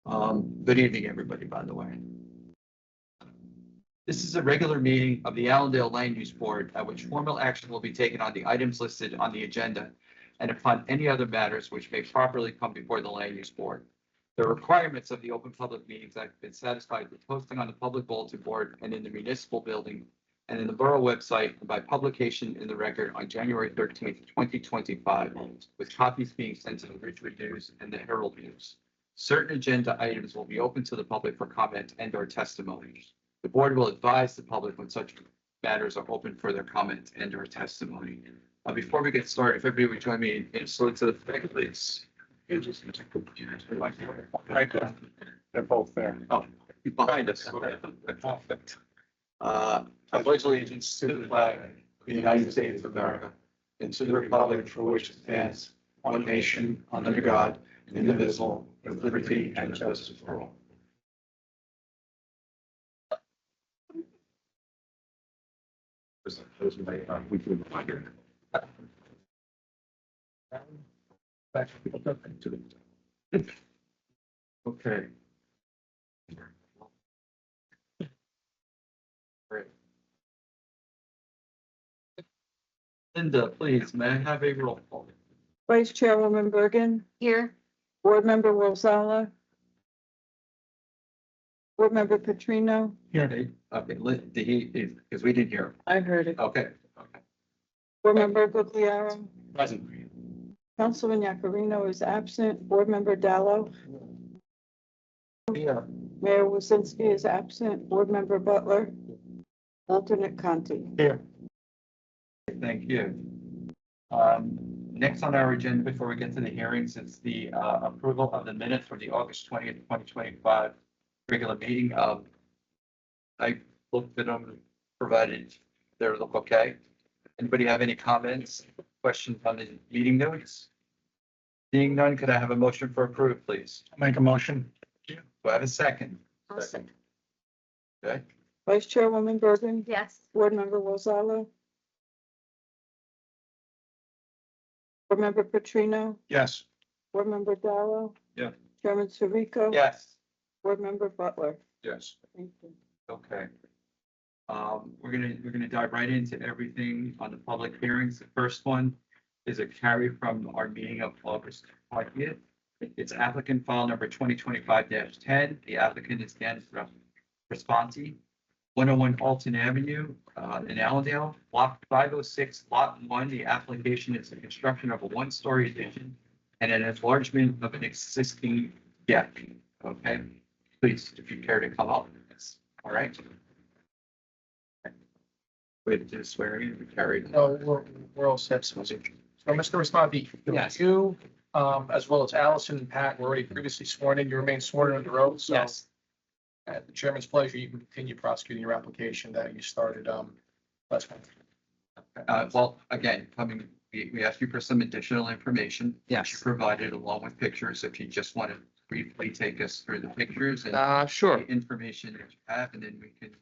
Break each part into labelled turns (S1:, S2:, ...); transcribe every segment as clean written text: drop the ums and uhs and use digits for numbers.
S1: Good evening, everybody, by the way. This is a regular meeting of the Allendale Land Use Board at which formal action will be taken on the items listed on the agenda and upon any other matters which may properly come before the Land Use Board. The requirements of the Open Public Meetings Act have been satisfied with posting on the public bulletin board and in the municipal building and in the borough website and by publication in the record on January 13th, 2025, with copies being sent to the Ridgewood News and the Herald News. Certain agenda items will be open to the public for comment and or testimony. The board will advise the public when such matters are open for their comment and or testimony. Before we get started, if everybody would join me in salute to the flag, please.
S2: Right there. They're both there.
S1: Oh, behind us. Perfect. I pledge allegiance to the flag of the United States of America and to the republic for which it stands, one nation, under God, indivisible, with liberty and justice for all. Okay. Great. Linda, please, may I have a roll call?
S3: Vice Chairwoman Bergen,
S4: Here.
S3: Board Member Rosala. Board Member Petrino,
S1: Okay, did he, because we didn't hear.
S3: I heard it.
S1: Okay.
S3: Board Member Guglielmo,
S1: Present.
S3: Councilman Yakarino is absent. Board Member Dallo,
S1: Yeah.
S3: Mayor Wazinski is absent. Board Member Butler, alternate Conti.
S1: Thank you. Next on our agenda before we get to the hearings is the approval of the minutes for the August 20th, 2025 regular meeting. I looked at them, provided they look okay. Anybody have any comments, questions on the meeting notes? Seeing none, could I have a motion for approve, please?
S2: Make a motion.
S1: Do I have a second?
S4: I'll second.
S1: Okay,
S3: Vice Chairwoman Bergen,
S4: Yes.
S3: Board Member Rosala. Board Member Petrino,
S2: Yes.
S3: Board Member Dallo.
S1: Yeah.
S3: Chairman Sirico.
S1: yes,
S3: Board Member Butler.
S2: Yes.
S3: Thank you.
S1: okay. We're gonna dive right into everything on the public hearings. The first one is a carry from our meeting of August 20th. It's applicant file number 2025-10. The applicant is Dan Responsi, 101 Alton Avenue, in Allendale, block 506, lot 1. The application is the construction of a one-story addition and an enlargement of an existing deck. Okay, please, if you care to come up. All right. Wait to swear in, we carried.
S5: No, we're all set. So, Mr. Responti,
S1: Yes.
S5: you, as well as Allison and Pat, were already previously sworn in. You remain sworn under oath. So at the chairman's pleasure, you can continue prosecuting your application that you started, last month.
S1: Well, again, we asked you for some additional information.
S6: Yes.
S1: You provided along with pictures. If you just want to briefly take us through the pictures and
S6: Sure.
S1: the information that you have, and then we can.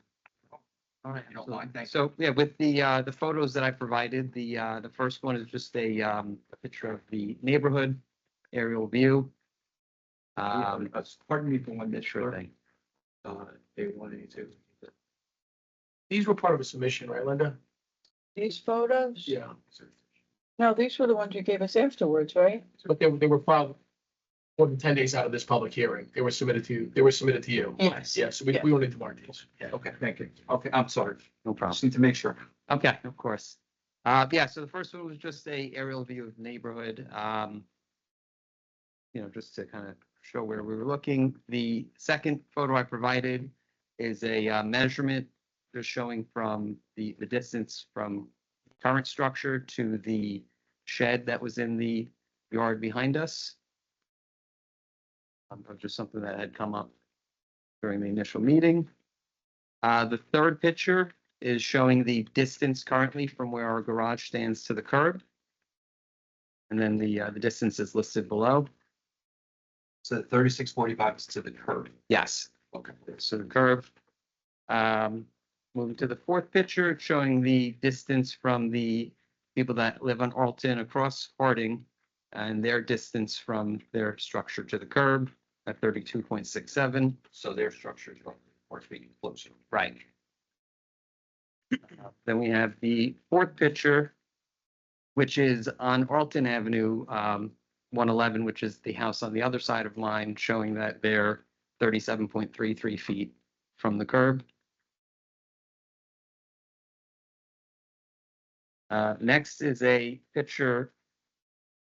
S6: All right.
S1: You don't mind, thank you.
S6: So, yeah, with the photos that I provided, the first one is just a picture of the neighborhood aerial view.
S1: Pardon me for one minute.
S6: Sure thing.
S1: They wanted to.
S5: These were part of a submission, right, Linda?
S3: These photos?
S5: Yeah.
S3: No, these were the ones you gave us afterwards, right?
S5: But they were filed more than 10 days out of this public hearing. They were submitted to you.
S3: Yes.
S5: Yeah, so we don't need to mark these. Yeah.
S1: Okay, thank you. Okay, I'm sorry.
S6: No problem.
S1: Just need to make sure.
S6: Okay, of course. Yeah, so the first one was just a aerial view of the neighborhood. Just to kind of show where we were looking. The second photo I provided is a measurement just showing from the distance from current structure to the shed that was in the yard behind us. Just something that had come up during the initial meeting. The third picture is showing the distance currently from where our garage stands to the curb. And then the distance is listed below.
S1: So 3645 is to the curb.
S6: Yes.
S1: Okay.
S6: So the curve. Moving to the fourth picture, it's showing the distance from the people that live on Alton across Harding and their distance from their structure to the curb. at 32.67.
S1: So their structure is roughly 4 feet closer.
S6: Right. Then we have the fourth picture, which is on Arlton Avenue, 111, which is the house on the other side of line, showing that they're 37.33 feet from the curb. Next is a picture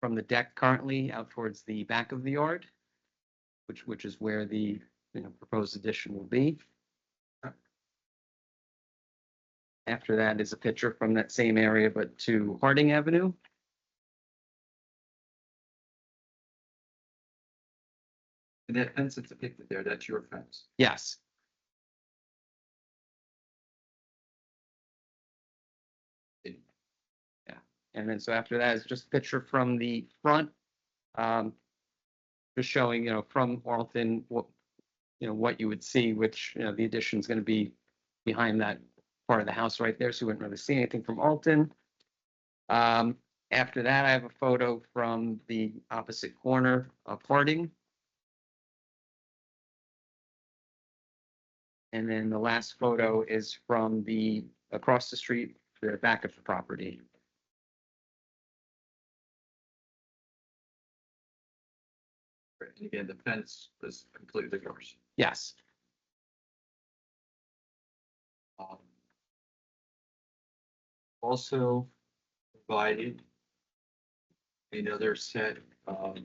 S6: from the deck currently out towards the back of the yard, which is where the, proposed addition will be. After that is a picture from that same area, but to Harding Avenue.
S1: And that fence that's depicted there, that's your fence.
S6: Yes. Yeah, and then so after that is just a picture from the front. Just showing, from Arlton, what you would see, which, the addition is going to be behind that part of the house right there, so you wouldn't really see anything from Alton. After that, I have a photo from the opposite corner of Harding. And then the last photo is from the across the street, the back of the property.
S1: And again, the fence is completely yours.
S6: Yes.
S1: Also provided another set of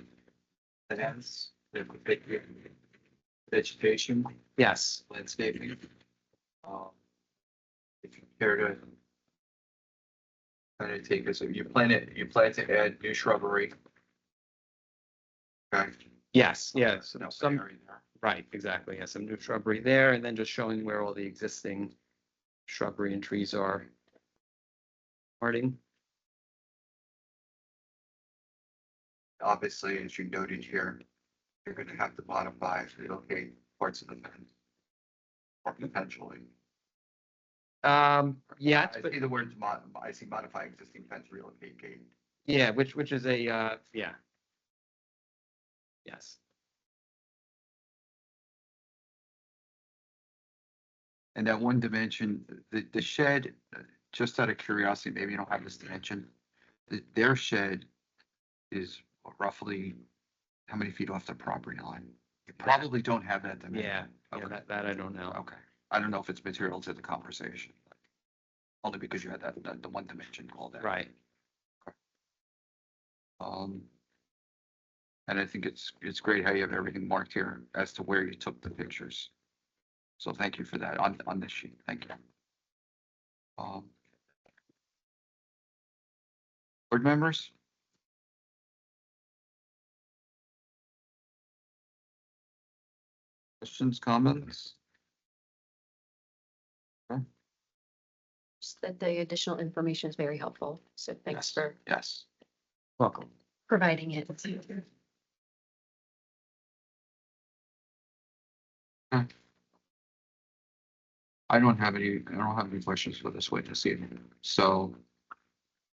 S1: plans that would pick vegetation,
S6: Yes.
S1: landscaping. If you care to kind of take us, you plan to add new shrubbery. Okay.
S6: Yes. Yes.
S1: No
S6: Some,
S1: area there.
S6: right, exactly. Yeah, some new shrubbery there, and then just showing where all the existing shrubbery and trees are. Harding.
S1: Obviously, as you noted here, you're gonna have to modify, relocate parts of the fence. Or potentially.
S6: Yeah,
S1: I
S6: but
S1: see the words I see modify existing fence, relocate gate.
S6: yeah, which is a, yeah. Yes.
S1: And that one dimension, the shed, just out of curiosity, maybe you don't have this dimension. Their shed is roughly how many feet off the property line? You probably don't have that dimension.
S6: Yeah, yeah,
S1: Okay.
S6: that I don't know.
S1: Okay, I don't know if it's material to the conversation. Only because you had the one dimension called out.
S6: Right.
S1: And I think it's great how you have everything marked here as to where you took the pictures. So thank you for that on this sheet. Thank you. Board members? Questions, comments?
S4: Just that the additional information is very helpful. So thanks
S1: Yes.
S4: for
S1: Yes.
S6: Welcome.
S4: providing it.
S1: I don't have any questions for this witness evening, so.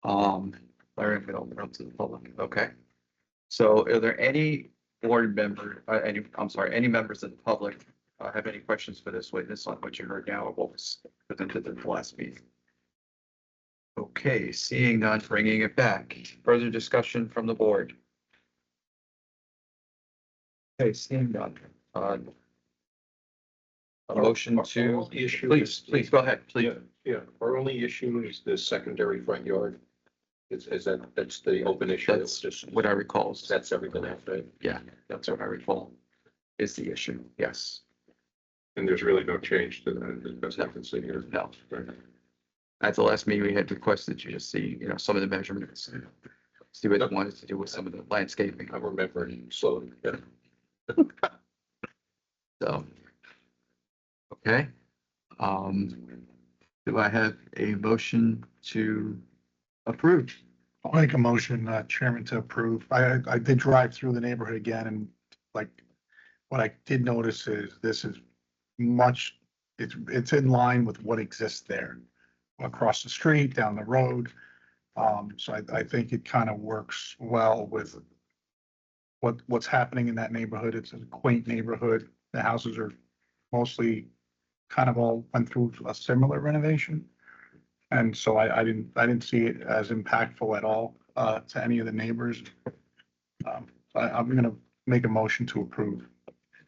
S1: Larry, I'm gonna open up to the public, okay? So are there any board member, any members of the public, have any questions for this witness on what you heard now or what was presented at the last meeting? Okay, seeing none, bringing it back. Further discussion from the board? Okay, seeing none. A motion
S7: Our
S1: to,
S7: only issue
S1: please go ahead, please.
S7: Yeah, our only issue is the secondary front yard. That's the open issue.
S1: That's just what I recall.
S7: That's everything after.
S1: Yeah, that's what I recall is the issue. Yes.
S7: And there's really no change to that, as best I can see here.
S1: No. At the last meeting, we had requested you to see, some of the measurements. See what they wanted to do with some of the landscaping.
S7: I'm remembering slowly. Yeah.
S1: So. Okay. Do I have a motion to approve?
S2: I'll make a motion, Chairman, to approve. I did drive through the neighborhood again and what I did notice is this is it's in line with what exists there across the street, down the road. So I think it kind of works well with what's happening in that neighborhood. It's a quaint neighborhood. The houses are mostly kind of all went through a similar renovation. And so I didn't see it as impactful at all, to any of the neighbors. I'm gonna make a motion to approve.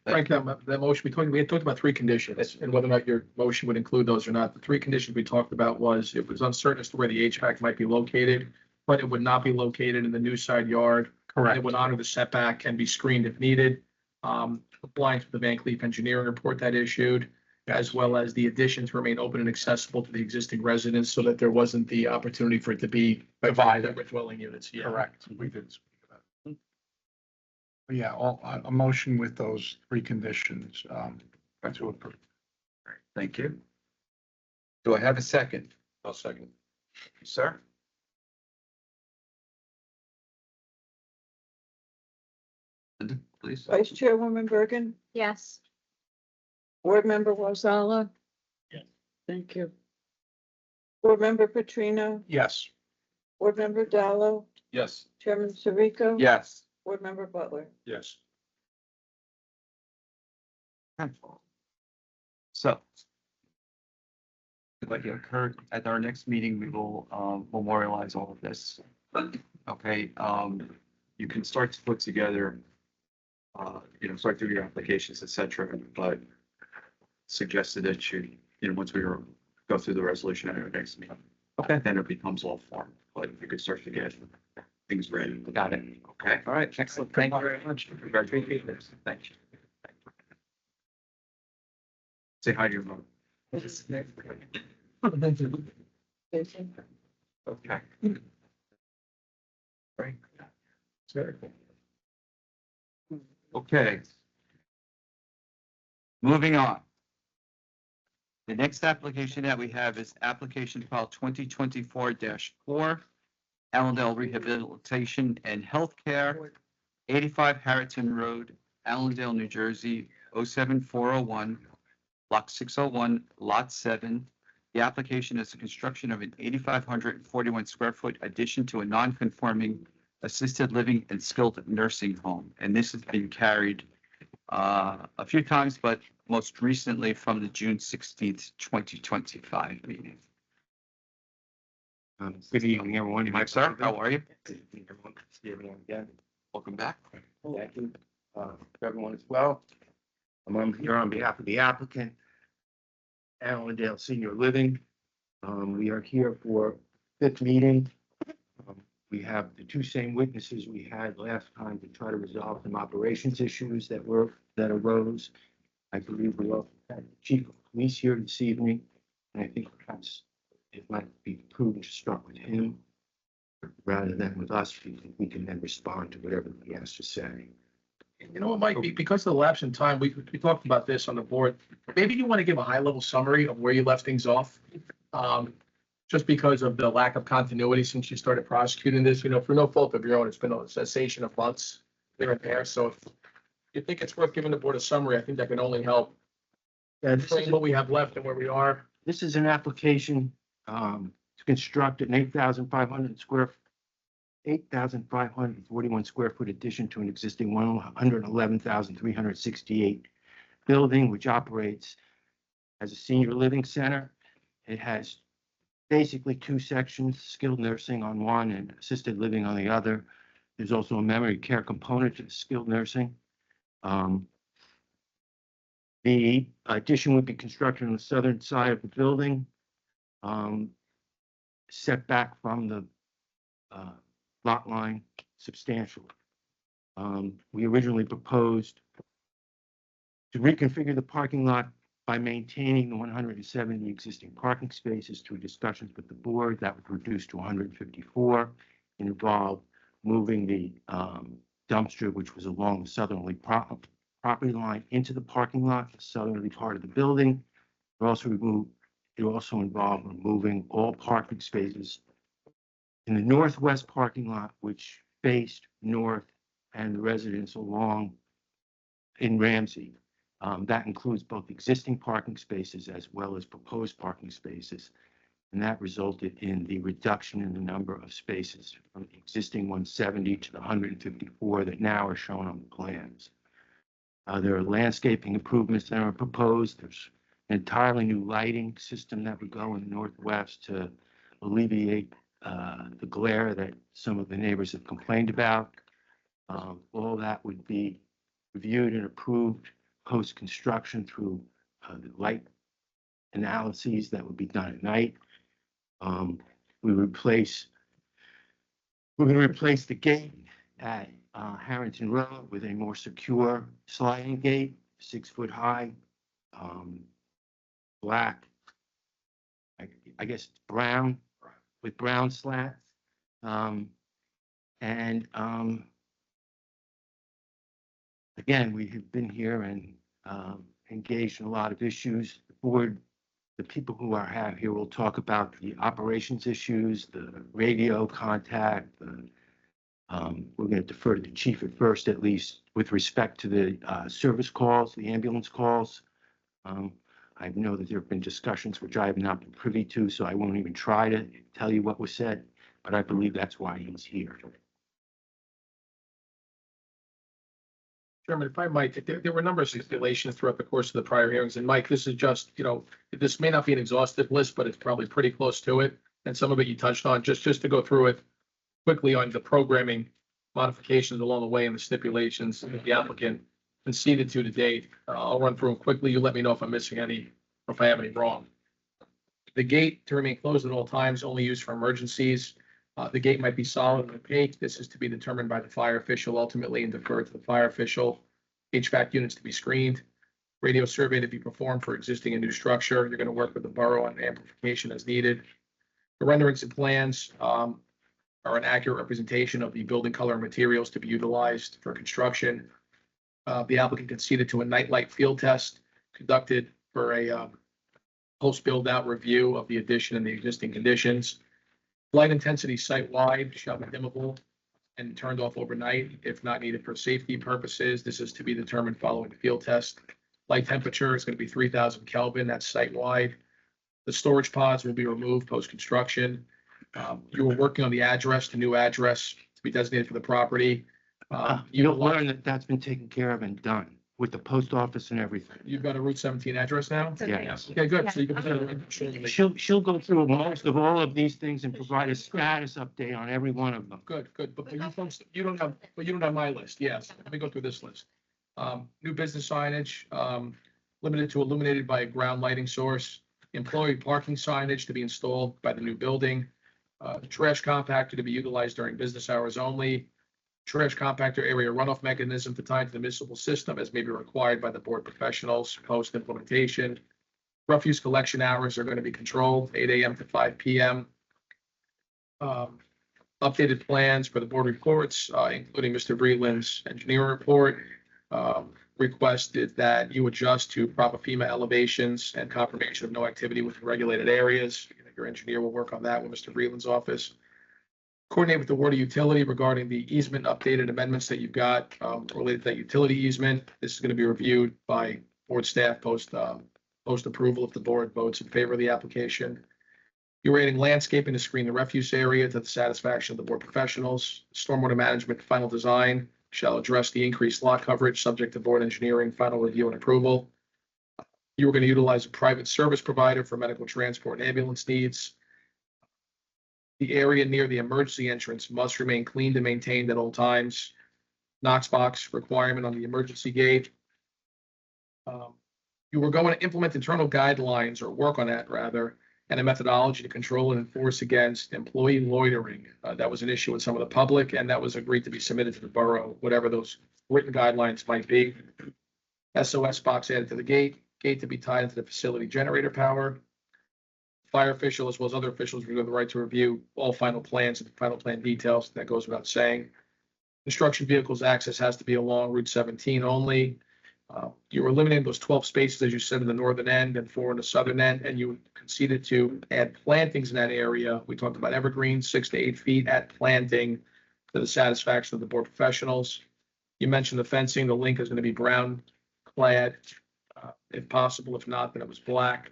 S5: Frank, that motion, we had talked about three conditions and whether or not your motion would include those or not. The three conditions we talked about was it was uncertain as to where the HVAC might be located, but it would not be located in the new side yard. And it would honor the setback and be screened if needed. Compliance with the Van Cleef engineering report that issued, as well as the additions remain open and accessible to the existing residents so that there wasn't the opportunity for it to be divided with dwelling units. Yeah.
S2: Correct. We did speak about it. But yeah, a motion with those three conditions, to approve.
S1: Thank you. Do I have a second?
S7: I'll second.
S1: Sir? Linda, please.
S3: Vice Chairwoman Bergen,
S4: Yes.
S3: Board Member Rosala.
S5: Yes.
S3: Thank you. Board Member Petrino,
S2: Yes.
S3: Board Member Dallo,
S7: Yes.
S3: Chairman Sirico.
S1: Yes.
S3: Board Member Butler.
S7: Yes.
S1: So. Like Kurt, at our next meeting, we will memorialize all of this. Okay, you can start to put together, start through your applications, et cetera, but suggested that once we go through the resolution at our next meeting. Okay. Then it becomes all form, but you could start to get things ready.
S6: Got it.
S1: Okay.
S6: All right, excellent. Thank you very much.
S1: Congratulations. Thank you. Say hi to your mom. Okay. Right. Okay. Moving on. The next application that we have is application file 2024-4, Allendale Rehabilitation and Healthcare, 85 Harrington Road, Allendale, New Jersey, 07401, Block 601, Lot 7. The application is the construction of an 8,541 square foot addition to a non-conforming assisted living and skilled nursing home. And this has been carried a few times, but most recently from the June 16th, 2025 meeting.
S8: Good evening, everyone.
S1: Mike, sir, how are you?
S8: Good evening, everyone. See everyone again.
S1: Welcome back.
S8: Thank you. Everyone as well. I'm here on behalf of the applicant, Allendale Senior Living. We are here for fifth meeting. We have the two same witnesses we had last time to try to resolve some operations issues that arose. I believe we also had the chief of police here this evening, and I think perhaps it might be prudent to start with him rather than with us. We can then respond to whatever he has to say.
S5: You know what, Mike, because of the lapse in time, we talked about this on the board. Maybe you want to give a high level summary of where you left things off. Just because of the lack of continuity since you started prosecuting this, for no fault of your own, it's been a cessation of months here and there. So if you think it's worth giving the board a summary, I think that can only help explain what we have left and where we are.
S8: This is an application to construct an 8,541 square foot addition to an existing 111,368 building, which operates as a senior living center. It has basically two sections, skilled nursing on one and assisted living on the other. There's also a memory care component to the skilled nursing. The addition would be constructed on the southern side of the building, set back from the lot line substantially. We originally proposed to reconfigure the parking lot by maintaining the 170 existing parking spaces. Through discussions with the board, that would reduce to 154 and involve moving the dumpster, which was along the southerly property line, into the parking lot, the southerly part of the building. It also involved removing all parking spaces in the northwest parking lot, which faced north and the residents along in Ramsey. That includes both existing parking spaces as well as proposed parking spaces. And that resulted in the reduction in the number of spaces from the existing 170 to the 154 that now are shown on the plans. There are landscaping improvements that are proposed. There's an entirely new lighting system that would go in the northwest to alleviate the glare that some of the neighbors have complained about. All that would be reviewed and approved post-construction through the light analyses that would be done at night. We're going to replace the gate at Harrington Road with a more secure sliding gate, 6 foot high, black, I guess brown, with brown slats. Again, we have been here and engaged in a lot of issues. The board, the people who are here will talk about the operations issues, the radio contact. We're going to defer to the chief at first, at least with respect to the service calls, the ambulance calls. I know that there have been discussions which I have not been privy to, so I won't even try to tell you what was said, but I believe that's why he's here.
S5: Chairman, if I might, there were a number of stipulations throughout the course of the prior hearings, and Mike, this is just, this may not be an exhaustive list, but it's probably pretty close to it. And some of it you touched on, just to go through it quickly on the programming modifications along the way and the stipulations that the applicant conceded to date. I'll run through them quickly. You let me know if I'm missing any, or if I have any wrong. The gate to remain closed at all times, only used for emergencies. The gate might be solid and opaque. This is to be determined by the fire official ultimately and deferred to the fire official. HVAC units to be screened. Radio survey to be performed for existing and new structure. You're going to work with the borough on amplification as needed. The renderings and plans are an accurate representation of the building color and materials to be utilized for construction. The applicant conceded to a nightlight field test conducted for a post build out review of the addition and the existing conditions. Light intensity site-wide shall be dimmable and turned off overnight if not needed for safety purposes. This is to be determined following the field test. Light temperature is going to be 3,000 Kelvin. That's site-wide. The storage pods will be removed post-construction. You were working on the address, the new address to be designated for the property.
S8: You'll learn that that's been taken care of and done with the post office and everything.
S5: You've got a Route 17 address now?
S8: Yes.
S5: Okay, good. So you can put that
S8: She'll go through most of all of these things and provide a status update on every one of them.
S5: Good. But you folks, you don't have my list. Yes. Let me go through this list. New business signage, limited to illuminated by a ground lighting source. Employee parking signage to be installed by the new building. Trash compactor to be utilized during business hours only. Trash compactor area runoff mechanism to tie into the municipal system as may be required by the board professionals post implementation. Refuse collection hours are going to be controlled 8 a.m. to 5 p.m. Updated plans for the board reports, including Mr. Breedland's engineering report. Requested that you adjust to proper FEMA elevations and confirmation of no activity within regulated areas. Your engineer will work on that with Mr. Breedland's office. Coordinate with the water utility regarding the easement updated amendments that you've got related to that utility easement. This is going to be reviewed by board staff post approval if the board votes in favor of the application. You're adding landscaping to screen the refuse area to the satisfaction of the board professionals. Stormwater management final design shall address the increased lot coverage subject to board engineering final review and approval. You were going to utilize a private service provider for medical transport and ambulance needs. The area near the emergency entrance must remain cleaned and maintained at all times. Knox box requirement on the emergency gate. You were going to implement internal guidelines or work on that rather, and a methodology to control and enforce against employee loitering. That was an issue with some of the public, and that was agreed to be submitted to the borough, whatever those written guidelines might be. SOS box added to the gate to be tied into the facility generator power. Fire official as well as other officials reserve the right to review all final plans and final plan details. That goes without saying. Construction vehicles access has to be along Route 17 only. You were eliminating those 12 spaces, as you said, in the northern end and 4 in the southern end, and you conceded to add plantings in that area. We talked about evergreens, 6 to 8 feet at planting to the satisfaction of the board professionals. You mentioned the fencing. The link is going to be brown clad, if possible. If not, then it was black.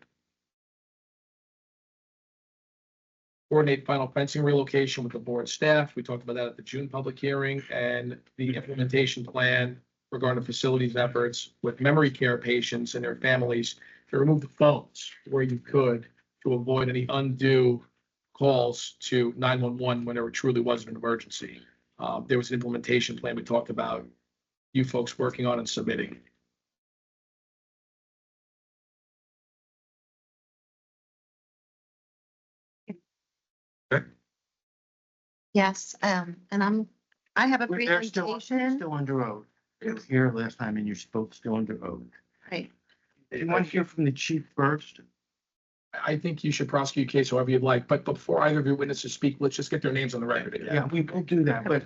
S5: coordinate final fencing relocation with the board staff. We talked about that at the June public hearing, and the implementation plan regarding facilities efforts with memory care patients and their families to remove the phones where you could to avoid any undue calls to 911 when there truly was an emergency. There was an implementation plan we talked about you folks working on and submitting.
S9: Yes, and I have a
S8: They're still
S9: presentation.
S8: under oath. They were here last time and you're both still under oath.
S9: Right.
S8: Do you want to hear from the chief first?
S5: I think you should prosecute case however you'd like, but before either of your witnesses speak, let's just get their names on the record again.
S8: Yeah, we will do that, but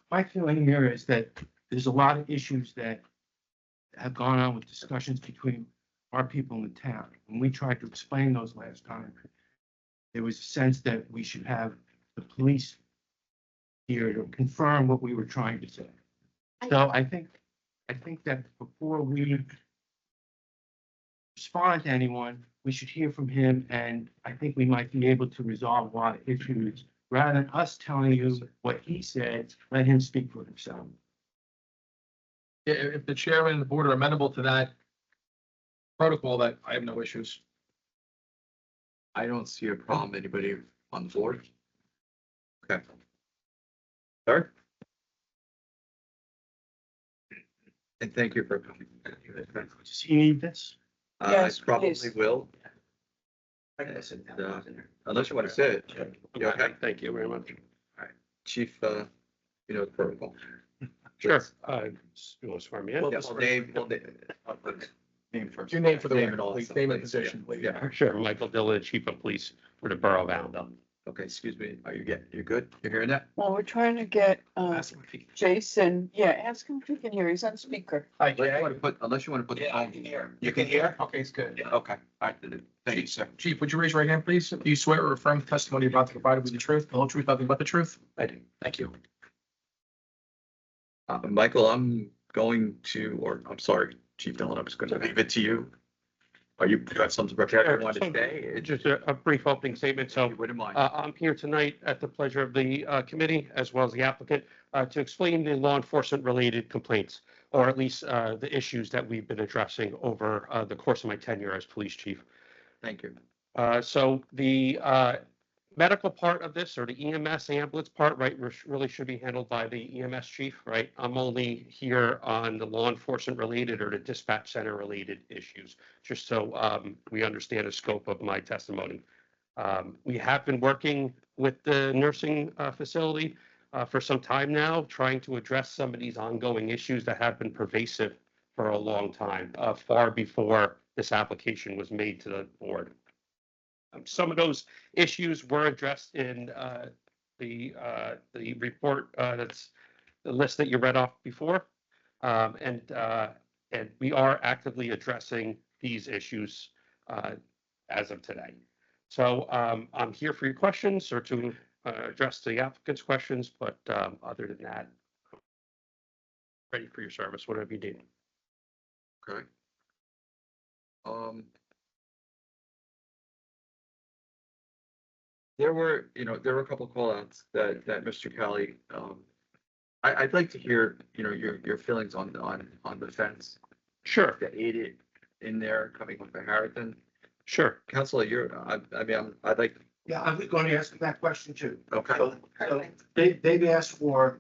S8: my feeling here is that there's a lot of issues that have gone on with discussions between our people in the town. When we tried to explain those last time, there was a sense that we should have the police here to confirm what we were trying to say. So I think that before we respond to anyone, we should hear from him, and I think we might be able to resolve a lot of issues. Rather than us telling you what he said, let him speak for himself.
S5: Yeah, if the chairman and the board are amenable to that protocol, that I have no issues.
S1: I don't see a problem. Anybody on the board? Okay. Sir? And thank you for coming.
S8: Does he need this?
S3: Yes,
S1: I probably
S3: please.
S1: will. Unless you want to say it. You okay?
S10: Thank you very much.
S1: Chief, you know the protocol.
S10: Sure. You want to swear me in?
S1: Yes, name first.
S5: Your name for the
S1: Name
S5: record,
S1: and all
S5: please.
S1: that
S5: Name and
S1: stuff,
S5: position,
S1: please.
S5: please.
S1: Yeah.
S10: Sure. Michael Dillon, Chief of Police for the Borough of Allendale.
S1: Okay, excuse me. Are you you're good? You're hearing that?
S3: Well, we're trying to get,
S5: Ask him if he-
S3: Jason, yeah, ask him if he can hear. He's on speaker.
S5: Hi,
S1: Unless
S5: Jay.
S1: you want to put, unless you want to put.
S5: Yeah, I can hear.
S1: You can hear?
S5: Okay, it's good.
S1: Okay, all right, thank you, sir.
S5: Chief, would you raise your right hand, please? Do you swear or affirm the testimony you're about to provide will be the truth, the whole truth, nothing but the truth?
S1: I do.
S5: Thank you.
S1: Michael, I'm going to, or I'm sorry, Chief Dillon, I'm just going to leave it to you. Are you got something prepared you want to say? It
S10: Just a brief opening statement.
S1: if
S10: So
S1: you wouldn't mind.
S10: I'm here tonight at the pleasure of the committee as well as the applicant to explain the law enforcement related complaints, or at least the issues that we've been addressing over the course of my tenure as police chief.
S1: Thank you.
S10: So the medical part of this, or the EMS ambulance part, right, really should be handled by the EMS chief, right? I'm only here on the law enforcement related or the dispatch center related issues, just so we understand the scope of my testimony. We have been working with the nursing facility for some time now, trying to address some of these ongoing issues that have been pervasive for a long time, far before this application was made to the board. Some of those issues were addressed in the report, that's the list that you read off before. And we are actively addressing these issues as of today. So I'm here for your questions or to address the applicant's questions, but other than that, ready for your service, whatever you need.
S1: Okay. There were a couple of call outs that Mr. Kelly, I'd like to hear, your feelings on the fence.
S10: Sure,
S1: The aided in there coming with the Harrington.
S10: sure.
S1: Counselor, I'd like,
S8: Yeah, I'm going to ask that question too.
S1: okay,
S8: So they've asked for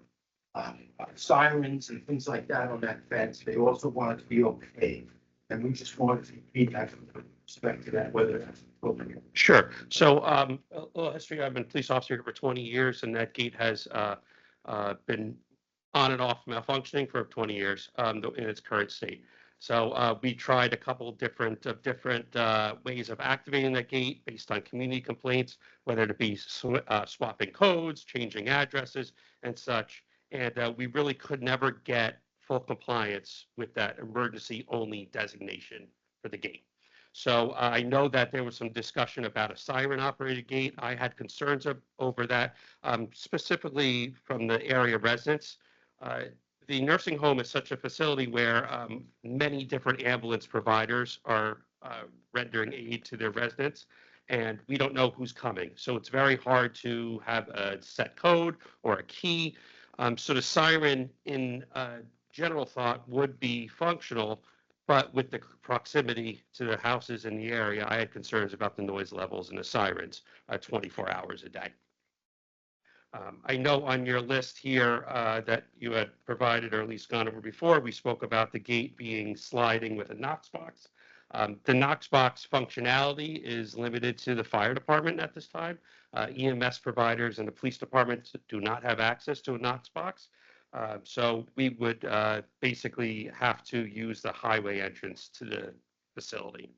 S8: sirens and things like that on that fence. They also want it to be okay. And we just wanted to feedback with respect to that, whether that's appropriate.
S10: Sure. So, a little history, I've been a police officer for 20 years and that gate has been on and off malfunctioning for 20 years in its current state. So we tried a couple of different ways of activating that gate based on community complaints, whether it be swapping codes, changing addresses and such. And we really could never get full compliance with that emergency only designation for the gate. So I know that there was some discussion about a siren operated gate. I had concerns over that, specifically from the area residents. The nursing home is such a facility where many different ambulance providers are rendering aid to their residents. and we don't know who's coming. So it's very hard to have a set code or a key. So the siren in general thought would be functional, but with the proximity to the houses in the area, I had concerns about the noise levels and the sirens 24 hours a day. I know on your list here that you had provided or at least gone over before, we spoke about the gate being sliding with a Knox box. The Knox box functionality is limited to the fire department at this time. EMS providers and the police department do not have access to a Knox box. So we would basically have to use the highway entrance to the facility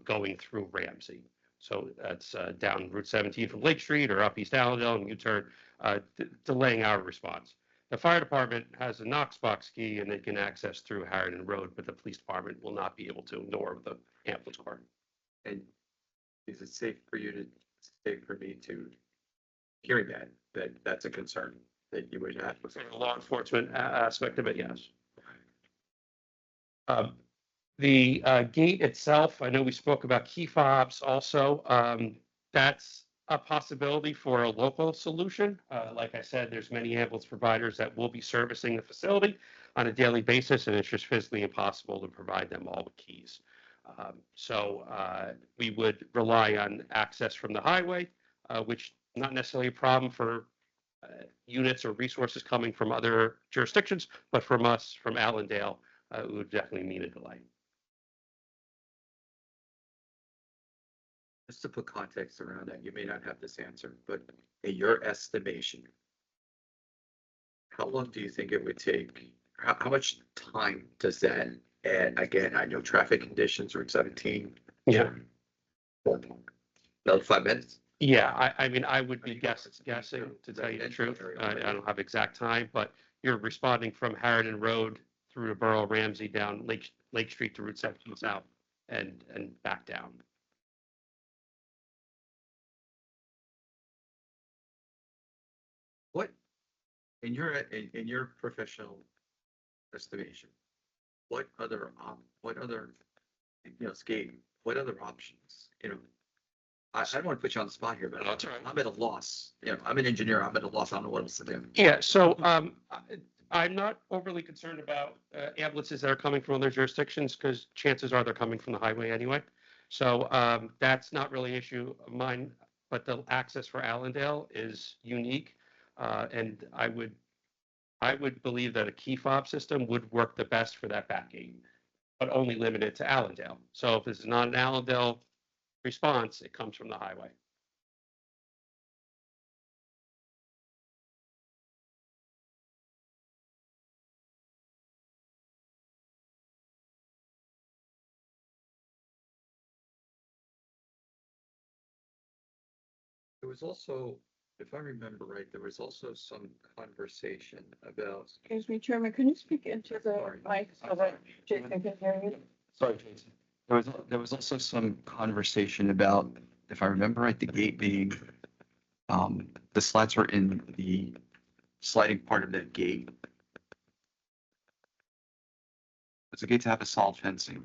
S10: going through Ramsey. So that's down Route 17 from Lake Street or up East Allendale and U-turn, delaying our response. The fire department has a Knox box key and they can access through Harrington Road, but the police department will not be able to, nor the ambulance corps.
S1: And is it safe for me to hearing that's a concern that you would have?
S10: For the law enforcement aspect of it, yes. The gate itself, I know we spoke about key fobs also. That's a possibility for a local solution. Like I said, there's many ambulance providers that will be servicing the facility on a daily basis, and it's just physically impossible to provide them all with keys. So we would rely on access from the highway, which not necessarily a problem for units or resources coming from other jurisdictions, but from us, from Allendale, it would definitely mean a delay.
S1: Just to put context around that, you may not have this answer, but in your estimation, how long do you think it would take? How much time does that add? Again, I know traffic conditions, Route 17.
S10: Yeah.
S1: Another 5 minutes?
S10: Yeah, I mean, I would be guessing, to tell you the truth. I don't have exact time, but you're responding from Harrington Road through to Borough Ramsey down Lake Street to Route 17 South and back down.
S1: What, in your professional estimation, what other, skate, what other options, I don't want to put you on the spot here, but
S10: That's all right.
S1: I'm at a loss. I'm an engineer. I'm at a loss. I don't know what else to do.
S10: Yeah, so I'm not overly concerned about ambulances that are coming from other jurisdictions because chances are they're coming from the highway anyway. So that's not really an issue of mine, but the access for Allendale is unique. And I would believe that a key fob system would work the best for that back gate, but only limited to Allendale. So if it's not an Allendale response, it comes from the highway.
S1: There was also, if I remember right, there was also some conversation about.
S3: Excuse me, Chairman, can you speak into the mic so that Jason can hear you?
S1: Sorry, Jason. There was also some conversation about, if I remember right, the gate being, the slats were in the sliding part of that gate. Was the gate to have a solid fencing?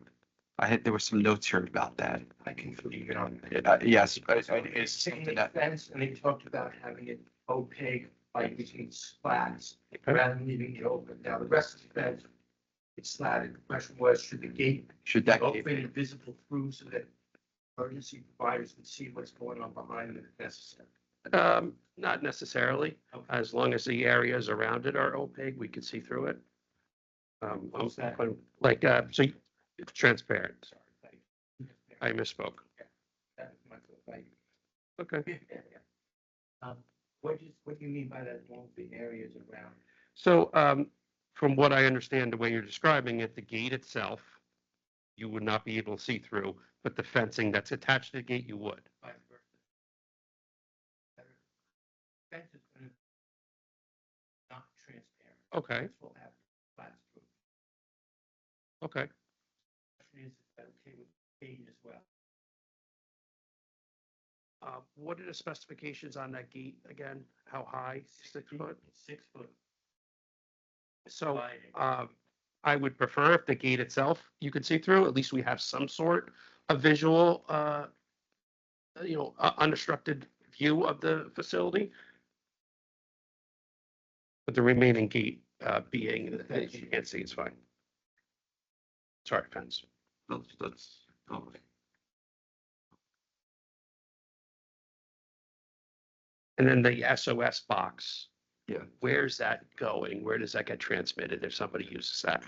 S1: There were some notes here about that.
S8: I can leave it on.
S1: Yes, but it's something that,
S8: Fence, and they talked about having it opaque by using slats rather than leaving it open. Now, the rest of the fence, it's slatted. The question was, should the gate
S1: should
S8: be
S1: that
S8: open
S1: gate,
S8: and visible through so that emergency providers can see what's going on behind it if necessary?
S10: Not necessarily,
S8: Okay.
S10: as long as the areas around it are opaque, we can see through it.
S8: What's that?
S10: Like, so it's transparent.
S8: Sorry, thank you.
S10: I misspoke.
S8: That was my fault. Thank you.
S10: Okay.
S8: What do you mean by that, along the areas around?
S10: So, from what I understand, the way you're describing it, the gate itself, you would not be able to see through, but the fencing that's attached to the gate, you would.
S8: Vice versa. Fence is gonna be not transparent.
S10: Okay,
S8: Fence will have slats through.
S10: okay.
S8: Question is that okay with gate as well?
S10: What are the specifications on that gate again? How high? 6 foot?
S8: 6 foot.
S10: So,
S8: Sliding.
S10: I would prefer if the gate itself you could see through, at least we have some sort of visual unobstructed view of the facility. But the remaining gate, being, that you can't see, it's fine. Sorry, fence. That's, okay. And then the SOS box.
S1: Yeah.
S10: Where's that going? Where does that get transmitted if somebody uses that?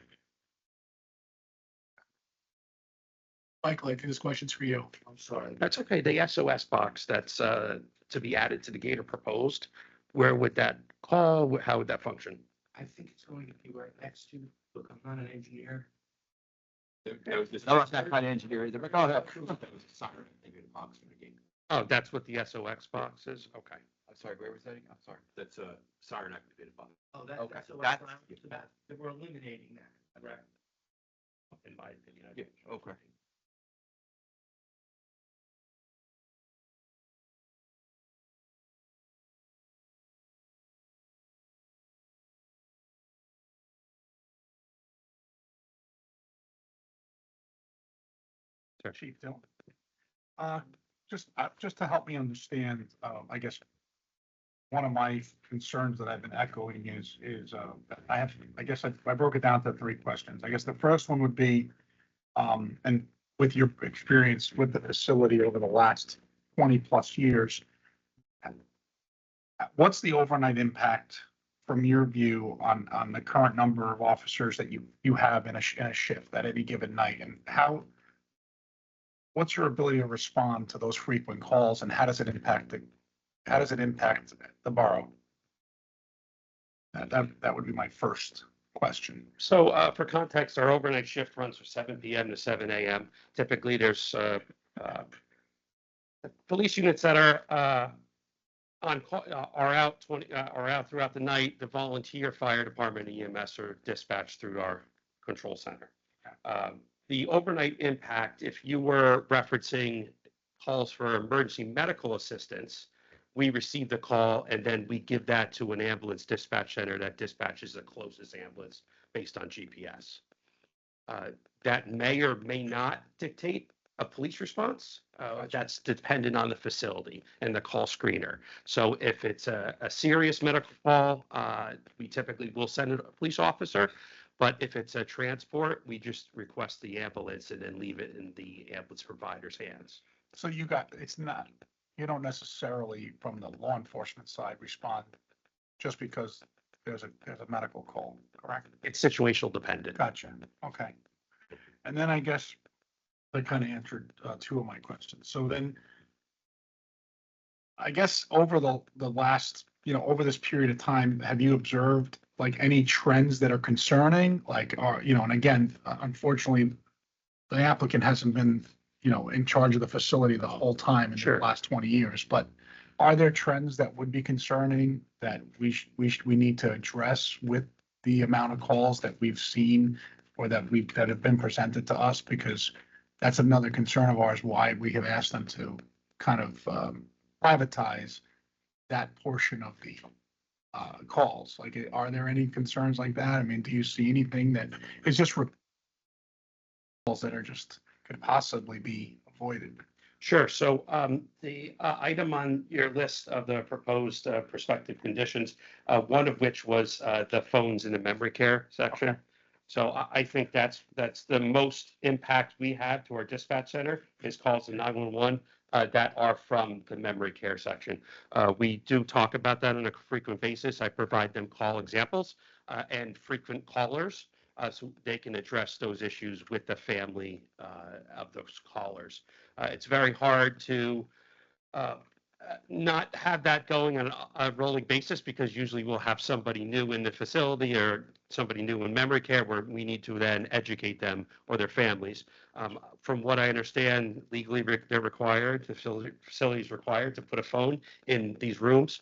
S5: Michael, I think this question's for you.
S8: I'm sorry.
S10: That's okay. The SOS box that's to be added to the gate or proposed, where would that call? How would that function?
S8: I think it's going to be right next to, look, I'm not an engineer.
S1: No, it's not kind of engineering, but go ahead.
S8: Siren, maybe the box for the gate.
S10: Oh, that's what the SOX box is? Okay.
S1: I'm sorry, where was that? I'm sorry.
S7: That's a siren activated box.
S8: Oh,
S1: Okay.
S8: that's what
S1: That's-
S8: we're eliminating that, correct?
S10: In my opinion.
S1: Yeah, okay.
S2: Chief Dillon. Just to help me understand, I guess one of my concerns that I've been echoing is, I broke it down to 3 questions. I guess the first one would be, and with your experience with the facility over the last 20+ years, what's the overnight impact from your view on the current number of officers that you have in a shift at any given night, and what's your ability to respond to those frequent calls, and how does it impact the borough? That would be my first question.
S10: So for context, our overnight shift runs from 7 p.m. to 7 a.m. Typically, there's police units that are on call, are out throughout the night. The volunteer fire department and EMS are dispatched through our control center. The overnight impact, if you were referencing calls for emergency medical assistance, we receive the call and then we give that to an ambulance dispatch center that dispatches the closest ambulance based on GPS. That may or may not dictate a police response. That's dependent on the facility and the call screener. So if it's a serious medical call, we typically will send a police officer. But if it's a transport, we just request the ambulance and then leave it in the ambulance provider's hands.
S2: So you don't necessarily from the law enforcement side respond just because there's a medical call, correct?
S10: It's situational dependent.
S2: Gotcha. Okay. And then I guess I kind of answered 2 of my questions. So then I guess over the last, over this period of time, have you observed like any trends that are concerning? Like, and again, unfortunately, the applicant hasn't been, in charge of the facility the whole time in
S10: Sure.
S2: the last 20 years, but are there trends that would be concerning that we need to address with the amount of calls that we've seen or that have been presented to us? Because that's another concern of ours, why we have asked them to kind of privatize that portion of the calls. Like, are there any concerns like that? I mean, do you see anything that is just calls that are just could possibly be avoided?
S10: Sure. So the item on your list of the proposed prospective conditions, one of which was the phones in the memory care section.
S2: Okay.
S10: So I think that's the most impact we have to our dispatch center is calls to 911 that are from the memory care section. We do talk about that on a frequent basis. I provide them call examples and frequent callers so they can address those issues with the family of those callers. It's very hard to not have that going on a rolling basis because usually we'll have somebody new in the facility or somebody new in memory care where we need to then educate them or their families. From what I understand, legally they're required, the facility is required to put a phone in these rooms.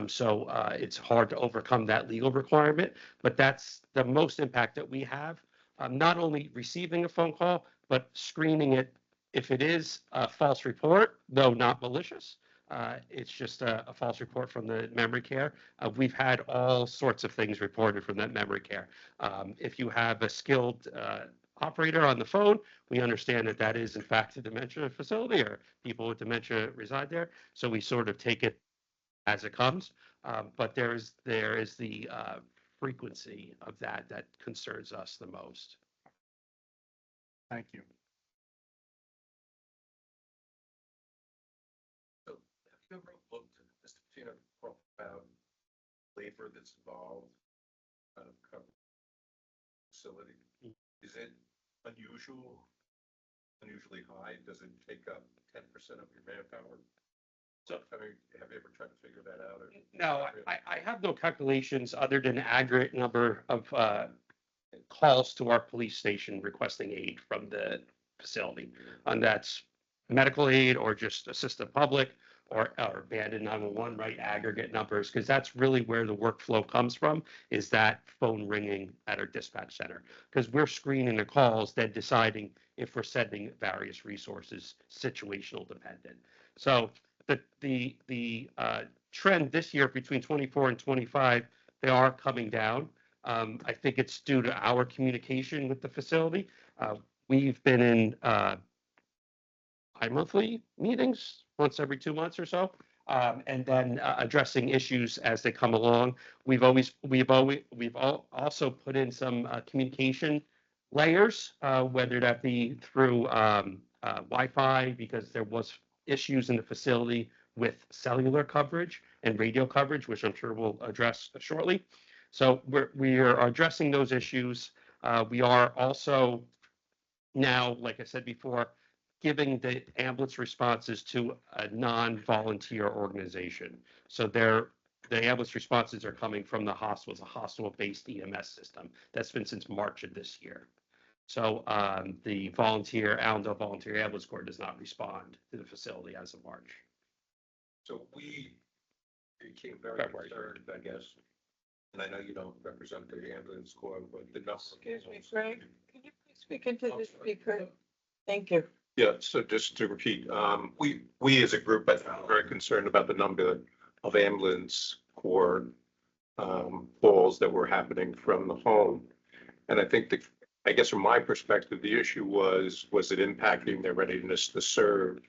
S10: So it's hard to overcome that legal requirement, but that's the most impact that we have. Not only receiving a phone call, but screening it if it is a false report, though not malicious. It's just a false report from the memory care. We've had all sorts of things reported from that memory care. If you have a skilled operator on the phone. We understand that that is in fact a dementia facility or people with dementia reside there. So we sort of take it as it comes. But there is the frequency of that concerns us the most.
S2: Thank you.
S7: So have you ever looked, Mr. Patino, about labor that's involved out of cover facility? Is it unusually high? Does it take up 10% of your manpower?
S10: So-
S7: I mean, have you ever tried to figure that out? Or?
S10: No, I have no calculations other than aggregate number of calls to our police station requesting aid from the facility. And that's medical aid or just assist the public or abandoned 911, right? Aggregate numbers, because that's really where the workflow comes from, is that phone ringing at our dispatch center. Because we're screening the calls, then deciding if we're sending various resources, situational dependent. So the trend this year between 24 and 25, they are coming down. I think it's due to our communication with the facility. We've been in bi-monthly meetings, once every 2 months or so, and then addressing issues as they come along. We've also put in some communication layers, whether that be through Wi-Fi, because there was issues in the facility with cellular coverage and radio coverage, which I'm sure we'll address shortly. So we are addressing those issues. We are also now, like I said before, giving the ambulance responses to a non-volunteer organization. So the ambulance responses are coming from the hospital. It's a hospital-based EMS system that's been since March of this year. So the Allendale Volunteer Ambulance Corps does not respond to the facility as of March.
S7: So we became very
S10: February.
S7: concerned, I guess. And I know you don't represent the ambulance corps, but the number.
S3: Excuse me, Greg, can you please speak into the speaker? Thank you.
S7: Yeah, so just to repeat, we as a group, I think, are very concerned about the number of ambulance corps calls that were happening from the home. And I think I guess from my perspective, the issue was it impacting their readiness to serve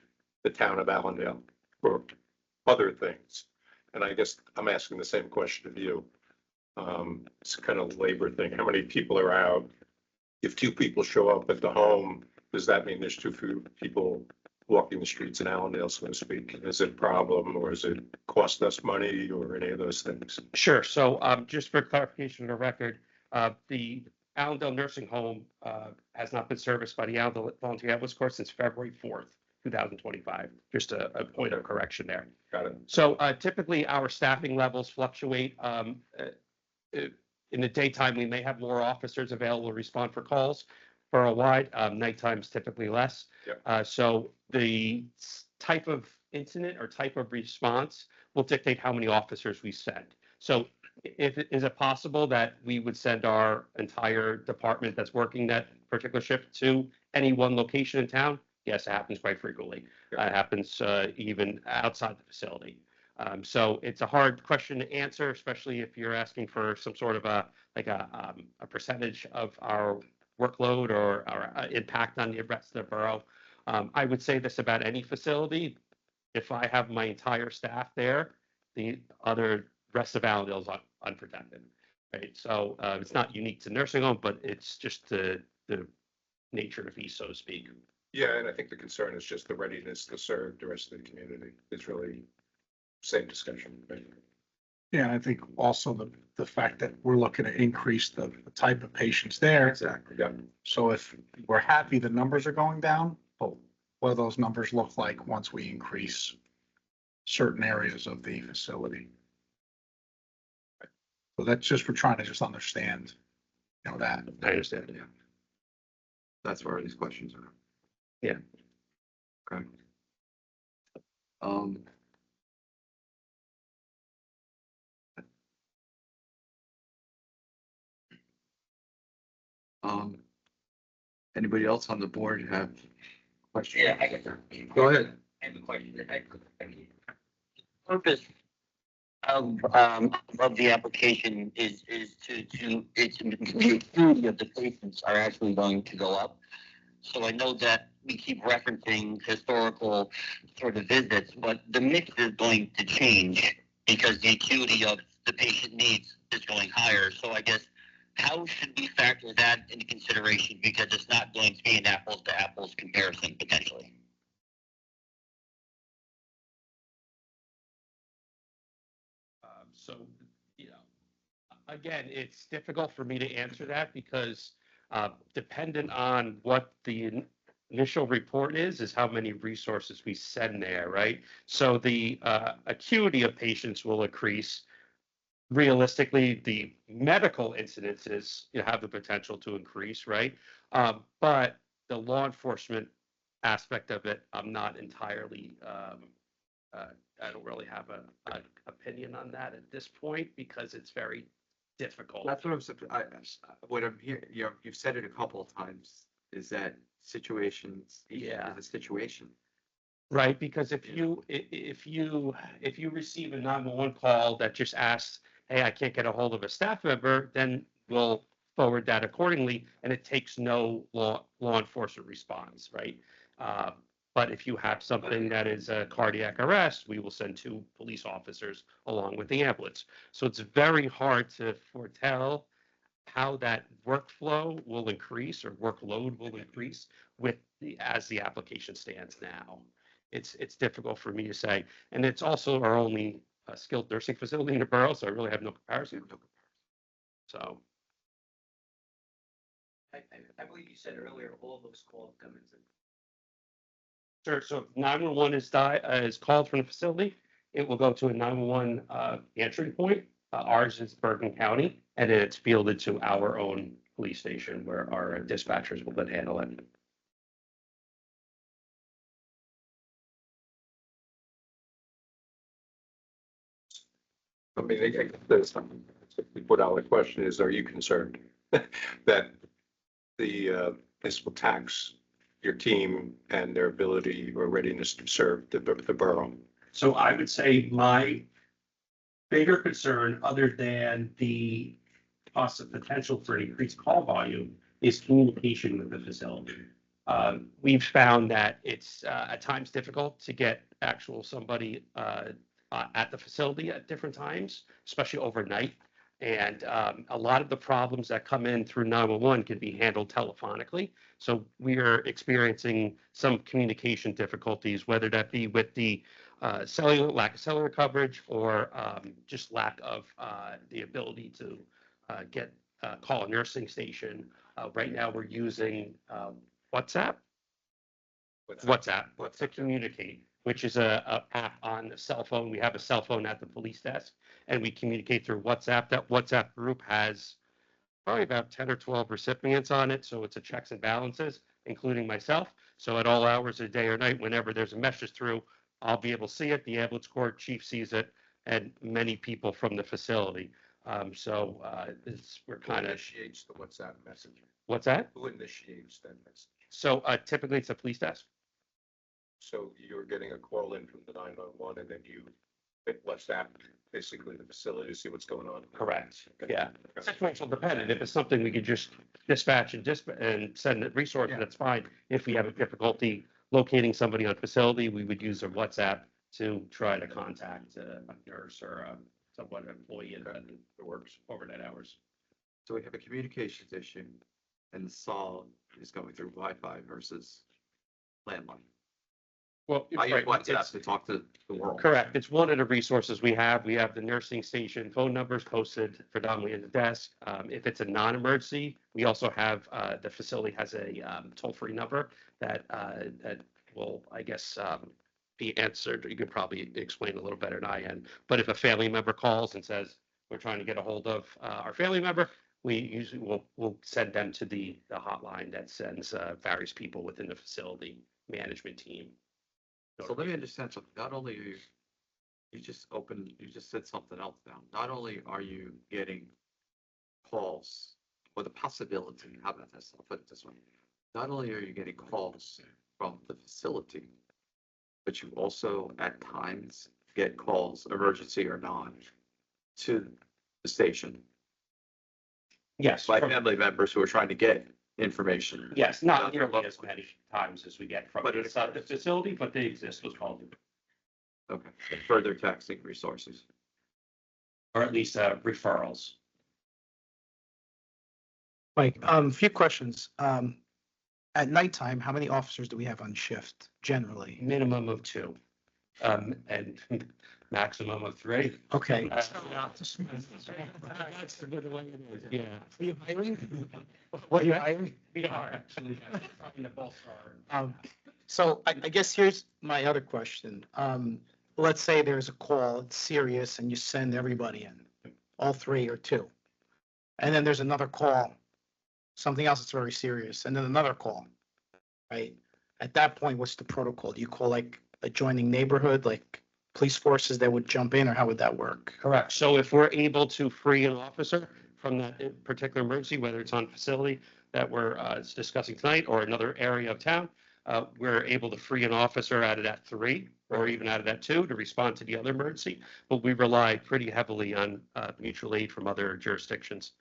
S7: the town of Allendale for other things? And I guess I'm asking the same question of you. It's kind of a labor thing. How many people are out? If 2 people show up at the home, does that mean there's too few people walking the streets in Allendale, so to speak? Is it a problem, or is it cost us money, or any of those things?
S10: Sure. So just for clarification of the record, the Allendale Nursing Home has not been serviced by the Allendale Volunteer Ambulance Corps since February 4th, 2025. Just a point of correction there.
S7: Got it.
S10: So typically our staffing levels fluctuate. In the daytime, we may have more officers available to respond for calls for a wide. Nighttime's typically less.
S7: Yep.
S10: So the type of incident or type of response will dictate how many officers we send. So is it possible that we would send our entire department that's working that particular shift to any one location in town? Yes, it happens quite frequently.
S7: Yeah.
S10: It happens even outside the facility. So it's a hard question to answer, especially if you're asking for some sort of a percentage of our workload or our impact on the rest of the borough. I would say this about any facility. If I have my entire staff there, the other rest of Allendale is unprotected, right? So it's not unique to nursing home, but it's just the nature of the beast, so to speak.
S7: Yeah, and I think the concern is just the readiness to serve the rest of the community. It's really same discussion. Right?
S2: Yeah, and I think also the fact that we're looking to increase the type of patients there.
S7: Exactly. Yeah.
S2: So if we're happy the numbers are going down, but what do those numbers look like once we increase certain areas of the facility? So that's just, we're trying to just understand, that.
S10: I understand. Yeah.
S1: That's where these questions are.
S10: Yeah.
S1: Okay. Anybody else on the board have questions?
S11: Yeah, I get that.
S1: Go ahead.
S11: I have a question. Purpose of the application is it's the acuity of the patients are actually going to go up. So I know that we keep referencing historical sort of visits, but the mix is going to change because the acuity of the patient needs is going higher. So I guess how should we factor that into consideration? Because it's not going to be an apples to apples comparison potentially.
S10: So, you know, again, it's difficult for me to answer that because dependent on what the initial report is how many resources we send there, right? So the acuity of patients will increase. Realistically, the medical incidences have the potential to increase, right? But the law enforcement aspect of it, I'm not entirely I don't really have a opinion on that at this point because it's very difficult.
S1: That's what I'm saying. What I'm hearing, you've said it a couple of times, is that situations,
S10: Yeah.
S1: is a situation.
S10: Right, because if you receive a 911 call that just asks, hey, I can't get a hold of a staff member, then we'll forward that accordingly, and it takes no law enforcement response, right? But if you have something that is a cardiac arrest, we will send 2 police officers along with the ambulance. So it's very hard to foretell how that workflow will increase or workload will increase as the application stands now. It's difficult for me to say, and it's also our only skilled nursing facility in the borough, so I really have no comparison. So.
S12: I believe you said earlier, all of those calls come in.
S10: Sure. So if 911 is called from the facility, it will go to a 911 answering point. Ours is Bergen County, and then it's fielded to our own police station where our dispatchers will then handle it.
S7: I mean, the put out the question is, are you concerned that this will tax your team and their ability or readiness to serve the borough?
S10: So I would say my bigger concern, other than the potential for increased call volume, is communication with the facility. We've found that it's at times difficult to get somebody at the facility at different times, especially overnight. And a lot of the problems that come in through 911 can be handled telephonically. So we are experiencing some communication difficulties, whether that be with the lack of cellular coverage or just lack of the ability to call a nursing station. Right now, we're using WhatsApp to communicate, which is a app on the cell phone. We have a cell phone at the police desk, and we communicate through WhatsApp. That WhatsApp group has probably about 10 or 12 recipients on it, so it's a checks and balances, including myself. So at all hours of the day or night, whenever there's a message through, I'll be able to see it. The ambulance corps chief sees it, and many people from the facility. We're kind of.
S7: Initiates the WhatsApp message.
S10: What's that?
S7: Who initiates that message?
S10: So typically it's a police desk.
S7: So you're getting a call in from the 911 and then you hit WhatsApp, basically the facility to see what's going on.
S10: Correct.
S7: Okay.
S10: Yeah.
S7: Okay.
S10: Situational dependent. If it's something we could just dispatch and send a resource, that's fine. If we have a difficulty locating somebody on facility, we would use a WhatsApp to try to contact a nurse or someone, an employee that works overnight hours.
S1: So we have a communications issue, and the solve is going through Wi-Fi versus landline.
S10: Well,
S1: I use
S10: right,
S1: WhatsApp
S10: it's-
S1: to talk to the world.
S10: Correct. It's one of the resources we have. We have the nursing station phone numbers posted predominantly in the desk. If it's a non-emergency, we also have, the facility has a toll-free number that will, I guess, be answered. You could probably explain a little better than I can. But if a family member calls and says, we're trying to get a hold of our family member, we usually will send them to the hotline that sends various people within the facility management team.
S1: So let me understand something. Not only are you just said something else now. Not only are you getting calls or the possibility, how about this? I'll put it this way. Not only are you getting calls from the facility, but you also at times get calls, emergency or not, to the station
S10: Yes,
S1: by
S10: from-
S1: family members who are trying to get information.
S10: yes, not
S1: About their
S10: nearly
S1: loved
S10: as
S1: ones.
S10: many times as we get from
S1: But it
S10: inside the facility, but they exist, was called,
S1: Okay, further taxing resources.
S10: or at least referrals.
S13: Mike, few questions. At nighttime, how many officers do we have on shift generally?
S10: Minimum of 2, and maximum of 3.
S13: Okay.
S10: Yeah.
S13: Are you hiring?
S10: What
S13: Are you hiring?
S10: We are actually. Both are.
S13: So I guess here's my other question. Let's say there's a call, it's serious, and you send everybody in, all 3 or 2. And then there's another call, something else that's very serious, and then another call, right? At that point, what's the protocol? Do you call like adjoining neighborhood, like police forces that would jump in, or how would that work?
S10: Correct. So if we're able to free an officer from that particular emergency, whether it's on facility that we're discussing tonight or another area of town, we're able to free an officer out of that 3 or even out of that 2 to respond to the other emergency. But we rely pretty heavily on mutual aid from other jurisdictions,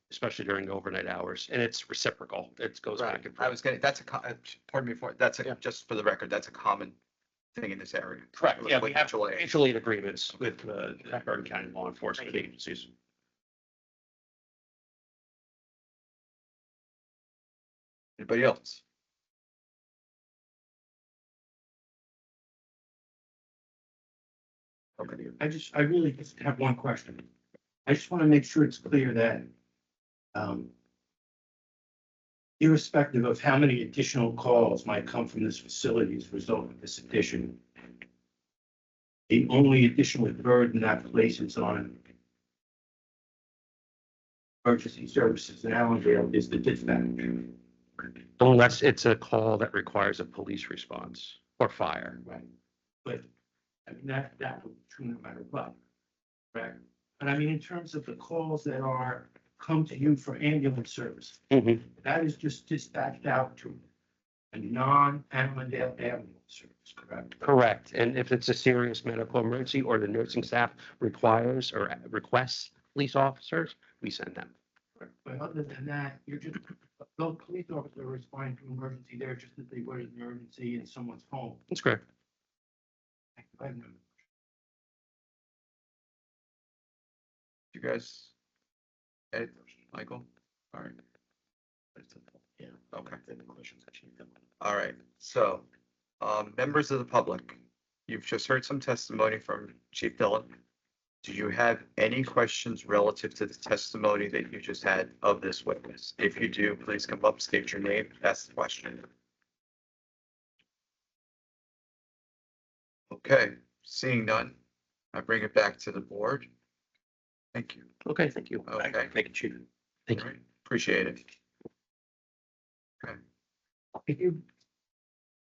S10: especially during overnight hours. And it's reciprocal. It goes back and
S1: I
S10: forth.
S1: was getting, that's pardon me for, that's
S13: Yeah.
S1: just for the record, that's a common thing in this area.
S10: Correct. Yeah, we
S1: With
S10: have
S1: mutual aid.
S10: mutual aid agreements with the Bergen County law enforcement agencies.
S1: Anybody else? Okay.
S8: I really just have one question. I just want to make sure it's clear that, irrespective of how many additional calls might come from this facility as a result of this addition, the only additional burden that places on emergency services in Allendale is the dispatch.
S10: Unless it's a call that requires a police response or fire.
S8: Right. But, I mean, that would be true no matter what. Right. But I mean, in terms of the calls that come to you for ambulance service, that is just dispatched out to a non-Allendale ambulance service, correct?
S10: Correct. And if it's a serious medical emergency or the nursing staff requires or requests police officers, we send them.
S8: But other than that, you're just, those police officers are responding to emergency there just as they would an emergency in someone's home.
S10: That's correct.
S8: I have no-
S1: You guys? Ed, Michael? All right.
S8: Yeah.
S1: Okay. All right, so, members of the public, you've just heard some testimony from Chief Dillon. Do you have any questions relative to the testimony that you just had of this witness? If you do, please come up, state your name, ask the question. Okay, seeing none, I bring it back to the board. Thank you.
S10: Okay, thank you.
S1: Okay.
S10: Thank you, Chief. Thank you.
S1: All right, appreciate it.
S8: Thank you.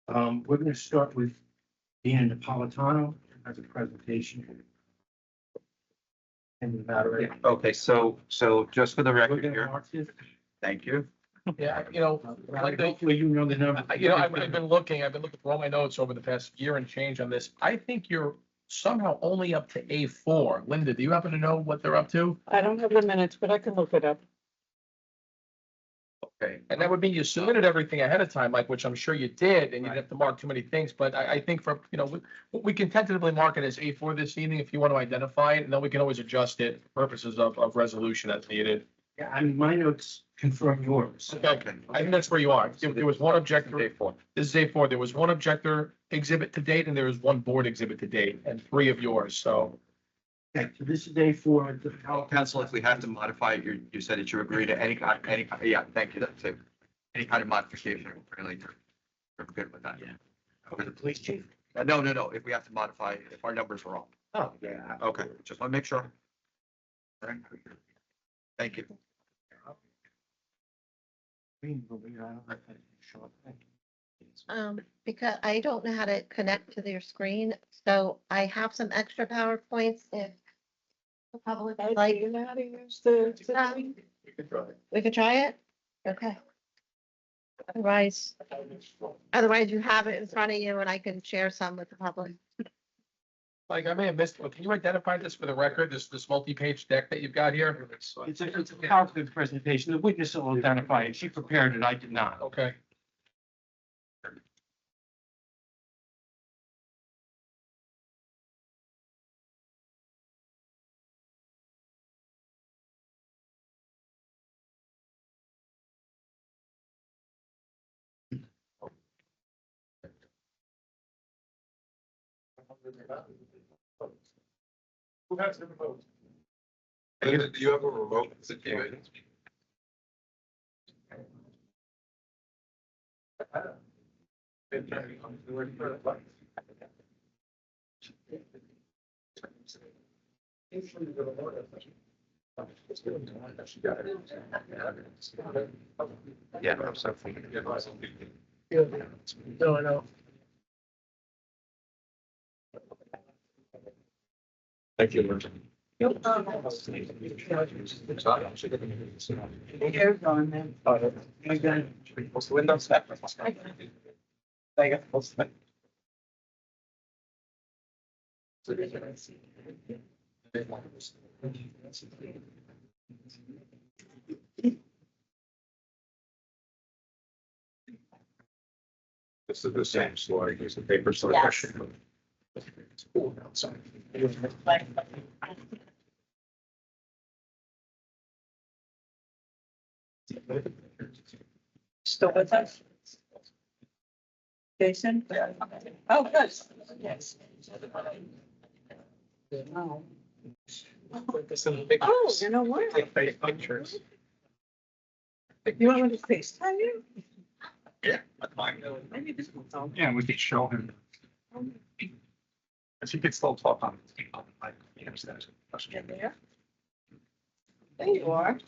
S8: We're gonna start with Dean Napolitano as a presentation. And the matter.
S1: Okay, so just for the
S8: We're
S1: record
S8: gonna
S1: here,
S8: mark this.
S1: thank you.
S5: Yeah, you know, like the-
S8: Hopefully you know the number.
S5: I've been looking through all my notes over the past year and change on this. I think you're somehow only up to A4. Linda, do you happen to know what they're up to?
S3: I don't have the minutes, but I can look it up.
S1: Okay,
S5: And that would mean you submitted everything ahead of time, like, which I'm sure you did, and you didn't have to mark too many things, but I think for, we can tentatively mark it as A4 this evening if you want to identify it, and then we can always adjust it for purposes of resolution as needed.
S8: Yeah, I mean, my notes confirm yours.
S5: Okay, I think that's where you are. There was one objector,
S1: A4.
S5: this is A4, there was one objector exhibit to date, and there was one board exhibit to date, and 3 of yours, so.
S8: Okay, so this is A4.
S1: Council, if we have to modify it, you said that you agree to any kind, yeah, thank you, that's it. Any kind of modification, really, you're good with that.
S8: Yeah. Okay, the police chief.
S1: No, if we have to modify, if our numbers are wrong.
S8: Oh, yeah.
S1: Okay, just want to make sure. All right. Thank you.
S9: Because I don't know how to connect to their screen, so I have some extra PowerPoints if the public would
S3: Do
S9: like.
S3: you know how to use the?
S5: You can try it.
S9: We could try it? Okay. Otherwise you have it in front of you and I can share some with the public.
S5: Like, I may have missed, but can you identify this for the record, this multi-page deck that you've got here?
S8: It's a PowerPoint presentation. The witness will identify it. She prepared it. I did not.
S5: Okay. Who has the remote?
S7: Do you have a remote? Is it you?
S8: Yeah, I'm sorry.
S5: No, I know.
S7: Thank you.
S3: You're going, man.
S1: Close the windows.
S7: This is the same slide, use the paper slide.
S3: Yes.
S7: It's cool outside.
S3: Still with us? Jason? Oh, good. Yes. Oh. Oh, you know what?
S5: Take pictures.
S3: You want me to FaceTime you?
S5: Yeah, that's fine.
S3: Maybe this will help.
S2: Yeah, we could show him. As he could still talk on.
S3: Get there. There you are.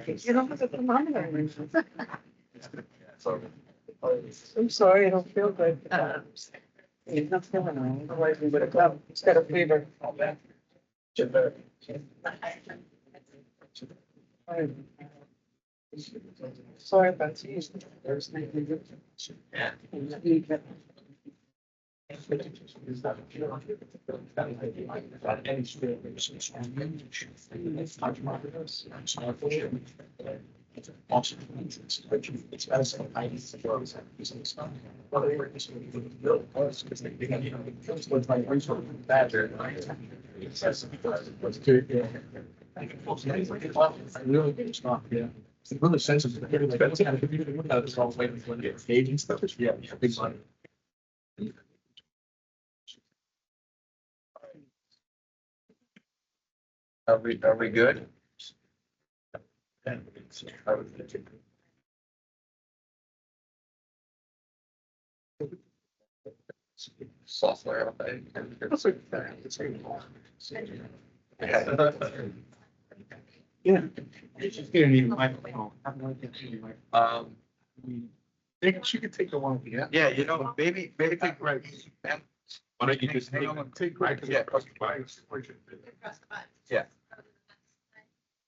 S3: You don't have the thermometer. I'm sorry, I don't feel good. He's not feeling well, otherwise we would have come. He's got a fever. Sorry about you.
S5: Really good stuff, yeah. It's really sensitive. It's all waiting for the aging stuff. Yeah, big money.
S1: Are we good? Software.
S2: Yeah. She's gonna need a microphone. She could take the one with you.
S1: Yeah, you know, maybe.
S7: Why don't you just take right?
S1: Yeah.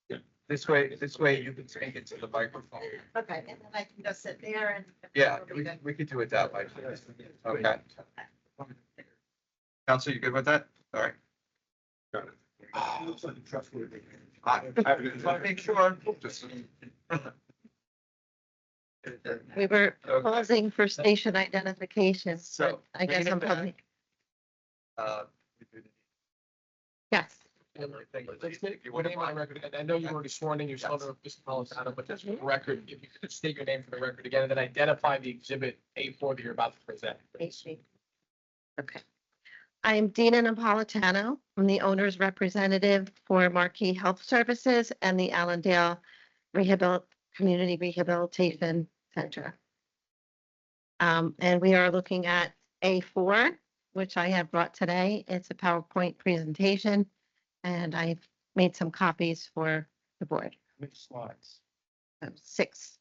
S1: Yeah. This way you can speak into the microphone.
S9: Okay, and then I can go sit there and.
S1: Yeah, we could do it that way. Okay. Council, you good with that? All right.
S7: Got it.
S1: I just want to make sure.
S9: We were
S1: Okay.
S9: pausing for station identification, so
S1: So,
S9: I guess
S1: bringing it
S9: I'm
S1: back.
S9: probably,
S1: Uh,
S9: yes.
S5: Let's get your name on the record. I know you already sworn in, you're sworn to Mr. Napolitano, but just for the record, if you could state your name for the record again, and then identify the exhibit A4 that you're about to present.
S9: Okay. I'm Dina Napolitano. I'm the owner's representative for Marquee Health Services and the Allendale Community Rehabilitation Center. And we are looking at A4, which I have brought today. It's a PowerPoint presentation, and I've made some copies for the board.
S8: Which slides?
S9: 6.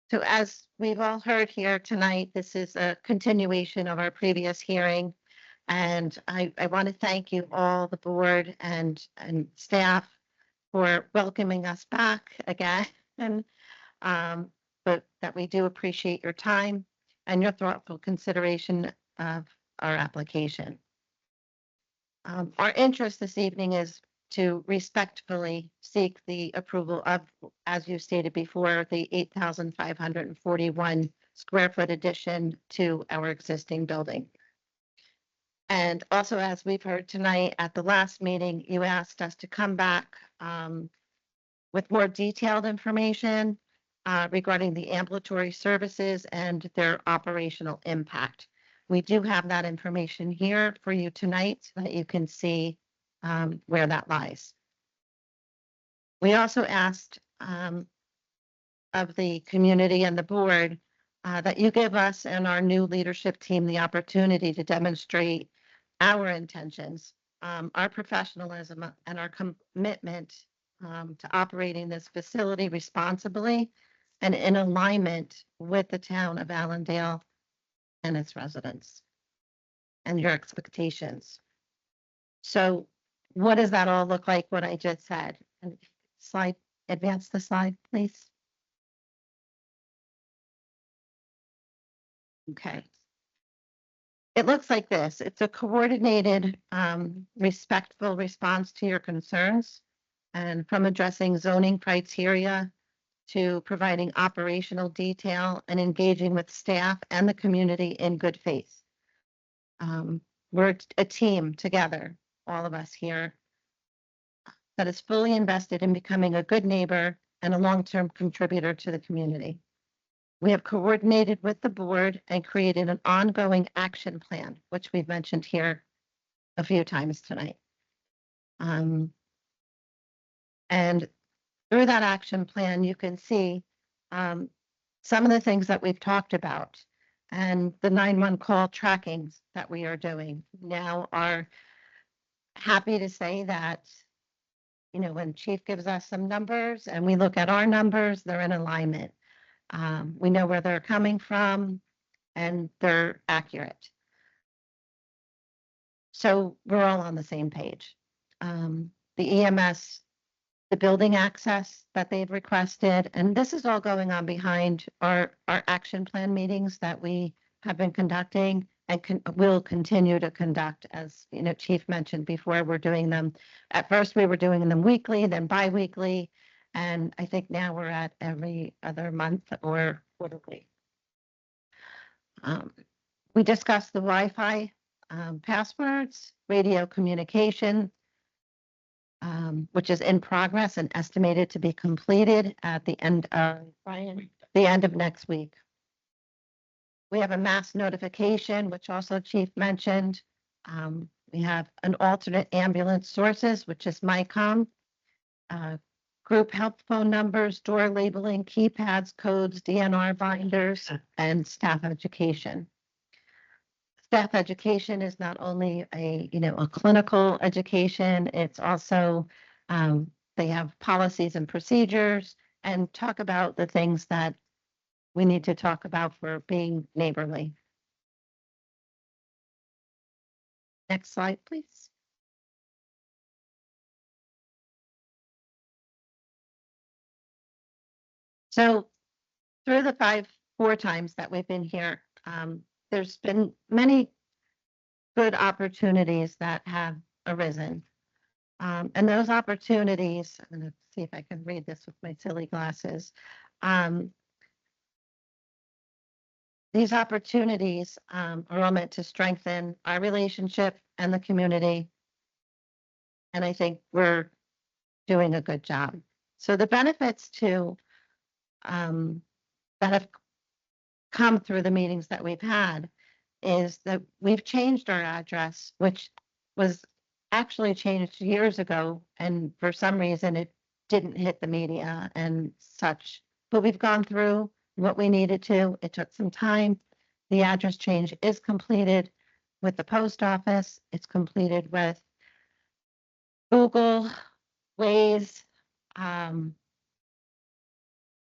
S9: So as we've all heard here tonight, this is a continuation of our previous hearing. And I want to thank you all, the board and staff, for welcoming us back again. And but that we do appreciate your time. and your thoughtful consideration of our application. Our interest this evening is to respectfully seek the approval of, as you stated before, the 8,541 square foot addition to our existing building. And also, as we've heard tonight at the last meeting, you asked us to come back with more detailed information regarding the ambulatory services and their operational impact. We do have that information here for you tonight so that you can see where that lies. We also asked of the community and the board that you give us and our new leadership team the opportunity to demonstrate our intentions, our professionalism, and our commitment to operating this facility responsibly and in alignment with the town of Allendale and its residents and your expectations. So what does that all look like, what I just said? And slide, advance the slide, please. Okay. It looks like this. It's a coordinated, respectful response to your concerns, and from addressing zoning criteria to providing operational detail and engaging with staff and the community in good faith. We're a team together, all of us here, that is fully invested in becoming a good neighbor and a long-term contributor to the community. We have coordinated with the board and created an ongoing action plan, which we've mentioned here a few times tonight. And through that action plan, you can see some of the things that we've talked about and the 911 call trackings that we are doing now are happy to say that, you know, when Chief gives us some numbers and we look at our numbers, they're in alignment. We know where they're coming from and they're accurate. So we're all on the same page. The EMS, the building access that they've requested, and this is all going on behind our action plan meetings that we have been conducting and will continue to conduct. As you know, Chief mentioned before, we're doing them. At first, we were doing them weekly, then bi-weekly. And I think now we're at every other month or quarterly. We discussed the Wi-Fi passwords, radio communication, which is in progress and estimated to be completed at the end of the end of next week. We have a mass notification, which also Chief mentioned. We have an alternate ambulance sources, which is MyCom. Group help phone numbers, door labeling, keypads, codes, DNR binders, and staff education. Staff education is not only a clinical education, it's also they have policies and procedures and talk about the things that we need to talk about for being neighborly. Next slide, please. So through the 4 times that we've been here, there's been many good opportunities that have arisen. And those opportunities, I'm going to see if I can read this with my silly glasses. These opportunities are all meant to strengthen our relationship and the community. And I think we're doing a good job. So the benefits to that have come through the meetings that we've had is that we've changed our address, which was actually changed years ago. And for some reason, it didn't hit the media and such. But we've gone through what we needed to. It took some time. The address change is completed with the post office. It's completed with Google, Waze,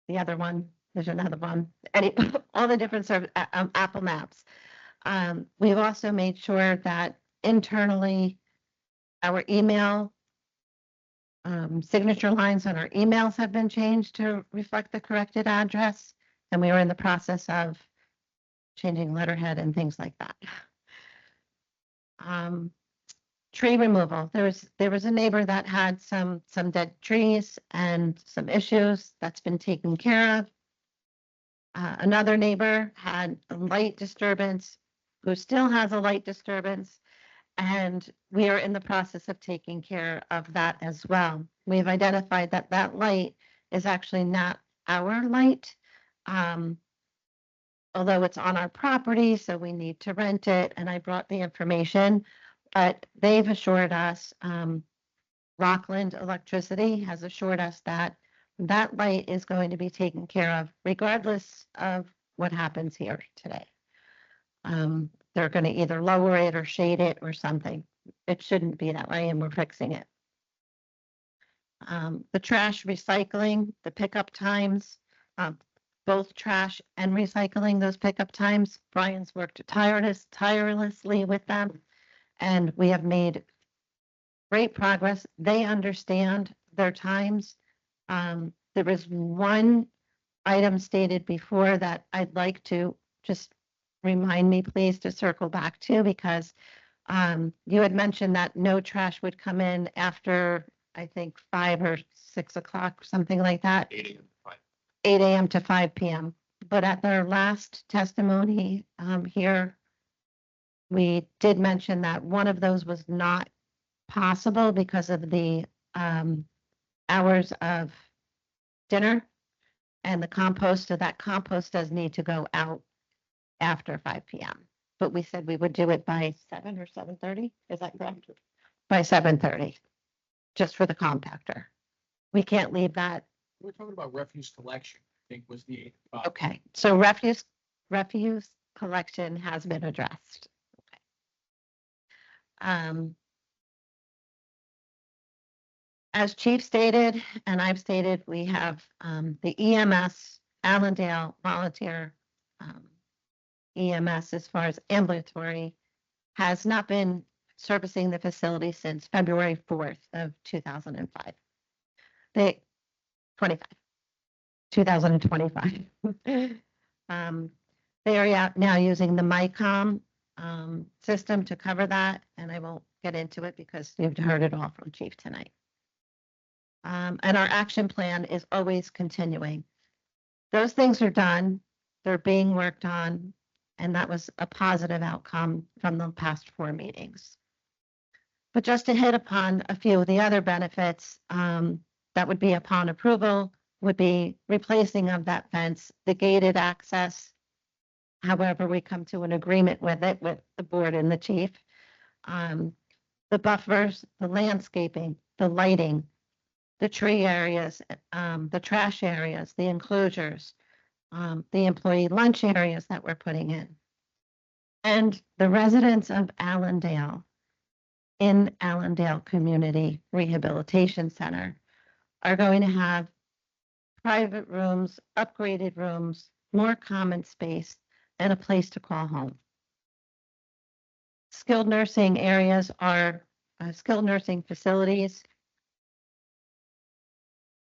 S9: the other one, there's another one, all the different service, Apple Maps. We've also made sure that internally our email signature lines on our emails have been changed to reflect the corrected address. And we are in the process of changing letterhead and things like that. Tree removal. There was a neighbor that had some dead trees and some issues that's been taken care of. Another neighbor had a light disturbance, who still has a light disturbance, and we are in the process of taking care of that as well. We've identified that that light is actually not our light, although it's on our property, so we need to rent it, and I brought the information. But they've assured us, Rockland Electricity has assured us that that light is going to be taken care of regardless of what happens here today. They're going to either lower it or shade it or something. It shouldn't be that way, and we're fixing it. The trash recycling, the pickup times, both trash and recycling, those pickup times, Brian's worked tirelessly with them, and we have made great progress. They understand their times. There was one item stated before that I'd like to just remind me, please, to circle back to, because you had mentioned that no trash would come in after, I think, 5 or 6 o'clock, something like that. 8 a.m. to 5 p.m. But at their last testimony here, we did mention that one of those was not possible because of the hours of dinner and the compost. So that compost does need to go out after 5 p.m. But we said we would do it by 7 or 7:30. Is that correct? By 7:30, just for the compactor. We can't leave that.
S5: We're talking about refuse collection, I think was the 8 o'clock.
S9: Okay, so refuse collection has been addressed. Okay. As Chief stated, and I've stated, we have the EMS, Allendale Volunteer EMS, as far as ambulatory, has not been servicing the facility since February 4th of 2005. 2025. They are now using the MyCom system to cover that, and I won't get into it because you've heard it all from Chief tonight. And our action plan is always continuing. Those things are done, they're being worked on, and that was a positive outcome from the past 4 meetings. But just to hit upon a few of the other benefits that would be upon approval would be replacing of that fence, the gated access, however we come to an agreement with it, with the board and the chief, the buffers, the landscaping, the lighting, the tree areas, the trash areas, the enclosures, the employee lunch areas that we're putting in. And the residents of Allendale in Allendale Community Rehabilitation Center are going to have private rooms, upgraded rooms, more common space, and a place to call home. Skilled nursing areas are skilled nursing facilities.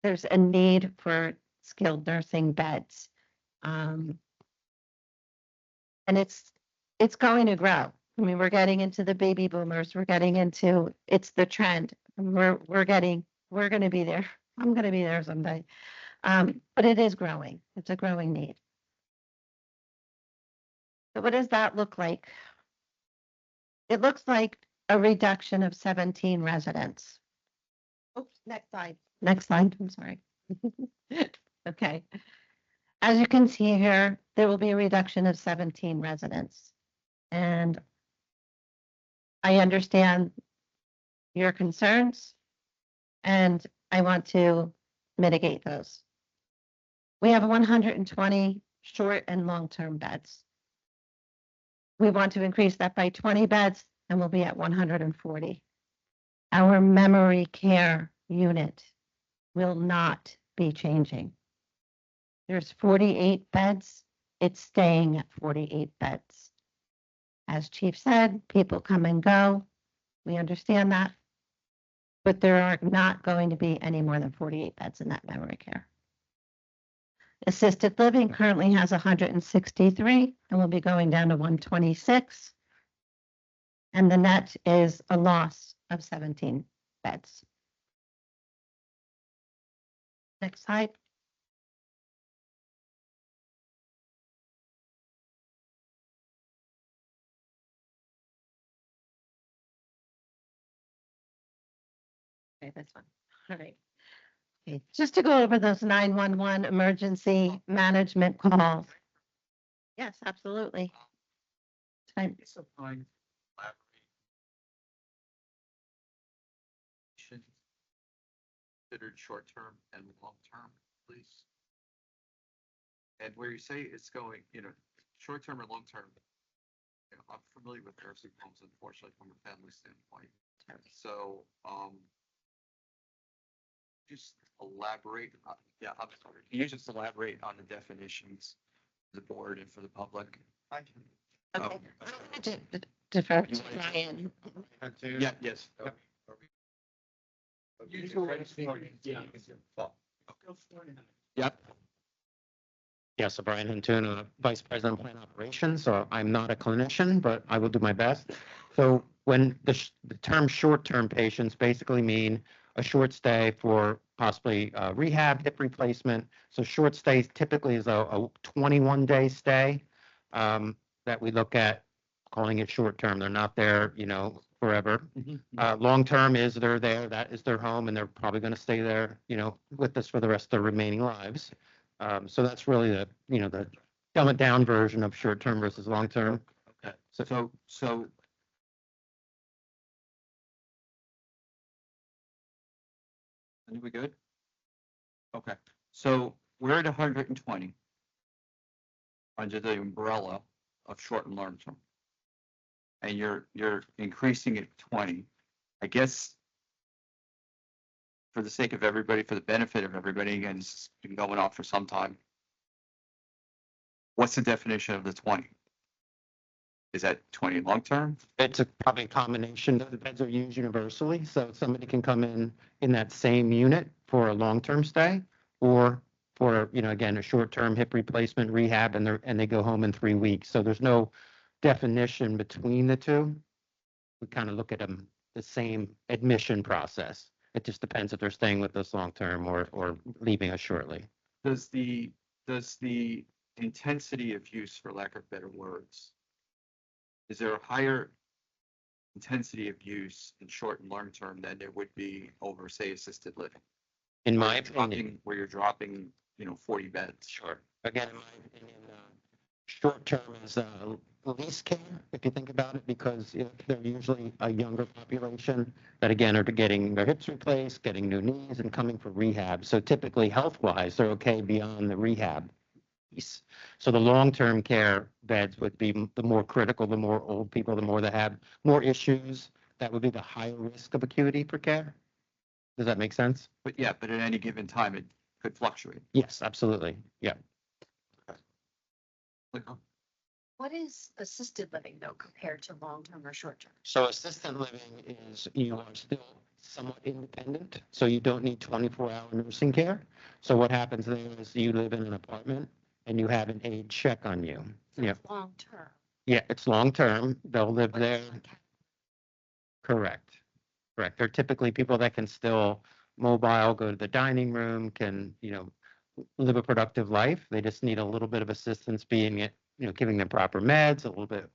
S9: There's a need for skilled nursing beds. And it's going to grow. I mean, we're getting into the baby boomers. We're getting into, it's the trend. We're going to be there. I'm going to be there someday. But it is growing. It's a growing need. So what does that look like? It looks like a reduction of 17 residents. Oops, next slide. Next slide, I'm sorry. Okay. As you can see here, there will be a reduction of 17 residents. And I understand your concerns, and I want to mitigate those. We have 120 short and long-term beds. We want to increase that by 20 beds, and we'll be at 140. Our memory care unit will not be changing. There's 48 beds. It's staying at 48 beds. As Chief said, people come and go. We understand that. But there are not going to be any more than 48 beds in that memory care. Assisted living currently has 163 and will be going down to 126. And the net is a loss of 17 beds. Next slide. Okay, this one. All right. Okay, just to go over those 911 emergency management calls. Yes, absolutely. Time-
S1: Considered short-term and long-term, please. And where you say it's going, short-term or long-term, I'm familiar with nursing homes, unfortunately, from a family standpoint. So, just elaborate, yeah, I'm sorry. Can you just elaborate on the definitions, for the board and for the public?
S9: Okay, I'm going to defer to Brian.
S1: Yeah, yes. Yep.
S8: Yeah, so Brian Huntoon, Vice President of Plant Operations, so I'm not a clinician, but I will do my best. So when the term short-term patients basically mean a short stay for possibly rehab, hip replacement. So short stays typically is a 21-day stay that we look at calling it short-term. They're not there, forever. Long-term is they're there, that is their home, and they're probably going to stay there, with us for the rest of their remaining lives. So that's really the dumb it down version of short-term versus long-term.
S1: Okay, so. Are we good? Okay, so we're at 120 under the umbrella of short and long term. And you're increasing it 20. I guess for the sake of everybody, for the benefit of everybody, again, this has been going on for some time. What's the definition of the 20? Is that 20 long term?
S8: It's probably a combination. The beds are used universally, so somebody can come in that same unit for a long-term stay, or for, again, a short-term hip replacement rehab, and they go home in 3 weeks. So there's no definition between the two. We kind of look at them the same admission process. It just depends if they're staying with us long-term or leaving us shortly.
S1: Does the intensity of use, for lack of better words, is there a higher intensity of use in short and long term than there would be over, say, assisted living?
S8: In my opinion,
S1: Where you're dropping, 40 beds.
S8: sure. Again, in my opinion, short term is least care, if you think about it, because they're usually a younger population that, again, are getting their hips replaced, getting new knees, and coming for rehab. So typically, health-wise, they're okay beyond the rehab piece. So the long-term care beds would be the more critical, the more old people, the more they have more issues. That would be the higher risk of acuity for care. Does that make sense?
S1: But at any given time, it could fluctuate.
S8: Yes, absolutely. Yeah.
S4: What is assisted living though compared to long-term or short-term?
S8: So assisted living is you are still somewhat independent, so you don't need 24-hour nursing care. So what happens there is you live in an apartment and you have an aide check on you. Yeah.
S4: Long-term.
S8: Yeah, it's long-term. They'll live
S4: But
S8: there.
S4: it's not capped.
S8: Correct. They're typically people that can still mobile, go to the dining room, can, live a productive life. They just need a little bit of assistance being it, giving them proper meds, a little bit,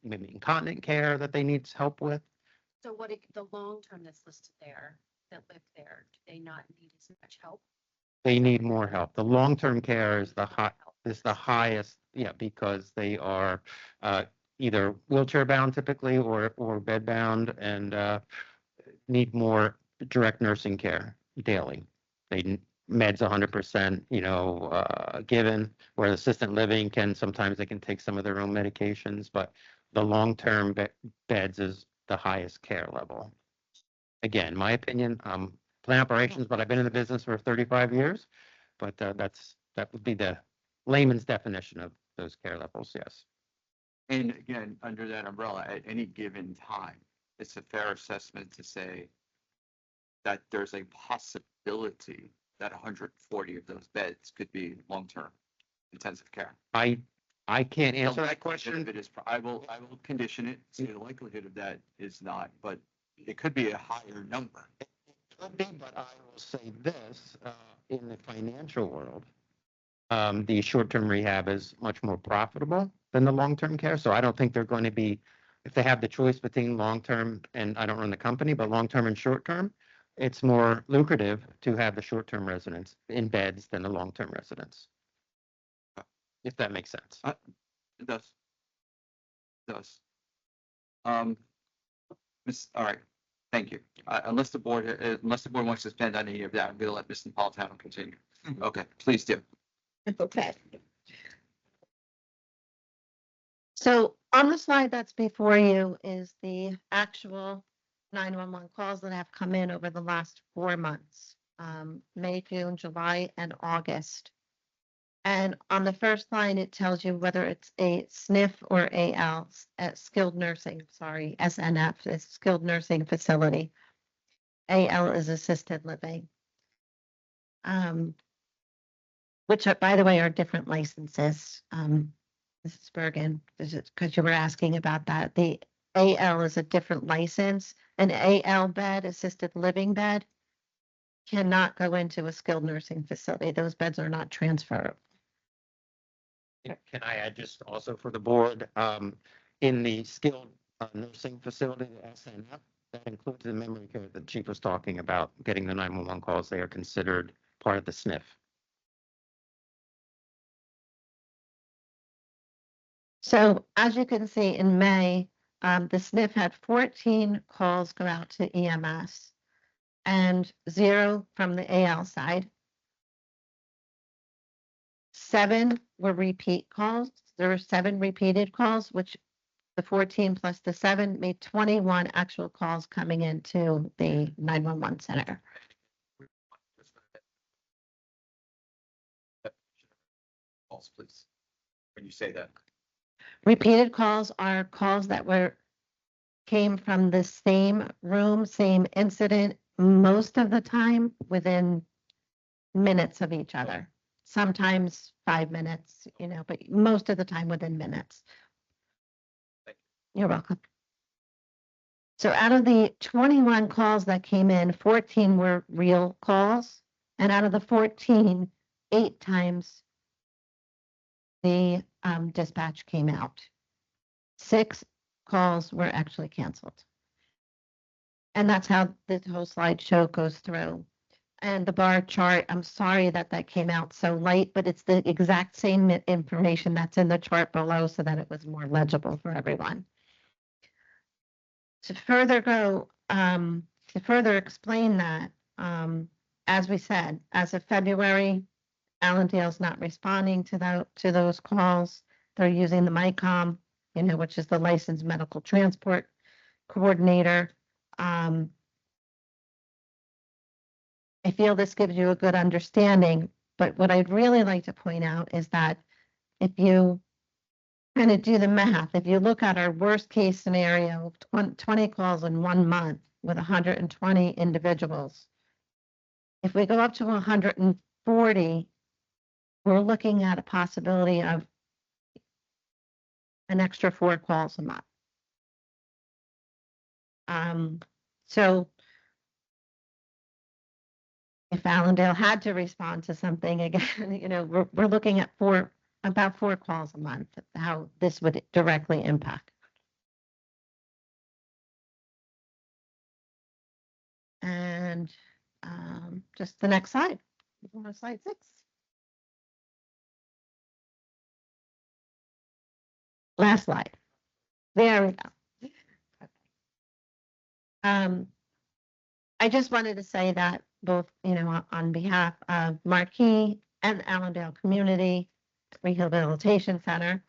S8: maybe incontinent care that they need help with.
S4: So the long-term that's listed there, that live there, do they not need as much help?
S8: They need more help. The long-term care is the highest, because they are either wheelchair bound typically or bed bound and need more direct nursing care daily. Meds 100%, given, where assistant living sometimes they can take some of their own medications, but the long-term beds is the highest care level. Again, my opinion, plant operations, but I've been in the business for 35 years, but that would be the layman's definition of those care levels, yes.
S1: And again, under that umbrella, at any given time, it's a fair assessment to say that there's a possibility that 140 of those beds could be long-term intensive care.
S8: I can't
S1: The
S8: answer that
S1: likelihood
S8: question.
S1: of it is, I will condition it, say the likelihood of that is not, but it could be a higher number.
S8: Could be, but I will say this, in the financial world, the short-term rehab is much more profitable than the long-term care. So I don't think they're going to be, if they have the choice between long-term, and I don't run the company, but long-term and short-term, it's more lucrative to have the short-term residents in beds than the long-term residents. If that makes sense.
S1: It does. It does. All right, thank you. Unless the board wants to spend on any of that, I'm gonna let Mr. Napolitano continue. Okay, please do.
S9: Okay. So on the slide that's before you is the actual 911 calls that have come in over the last 4 months, May, June, July, and August. And on the first line, it tells you whether it's a SNF or AL, skilled nursing, sorry, SNF is skilled nursing facility. AL is assisted living. Which are, by the way, are different licenses. Mrs. Bergen, because you were asking about that. The AL is a different license. An AL bed, assisted living bed, cannot go into a skilled nursing facility. Those beds are not transferable.
S8: Can I add just also for the board, in the skilled nursing facility, the SNF, that includes the memory care that the chief was talking about, getting the 911 calls, they are considered part of the SNF.
S9: So as you can see in May, the SNF had 14 calls go out to EMS and 0 from the AL side. 7 were repeat calls. There were 7 repeated calls, which the 14 plus the 7 made 21 actual calls coming into the 911 center.
S1: Calls, please. When you say that.
S9: Repeated calls are calls that came from the same room, same incident, most of the time within minutes of each other. Sometimes 5 minutes, but most of the time within minutes. You're welcome. So out of the 21 calls that came in, 14 were real calls. And out of the 14, 8 times the dispatch came out. 6 calls were actually canceled. And that's how the whole slideshow goes through. And the bar chart, I'm sorry that came out so late, but it's the exact same information that's in the chart below so that it was more legible for everyone. To further explain that, as we said, as of February, Allendale's not responding to those calls. They're using the MICOM, which is the licensed medical transport coordinator. I feel this gives you a good understanding, but what I'd really like to point out is that if you kind of do the math, if you look at our worst case scenario of 20 calls in 1 month with 120 individuals, if we go up to 140, we're looking at a possibility of an extra 4 calls a month. So if Allendale had to respond to something again, we're looking at about 4 calls a month, how this would directly impact. And just the next slide, slide 6. Last slide. There we go. I just wanted to say that both, on behalf of Marquis and Allendale Community Rehabilitation Center,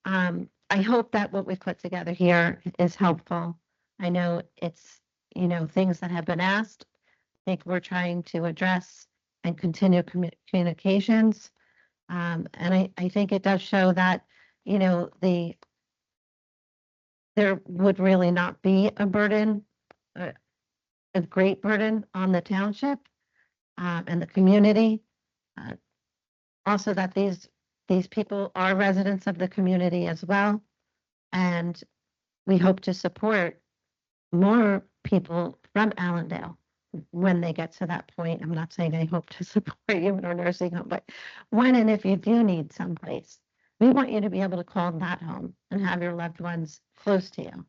S9: I hope that what we've put together here is helpful. I know it's, things that have been asked. I think we're trying to address and continue communications. And I think it does show that, there would really not be a burden, a great burden on the township. and the community. Uh, Also that these people are residents of the community as well. And we hope to support more people from Allendale when they get to that point. I'm not saying I hope to support you in our nursing home, but when and if you do need someplace, we want you to be able to call that home and have your loved ones close to you.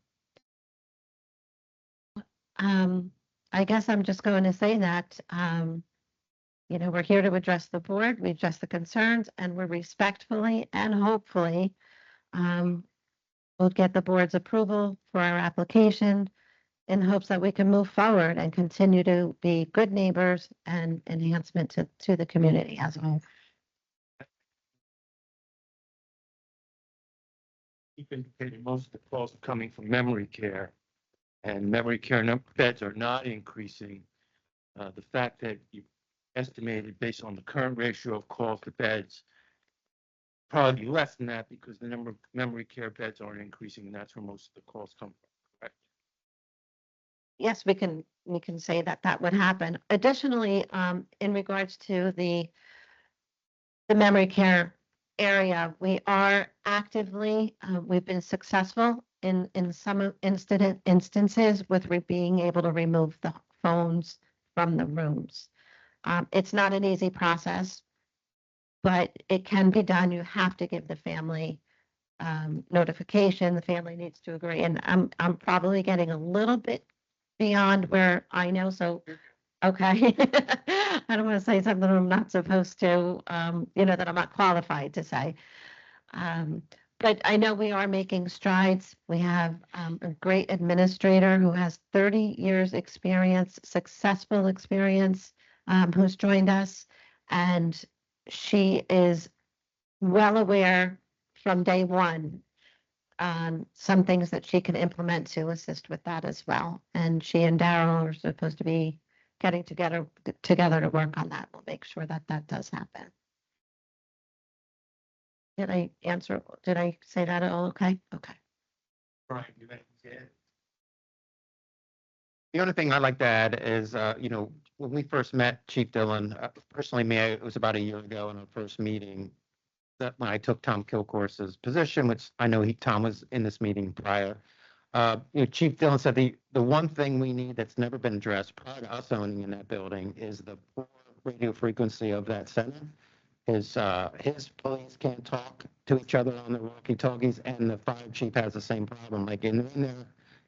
S9: I guess I'm just going to say that, we're here to address the board, we address the concerns, and we're respectfully and hopefully we'll get the board's approval for our application in hopes that we can move forward and continue to be good neighbors and enhancement to the community as a whole.
S8: Keep indicating most of the calls are coming from memory care, and memory care beds are not increasing. The fact that you estimated based on the current ratio of calls to beds, probably less than that because the number of memory care beds aren't increasing, and that's where most of the calls come from, correct?
S9: Yes, we can say that that would happen. Additionally, in regards to the memory care area, we are actively, we've been successful in some instances with being able to remove the phones from the rooms. It's not an easy process, but it can be done. You have to give the family notification. The family needs to agree. And I'm probably getting a little bit beyond where I know. So, okay. I don't want to say something I'm not supposed to, that I'm not qualified to say. But I know we are making strides. We have a great administrator who has 30 years experience, successful experience, who's joined us. And she is well aware from day one some things that she can implement to assist with that as well. And she and Daryl are supposed to be getting together to work on that. We'll make sure that that does happen. Did I say that all okay? Okay.
S8: Brian, you may add. The only thing I'd like to add is, when we first met Chief Dillon, personally, it was about a year ago in our first meeting, that when I took Tom Kilcourse's position, which I know Tom was in this meeting prior. Chief Dillon said the one thing we need that's never been addressed prior to us owning in that building is the poor radio frequency of that center. His police can't talk to each other on the walkie-talkies, and the fire chief has the same problem. Like in there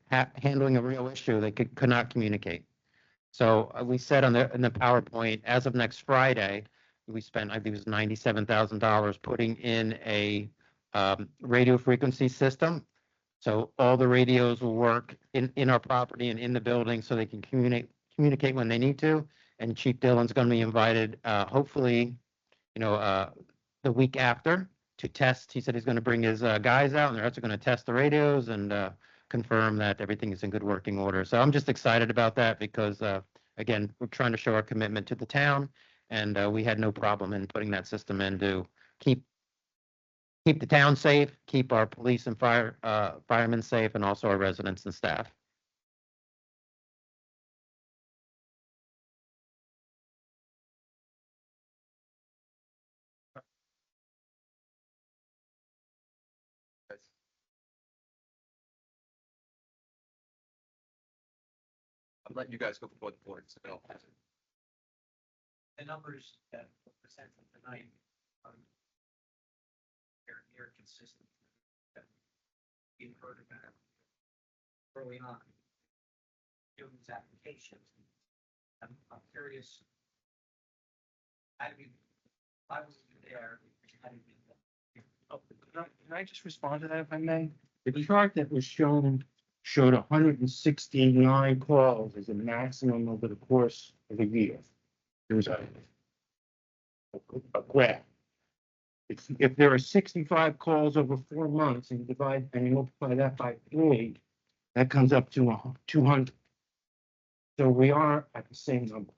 S8: handling a real issue, they could not communicate. So we said in the PowerPoint, as of next Friday, we spent, I think it was $97,000 putting in a radio frequency system. So all the radios will work in our property and in the building so they can communicate when they need to. And Chief Dillon's going to be invited, hopefully, the week after to test. He said he's going to bring his guys out, and they're also going to test the radios and confirm that everything is in good working order. So I'm just excited about that because, again, we're trying to show our commitment to the town. And we had no problem in putting that system in to keep the town safe, keep our police and firemen safe, and also our residents and staff.
S1: I'm letting you guys go before the board, so.
S12: The numbers that were presented tonight are they're consistent. You've heard about early on doing these applications. I'm curious. I was there.
S8: Can I just respond to that if I may? The chart that was shown showed 169 calls as a maximum over the course of a year. There was a graph. If there are 65 calls over 4 months and you multiply that by 3, that comes up to 200. So we are at the same number.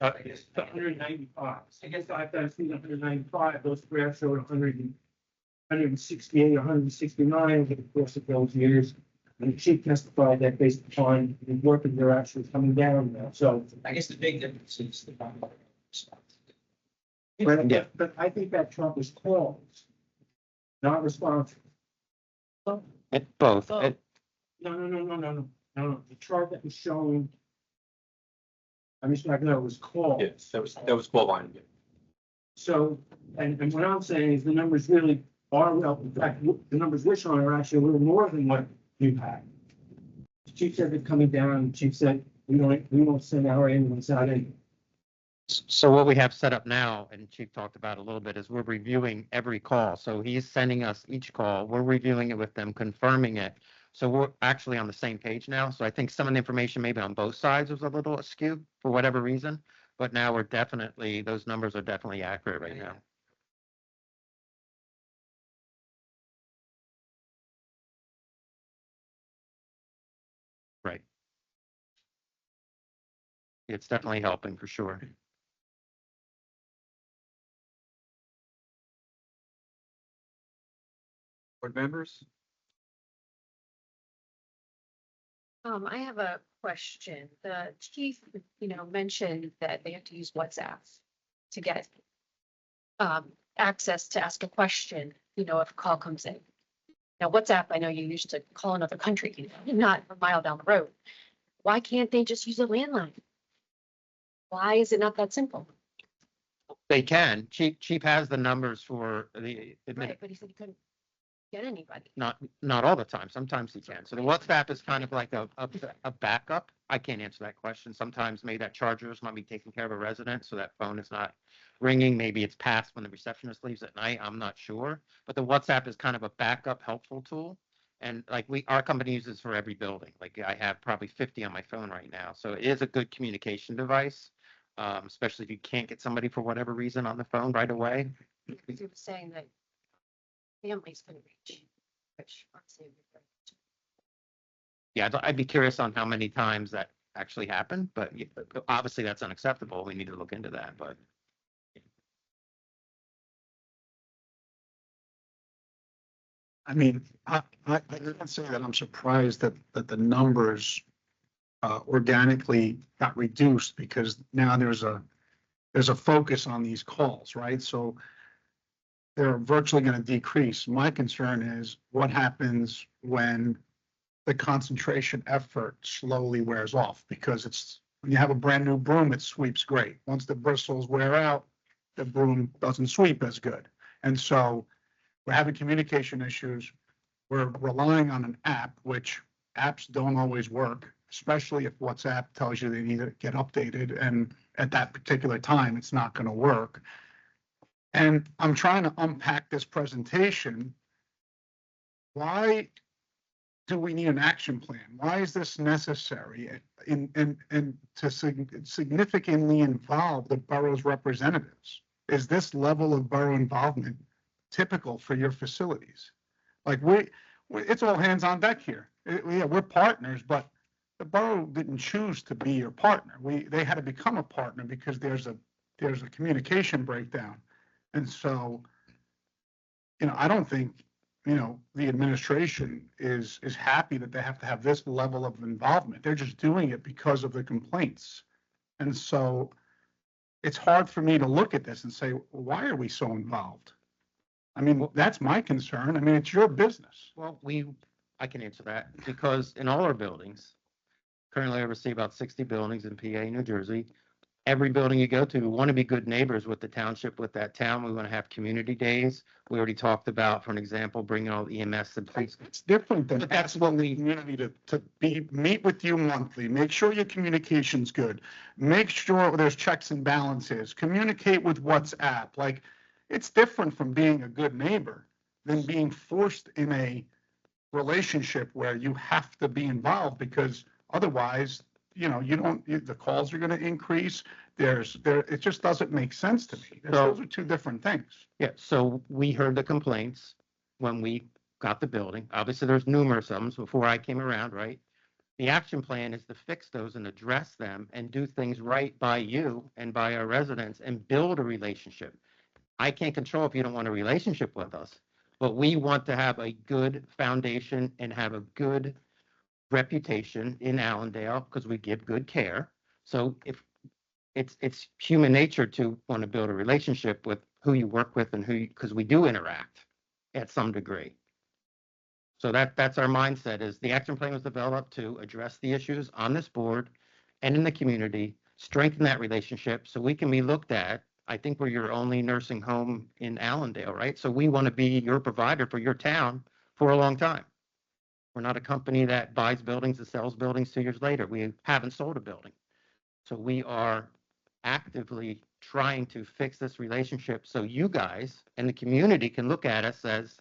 S8: I guess 195. I guess I've done 195. Those graphs showed 168, 169 over the course of those years.
S12: And the chief testified that based upon the work that they're actually coming down now, so I guess the big difference is the fire response.
S8: Yeah.
S12: But I think that Trump was called, not responsive.
S8: Both.
S12: No, the chart that was showing. Mr. McNair was called.
S5: Yes, that was qual line.
S12: So, and what I'm saying is the numbers really are, well, in fact, the numbers we're showing are actually a little more than what you had. The chief said they're coming down, the chief said, we won't send our ambulance out anyway.
S10: So what we have set up now, and Chief talked about a little bit, is we're reviewing every call. So he's sending us each call, we're reviewing it with them, confirming it. So we're actually on the same page now. So I think some of the information maybe on both sides was a little askew for whatever reason. But now we're definitely, those numbers are definitely accurate right now. Right. It's definitely helping for sure.
S1: Board members?
S4: I have a question. The chief, mentioned that they have to use WhatsApp to get access to ask a question, if a call comes in. Now, WhatsApp, I know you used to call another country, not a mile down the road. Why can't they just use a landline? Why is it not that simple?
S10: They can. Chief has the numbers for the
S4: Right, but he said he couldn't get anybody.
S10: Not all the time. Sometimes he can. So the WhatsApp is kind of like a backup. I can't answer that question. Sometimes maybe that chargers might be taking care of a resident, so that phone is not ringing. Maybe it's passed when the receptionist leaves at night. I'm not sure. But the WhatsApp is kind of a backup helpful tool. And like our company uses for every building. Like I have probably 50 on my phone right now. So it is a good communication device, especially if you can't get somebody for whatever reason on the phone right away.
S4: He was saying that families can reach, which honestly would be great.
S10: Yeah, I'd be curious on how many times that actually happened, but obviously that's unacceptable. We need to look into that, but.
S2: I mean, I can't say that I'm surprised that the numbers organically got reduced because now there's a focus on these calls, right? So they're virtually going to decrease. My concern is what happens when the concentration effort slowly wears off, because when you have a brand new broom, it sweeps great. Once the bristles wear out, the broom doesn't sweep as good. And so we're having communication issues. We're relying on an app, which apps don't always work, especially if WhatsApp tells you they need to get updated. And at that particular time, it's not going to work. And I'm trying to unpack this presentation. Why do we need an action plan? Why is this necessary? And to significantly involve the borough's representatives? Is this level of borough involvement typical for your facilities? Like it's all hands on deck here. We're partners, but the borough didn't choose to be your partner. They had to become a partner because there's a communication breakdown. And so, I don't think, the administration is happy that they have to have this level of involvement. They're just doing it because of the complaints. And so it's hard for me to look at this and say, well, why are we so involved? I mean, that's my concern. I mean, it's your business.
S10: Well, I can answer that because in all our buildings, currently I oversee about 60 buildings in PA, New Jersey. Every building you go to, we want to be good neighbors with the township, with that town. We want to have community days. We already talked about, for an example, bringing all the EMS and police.
S2: It's different than
S10: But that's what we
S2: community to meet with you monthly, make sure your communication's good, make sure there's checks and balances, communicate with WhatsApp. Like, it's different from being a good neighbor than being forced in a relationship where you have to be involved because otherwise, the calls are going to increase. It just doesn't make sense to me. Those are two different things.
S10: Yeah, so we heard the complaints when we got the building. Obviously, there's numerous of them before I came around, right? The action plan is to fix those and address them and do things right by you and by our residents and build a relationship. I can't control if you don't want a relationship with us, but we want to have a good foundation and have a good
S8: reputation in Allendale because we give good care. So if it's human nature to want to build a relationship with who you work with and because we do interact at some degree. So that's our mindset is the action plan was developed to address the issues on this board and in the community, strengthen that relationship so we can be looked at. I think we're your only nursing home in Allendale, right? So we want to be your provider for your town for a long time. We're not a company that buys buildings and sells buildings 2 years later. We haven't sold a building. So we are actively trying to fix this relationship so you guys and the community can look at us as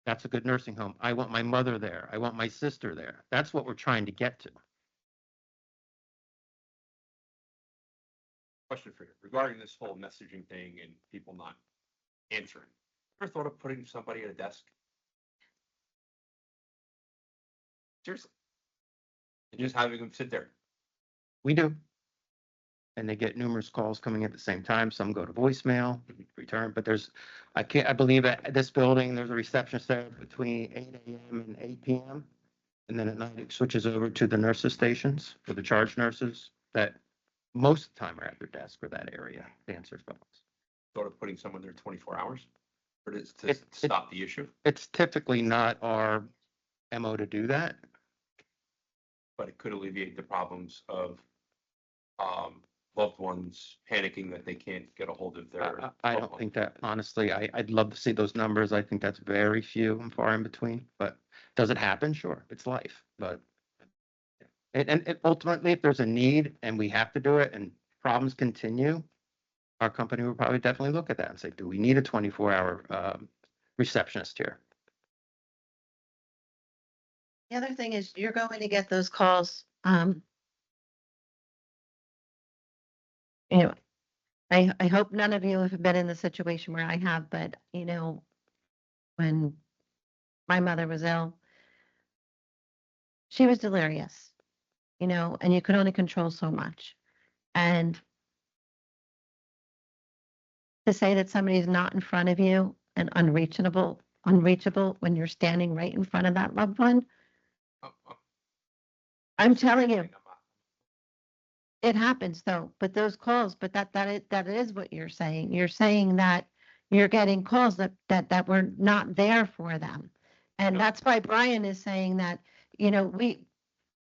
S8: that's a good nursing home. I want my mother there. I want my sister there. That's what we're trying to get to.
S14: Question for you regarding this whole messaging thing and people not answering. Ever thought of putting somebody at a desk? Seriously. And just having them sit there.
S8: We do. And they get numerous calls coming at the same time. Some go to voicemail, return, but I believe at this building, there's a receptionist there between 8 a.m. and 8 p.m. And then at night it switches over to the nurses stations for the charge nurses that most of the time are at their desk for that area to answer phones.
S14: Thought of putting someone there 24 hours? Or to stop the issue?
S8: It's typically not our MO to do that.
S14: But it could alleviate the problems of loved ones panicking that they can't get a hold of their.
S8: I don't think that, honestly, I'd love to see those numbers. I think that's very few and far in between, but does it happen? Sure, it's life, but. And ultimately, if there's a need and we have to do it and problems continue, our company will probably definitely look at that and say, do we need a 24-hour receptionist here?
S9: The other thing is you're going to get those calls. You know, I hope none of you have been in the situation where I have, but you know, when my mother was ill, she was delirious, you know, and you could only control so much. And to say that somebody's not in front of you and unreachable when you're standing right in front of that loved one, I'm telling you, it happens though, but those calls, but that is what you're saying. You're saying that you're getting calls that were not there for them. And that's why Brian is saying that, you know, we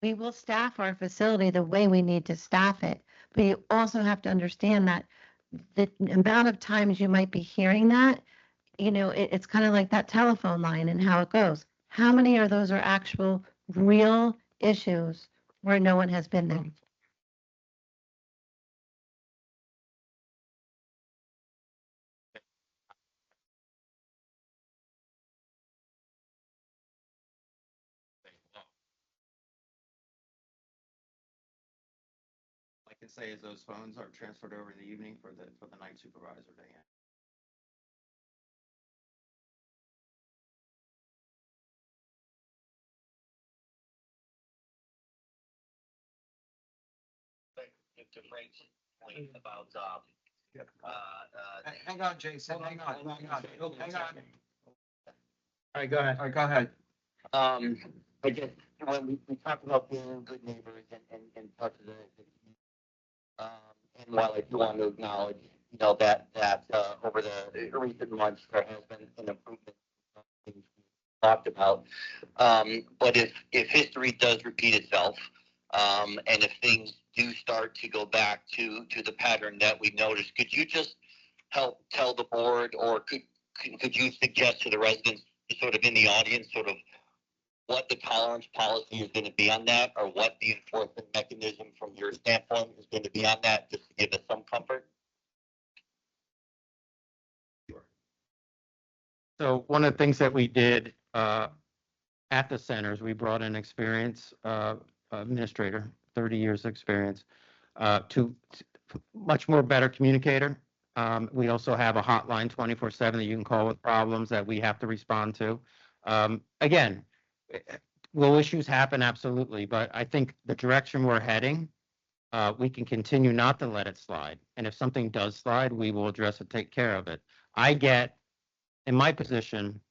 S9: will staff our facility the way we need to staff it. But you also have to understand that the amount of times you might be hearing that, you know, it's kind of like that telephone line and how it goes. How many of those are actual real issues where no one has been there?
S8: I can say is those phones are transferred over in the evening for the night supervisor to handle.
S11: To Frank's point about,
S1: Hang on, Jason, hang on.
S5: All right, go ahead.
S1: All right, go ahead.
S11: I guess when we talk about being good neighbors and such as and while I do want to acknowledge, you know, that over the recent months, there has been an improvement in things we talked about. But if history does repeat itself, and if things do start to go back to the pattern that we noticed, could you just help tell the board, or could you suggest to the residents sort of in the audience, sort of what the tolerance policy is going to be on that, or what the enforcement mechanism from your standpoint is going to be on that, just to give us some comfort?
S8: So one of the things that we did at the centers, we brought in experienced administrator, 30 years experience, to much more better communicator. We also have a hotline 24/7 that you can call with problems that we have to respond to. Again, will issues happen? Absolutely. But I think the direction we're heading, we can continue not to let it slide. And if something does slide, we will address it, take care of it. I get, in my position,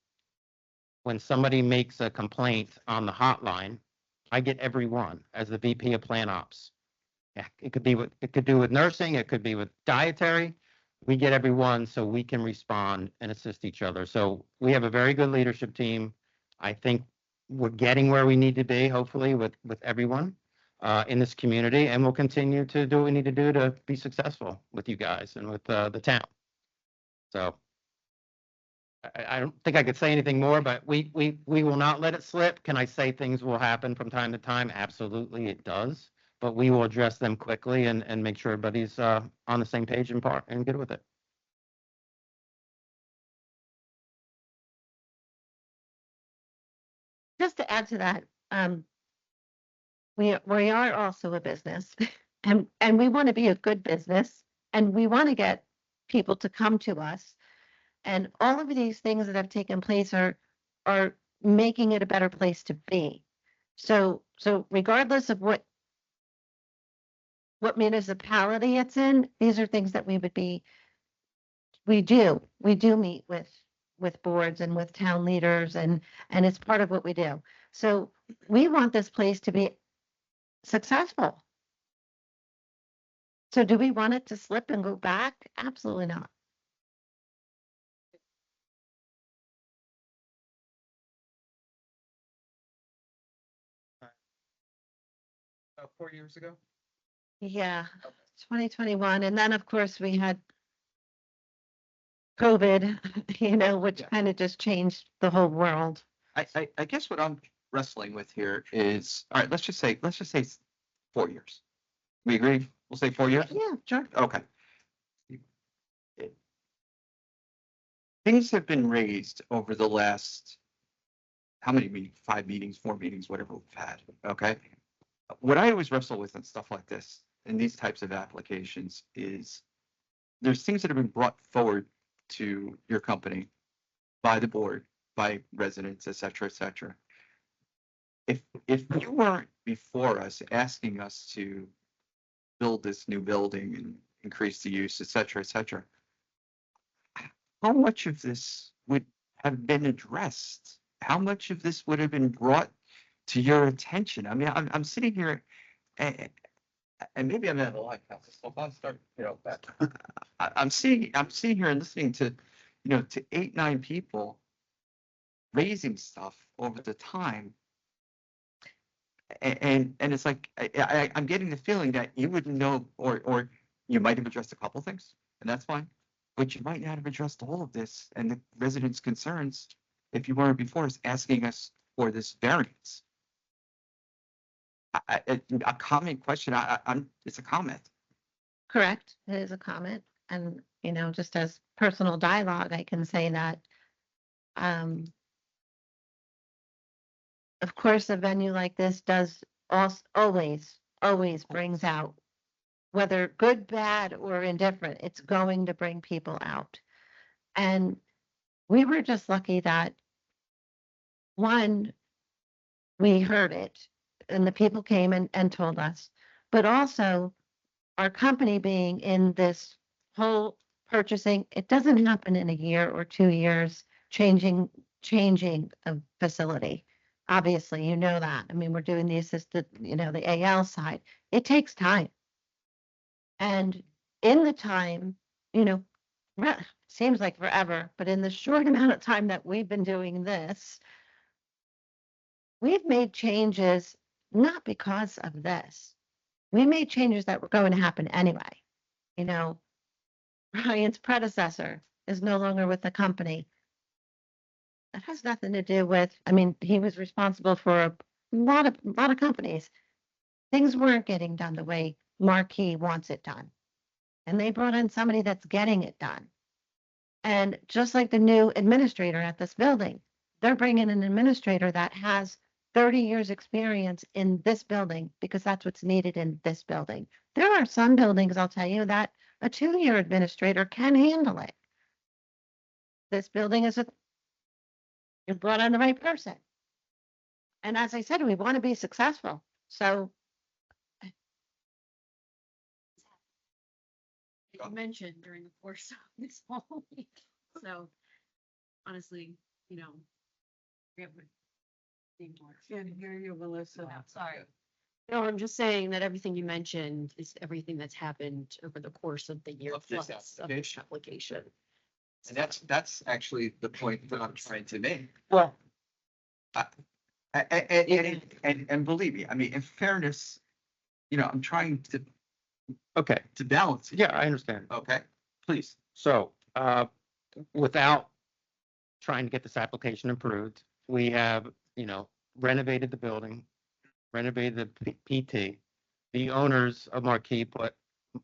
S8: when somebody makes a complaint on the hotline, I get every one as the VP of Plan Ops. Yeah, it could do with nursing, it could be with dietary. We get every one so we can respond and assist each other. So we have a very good leadership team. I think we're getting where we need to be, hopefully, with everyone in this community, and we'll continue to do what we need to do to be successful with you guys and with the town. So I don't think I could say anything more, but we will not let it slip. Can I say things will happen from time to time? Absolutely, it does. But we will address them quickly and make sure everybody's on the same page and good with it.
S9: Just to add to that, we are also a business and we want to be a good business and we want to get people to come to us. And all of these things that have taken place are making it a better place to be. So regardless of what municipality it's in, these are things that we do meet with boards and with town leaders and it's part of what we do. So we want this place to be successful. So do we want it to slip and go back? Absolutely not.
S6: 4 years ago.
S9: Yeah, 2021. And then, of course, we had COVID, which
S1: Yeah.
S9: kind of just changed the whole world.
S1: I guess what I'm wrestling with here is, all right, let's just say 4 years. We agree? We'll say 4 years?
S9: Yeah.
S1: Sure. Okay. Things have been raised over the last, how many meetings? 5 meetings, 4 meetings, whatever we've had, okay? What I always wrestle with in stuff like this, in these types of applications, is there's things that have been brought forward to your company by the board, by residents, et cetera, et cetera. If you weren't before us asking us to build this new building and increase the use, et cetera, how much of this would have been addressed? How much of this would have been brought to your attention? I mean, I'm sitting here and maybe I'm at a line, Council, so I'll start, I'm sitting here and listening to, to 8, 9 people raising stuff over the time. And it's like, I'm getting the feeling that you wouldn't know, or you might have addressed a couple things, and that's fine. But you might not have addressed all of this and the residents' concerns if you weren't before us asking us for this variance. A comment question, it's a comment.
S9: Correct. It is a comment. And, just as personal dialogue, I can say that, of course, a venue like this does always brings out, whether good, bad, or indifferent, it's going to bring people out. And we were just lucky that, one, we heard it and the people came and told us, but also our company being in this whole purchasing, it doesn't happen in a year or 2 years, changing a facility. Obviously, that. I mean, we're doing the assisted, the AL side. It takes time. And in the time, seems like forever, but in the short amount of time that we've been doing this, we've made changes not because of this. We made changes that were going to happen anyway. Ryan's predecessor is no longer with the company. That has nothing to do with, he was responsible for a lot of companies. Things weren't getting done the way Marquee wants it done. And they brought in somebody that's getting it done. And just like the new administrator at this building, they're bringing an administrator that has 30 years experience in this building because that's what's needed in this building. There are some buildings, I'll tell you, that a 2-year administrator can handle it. This building you brought on the right person. And as I said, we want to be successful. So
S4: You mentioned during the course of this whole week. So honestly, we have
S3: Can't hear you, Melissa.
S4: Sorry. No, I'm just saying that everything you mentioned is everything that's happened over the course of the year
S1: Of this
S4: plus of this application.
S1: And that's actually the point that I'm trying to make.
S13: Well,
S1: And believe me, I mean, in fairness, I'm trying
S10: Okay,
S1: to balance it.
S10: yeah, I understand.
S1: Okay, please.
S10: So, without trying to get this application approved, we have, renovated the building, renovated the PT. The owners of Marquee put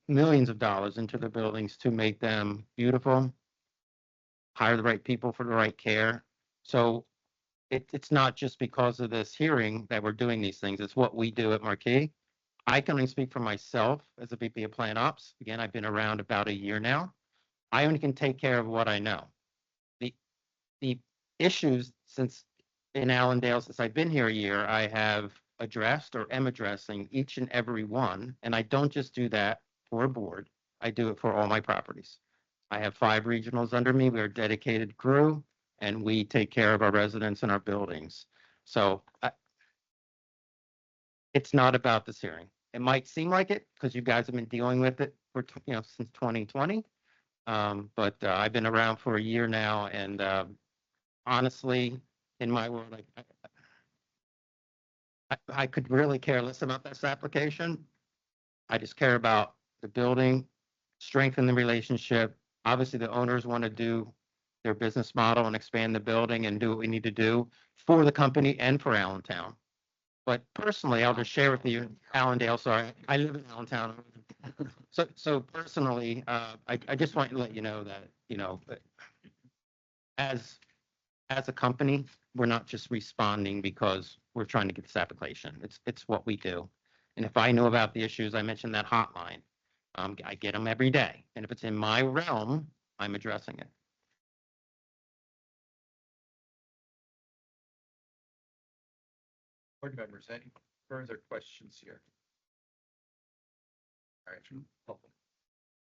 S10: millions of dollars into the buildings to make them beautiful, hire the right people for the right care. So it's not just because of this hearing that we're doing these things. It's what we do at Marquee. I can only speak for myself as a VP of Plant Ops. Again, I've been around about a year now. I only can take care of what I know. The issues since in Allendale, since I've been here a year, I have addressed or am addressing each and every one. And I don't just do that for a board. I do it for all my properties. I have 5 regionals under me. We're a dedicated crew and we take care of our residents and our buildings. So it's not about this hearing. It might seem like it because you guys have been dealing with it for, since 2020. But I've been around for a year now, and honestly, in my world, I could really care less about this application. I just care about the building, strengthen the relationship. Obviously, the owners want to do their business model and expand the building and do what we need to do for the company and for Allentown. But personally, I'll just share with you, Allendale, sorry, I live in Allentown. So personally, I just want to let you know that, as a company, we're not just responding because we're trying to get this application. It's what we do. And if I know about the issues, I mentioned that hotline. I get them every day. And if it's in my realm, I'm addressing it.
S1: Board members, any further questions here? All right. All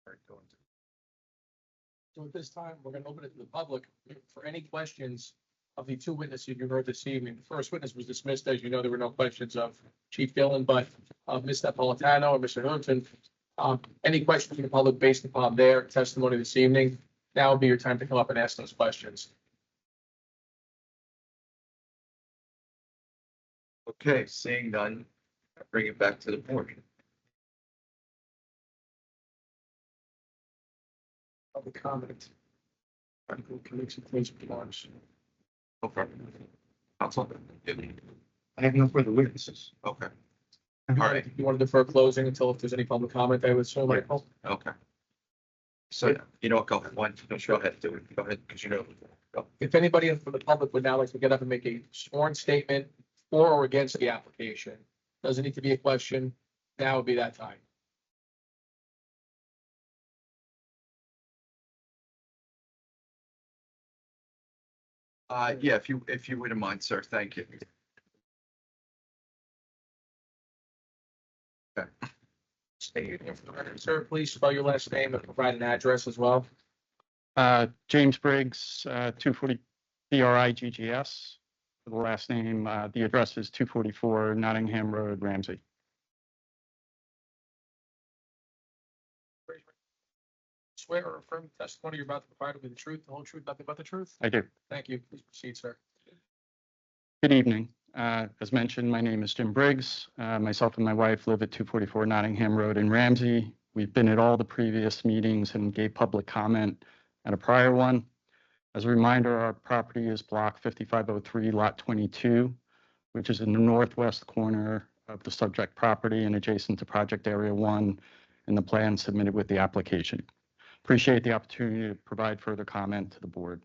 S1: right, go into.
S5: So at this time, we're going to open it to the public for any questions of the 2 witnesses you heard this evening. The first witness was dismissed. As you know, there were no questions of Chief Gillen, but of Ms. Napolitano or Mr. Hilton. Any questions from the public based upon their testimony this evening? Now would be your time to come up and ask those questions.
S1: Okay, seeing none, I bring it back to the board.
S5: Public comment. Committee, please, launch.
S1: No problem. Council?
S8: I have no further witnesses.
S1: Okay, all right,
S5: You want to defer closing until if there's any public comment, I would assume, Michael?
S1: okay. So, go ahead, go ahead, do it, go ahead, because go.
S5: If anybody from the public would now like to get up and make a sworn statement for or against the application, doesn't need to be a question, now would be that time.
S1: Yeah, if you wouldn't mind, sir, thank you. Okay.
S5: State your name for the record, sir, please spell your last name and provide an address as well.
S15: James Briggs, 240 BRIGGS. For the last name, the address is 244 Nottingham Road, Ramsey.
S5: Swear or affirm the testimony you're about to provide will be the truth, the whole truth, nothing but the truth.
S15: I do.
S5: Thank you. Please proceed, sir.
S15: Good evening. As mentioned, my name is Jim Briggs. Myself and my wife live at 244 Nottingham Road in Ramsey. We've been at all the previous meetings and gave public comment at a prior one. As a reminder, our property is block 5503, lot 22, which is in the northwest corner of the subject property and adjacent to project area 1 and the plan submitted with the application. Appreciate the opportunity to provide further comment to the board.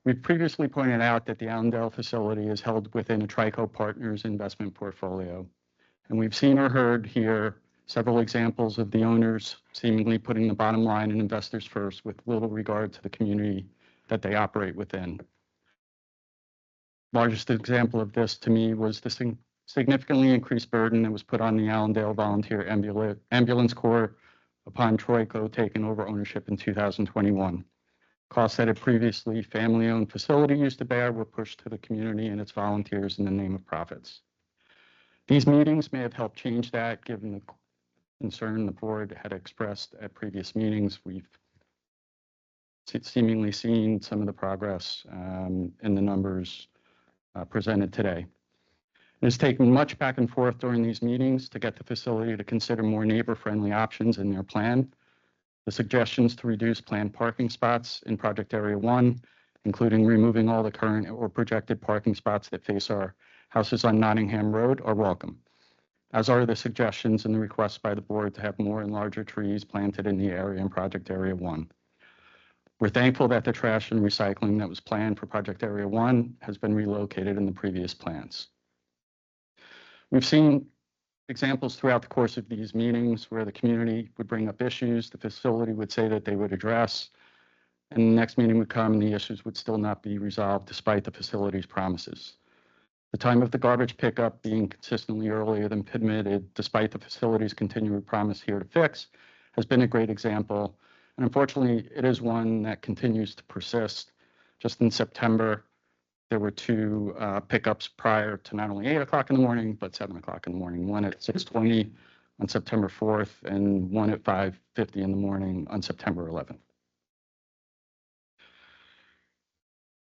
S15: We've previously pointed out that the Allendale facility is held within a Trico Partners investment portfolio. And we've seen or heard here several examples of the owners seemingly putting the bottom line and investors first with little regard to the community that they operate within. Largest example of this to me was the significantly increased burden that was put on the Allendale Volunteer Ambulance Corps upon Troico taking over ownership in 2021. Costs that had previously family-owned facility used to bear were pushed to the community and its volunteers in the name of profits. These meetings may have helped change that, given the concern the board had expressed at previous meetings. We've seemingly seen some of the progress in the numbers presented today. It has taken much back and forth during these meetings to get the facility to consider more neighbor-friendly options in their plan. The suggestions to reduce planned parking spots in Project Area 1, including removing all the current or projected parking spots that face our houses on Nottingham Road, are welcome, as are the suggestions and the requests by the board to have more and larger trees planted in the area in Project Area 1. We're thankful that the trash and recycling that was planned for Project Area 1 has been relocated in the previous plans. We've seen examples throughout the course of these meetings where the community would bring up issues, the facility would say that they would address, and the next meeting would come and the issues would still not be resolved despite the facility's promises. The time of the garbage pickup being consistently earlier than permitted, despite the facility's continued promise here to fix, has been a great example. And unfortunately, it is one that continues to persist. Just in September, there were two pickups prior to not only 8 o'clock in the morning, but 7 o'clock in the morning, one at 6:20 on September 4th and one at 5:50 in the morning on September 11th.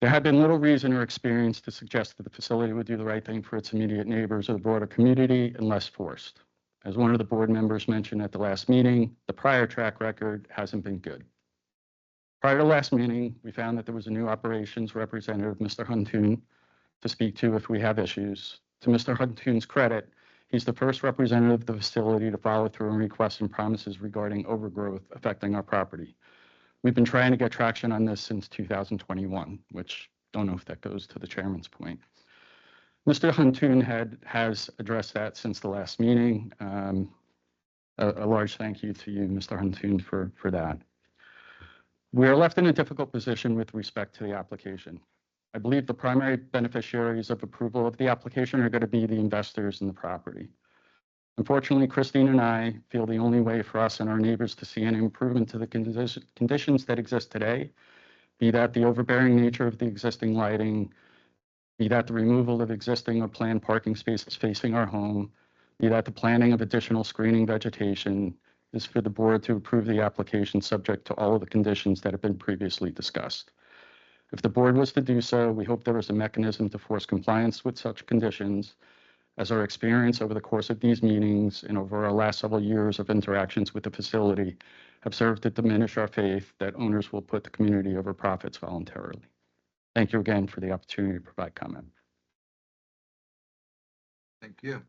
S15: There had been little reason or experience to suggest that the facility would do the right thing for its immediate neighbors or the broader community unless forced. As one of the board members mentioned at the last meeting, the prior track record hasn't been good. Prior to last meeting, we found that there was a new operations representative, Mr. Huntoon, to speak to if we have issues. To Mr. Huntoon's credit, he's the first representative of the facility to follow through on requests and promises regarding overgrowth affecting our property. We've been trying to get traction on this since 2021, which don't know if that goes to the chairman's point. Mr. Huntoon has addressed that since the last meeting. A large thank you to you, Mr. Huntoon, for that. We are left in a difficult position with respect to the application. I believe the primary beneficiaries of approval of the application are going to be the investors in the property. Unfortunately, Christine and I feel the only way for us and our neighbors to see an improvement to the conditions that exist today, be that the overbearing nature of the existing lighting, be that the removal of existing or planned parking spaces facing our home, be that the planting of additional screening vegetation, is for the board to approve the application subject to all of the conditions that have been previously discussed. If the board was to do so, we hope there was a mechanism to force compliance with such conditions, as our experience over the course of these meetings and over our last several years of interactions with the facility have served to diminish our faith that owners will put the community over profits voluntarily. Thank you again for the opportunity to provide comment.
S1: Thank you.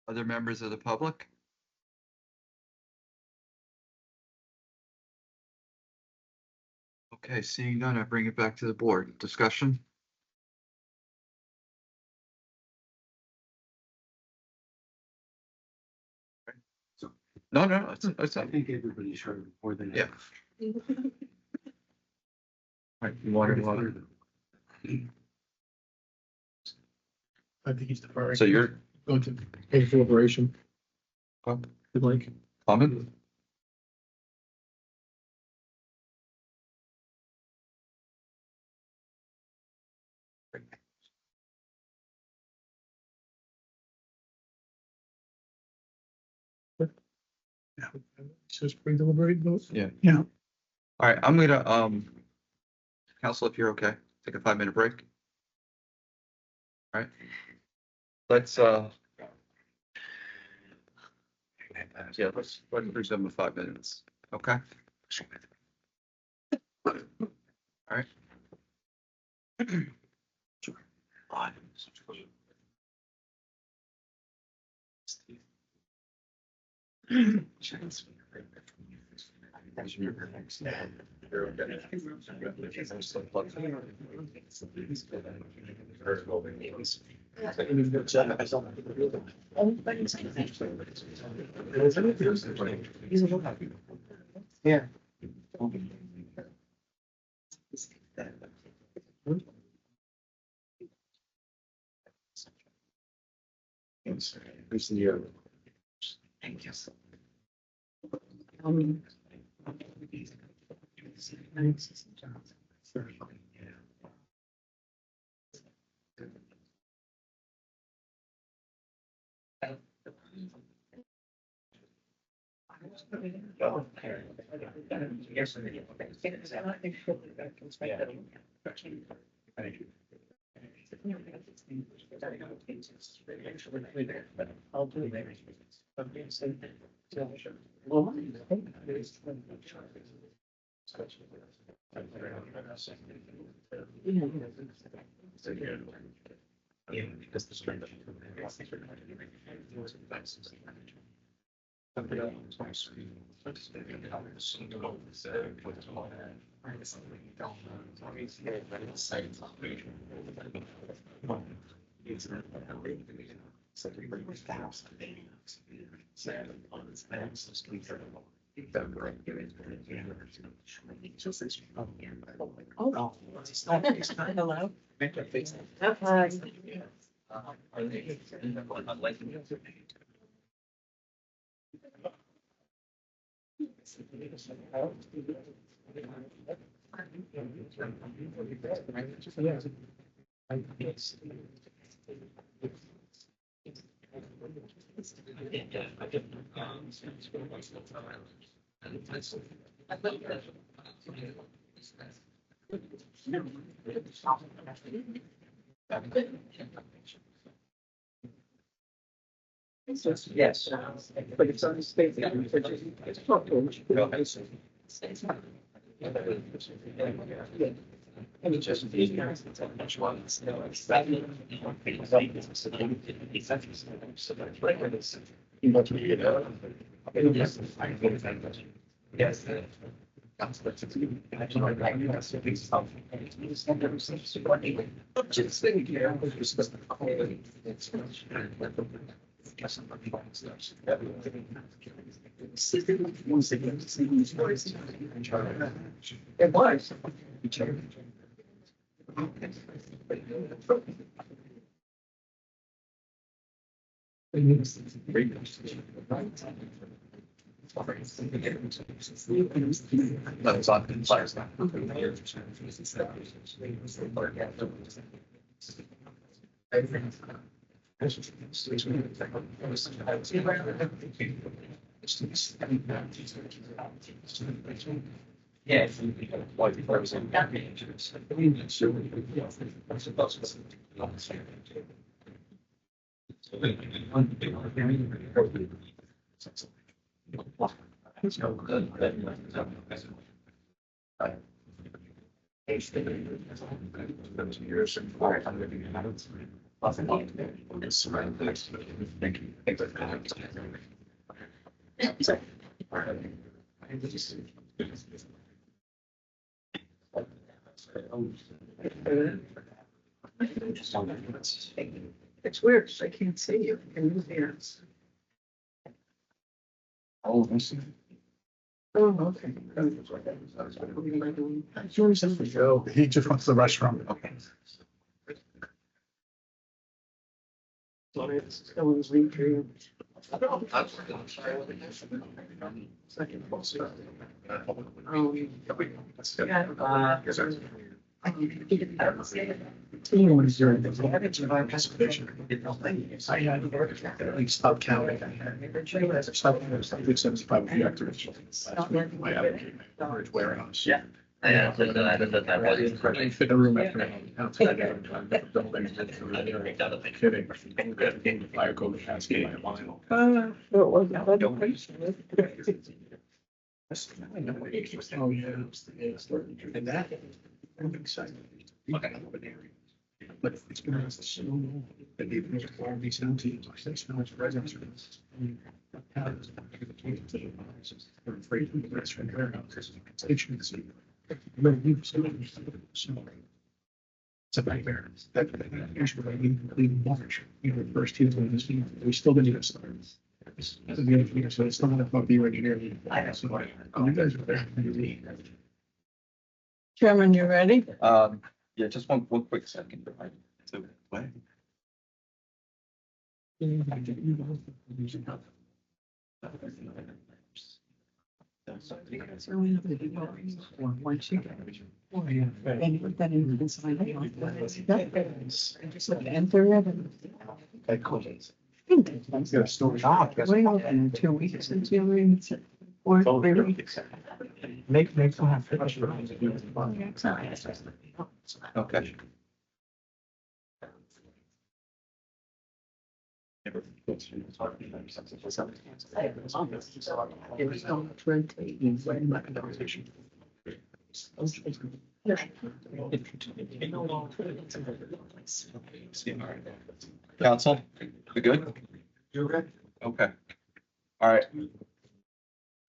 S1: Other members of the public? Okay, seeing none, I bring it back to the board. Discussion? No, it's.
S12: I think everybody's heard more than.
S1: Yeah. Right, water.
S5: I think he's deferring.
S1: So you're
S5: Going to pay deliberation.
S1: Comment?
S5: Good like.
S1: Comment?
S5: Says pre-deliberate vote.
S1: Yeah.
S2: Yeah.
S1: All right, I'm gonna, council, if you're okay, take a 5-minute break. All right. Let's, yeah, let's resume in 5 minutes, okay? All right.
S12: Yeah.
S3: Thank you. I'll do Oh, it's not allowed. Yes, but it's on the state. It's talk to him. And it's just these guys. Which ones? Yes. Just think, yeah. It was. That was on fires now. Yeah. It's weird, I can't see you. Can you hear us? Oh, I see. Oh, okay.
S2: He just wants the restaurant.
S3: Okay. So it's going to read through. Second.
S2: I had at least stop counting. My average warehouse.
S11: Yeah. Yeah, so that
S2: Fit a room after outside. Kidding. Fire code asking my mile.
S3: Well, it wasn't.
S2: Oh, yeah. And that, I'm excited. But it's been so long that they've been all these houses, like they smell like residents. They're afraid of the restaurant warehouses, constituency. It's a nightmare. That usually I leave March, the first two of this year, we still didn't even start. As the engineer, so it's not about the engineering. You guys are there.
S3: Chairman, you ready?
S1: Yeah, just one quick second. So, what?
S3: Once you get it. And put that in the sign. And just like enter it and.
S12: Okay, cool.
S3: Your story. What are you looking in 2 weeks until you're in? Or 3 weeks?
S12: Make some have.
S1: Okay.
S3: There was so much red tape in my conversation.
S1: Council, we good?
S12: You're good?
S1: Okay. All right.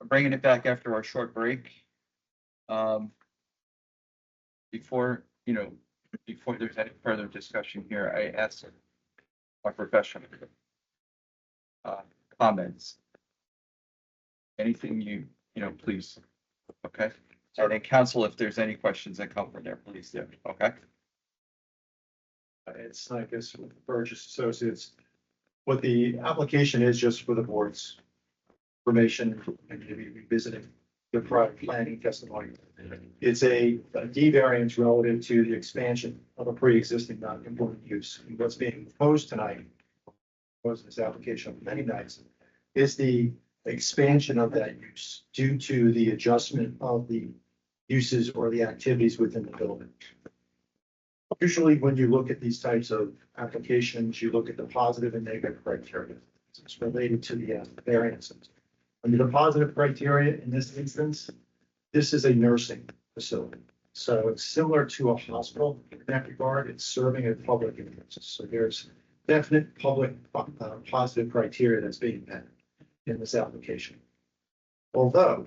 S1: We're bringing it back after our short break. Before, before there's any further discussion here, I asked our professional comments. Anything please, okay? And then council, if there's any questions that come from there, please do, okay?
S16: It's, I guess, with Burgess Associates, what the application is, just for the board's information and maybe revisiting the prior planning testimony. It's a D variance relative to the expansion of a pre-existing non-conforming use. And what's being proposed tonight, proposed in this application of many nights, is the expansion of that use due to the adjustment of the uses or the activities within the building. Usually, when you look at these types of applications, you look at the positive and negative criteria. It's related to the variances. Under the positive criteria, in this instance, this is a nursing facility. So it's similar to a hospital in that regard. It's serving a public interest. So there's definite public positive criteria that's being met in this application. Although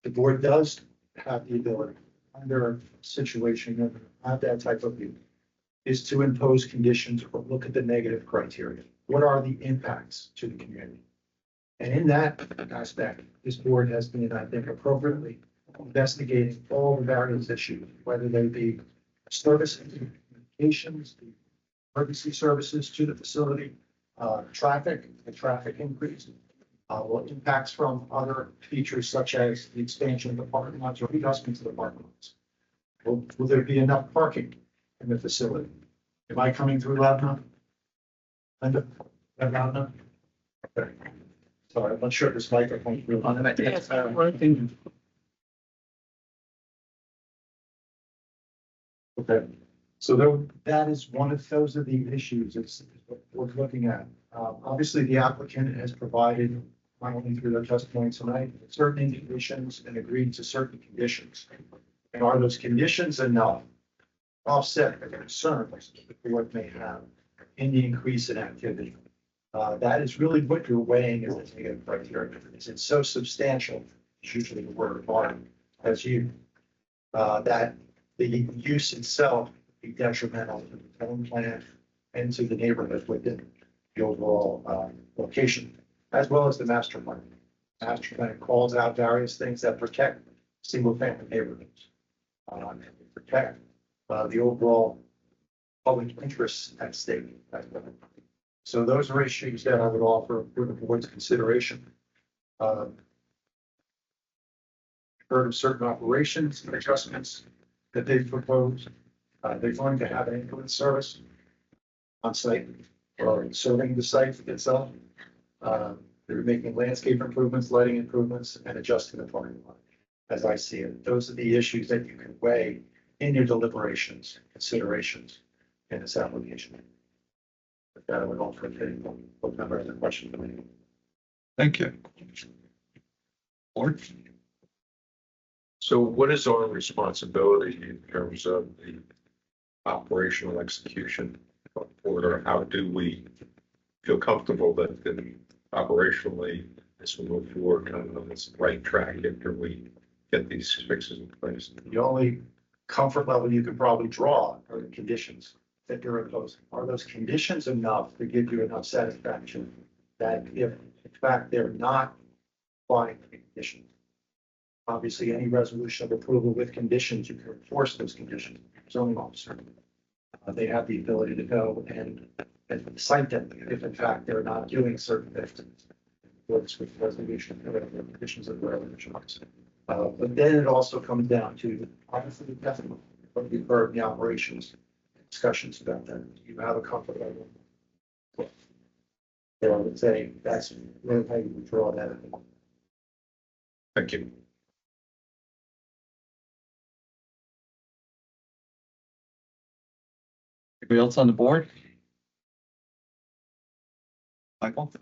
S16: the board does have the ability, under a situation of have that type of view, is to impose conditions or look at the negative criteria. What are the impacts to the community? And in that aspect, this board has been, I think, appropriately investigating all the various issues, whether they be services, communications, the emergency services to the facility, traffic, the traffic increase, what impacts from other features such as the expansion of the parking lots or adjustments to the parking lots. Will there be enough parking in the facility? Am I coming through loud enough? Linda, loud enough? Okay. Sorry, I'm not sure if this microphone is real.
S3: Yes, working.
S16: Okay, so that is one of those are the issues is what we're looking at. Obviously, the applicant has provided, not only through their testimony tonight, but certain indications and agreed to certain conditions. And are those conditions enough offset the concerns the board may have in the increase in activity? That is really what you're weighing as a negative criteria. Is it so substantial? It's usually the word required as you that the use itself be detrimental to the town plan and to the neighborhood within the overall location, as well as the master plan. Master plan calls out various things that protect single-family neighborhoods, and protect the overall public interests at stake. So those are issues that I would offer for the board's consideration. Heard of certain operations and adjustments that they've proposed. They're going to have an ambulance service on site or serving the site itself. They're making landscape improvements, lighting improvements, and adjusting the parking lot. As I see it, those are the issues that you can weigh in your deliberations, considerations in this application. With that, I would offer if any board member has a question for me.
S1: Thank you. Board?
S7: So what is our responsibility in terms of the operational execution? Or how do we feel comfortable that operationally this will move forward kind of on this right track after we get these fixes in place?
S16: The only comfort level you could probably draw are the conditions that you're imposing. Are those conditions enough to give you enough satisfaction that if in fact they're not applying the conditions? Obviously, any resolution of approval with conditions, you can enforce those conditions. Zoning officer, they have the ability to go and cite them if in fact they're not doing certain things. works with resolution, conditions of resolution. But then it also comes down to, obviously, definitely, what you've heard in the operations, discussions about that, you have a comfort level. So I would say that's really how you would draw that.
S7: Thank you.
S1: Anybody else on the board? Michael?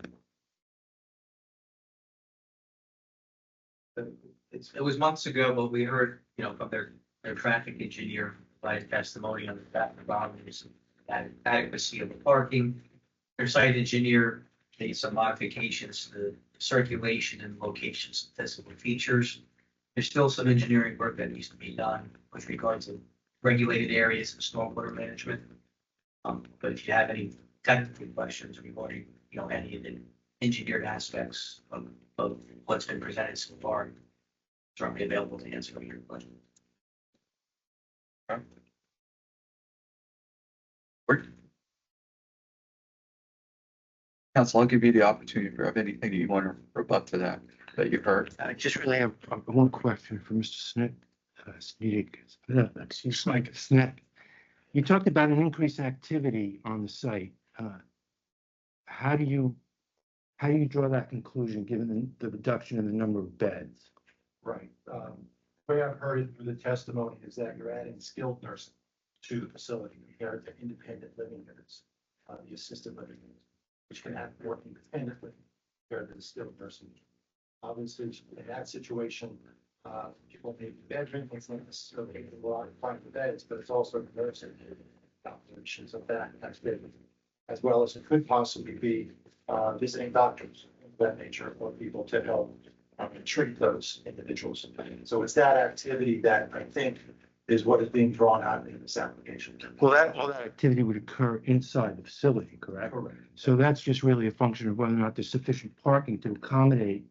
S12: It was months ago, but we heard, from their traffic engineer, provide testimony on the fact of boundaries and adequacy of the parking. Their site engineer made some modifications to the circulation and locations of physical features. There's still some engineering work that needs to be done with regards to regulated areas and stormwater management. But if you have any technical questions regarding, any of the engineered aspects of what's been presented so far, certainly available to answer your question.
S1: Council, I'll give you the opportunity if you have anything that you want to rebut to that you heard.
S8: I just really have one question for Mr. Sneck. You talked about an increased activity on the site. How do you draw that conclusion, given the reduction in the number of beds?
S16: Right. The way I've heard it through the testimony is that you're adding skilled nursing to the facility compared to independent living units, the assisted living units, which can happen more independently compared to the skilled nursing. Obviously, in that situation, people need the bedroom, it's not necessarily a lot of find the beds, but it's also the nursing operations of that activity, as well as it could possibly be visiting doctors of that nature or people to help treat those individuals. So it's that activity that I think is what is being drawn out in this application.
S8: Well, all that activity would occur inside the facility, correct?
S16: Correct.
S8: So that's just really a function of whether or not there's sufficient parking to accommodate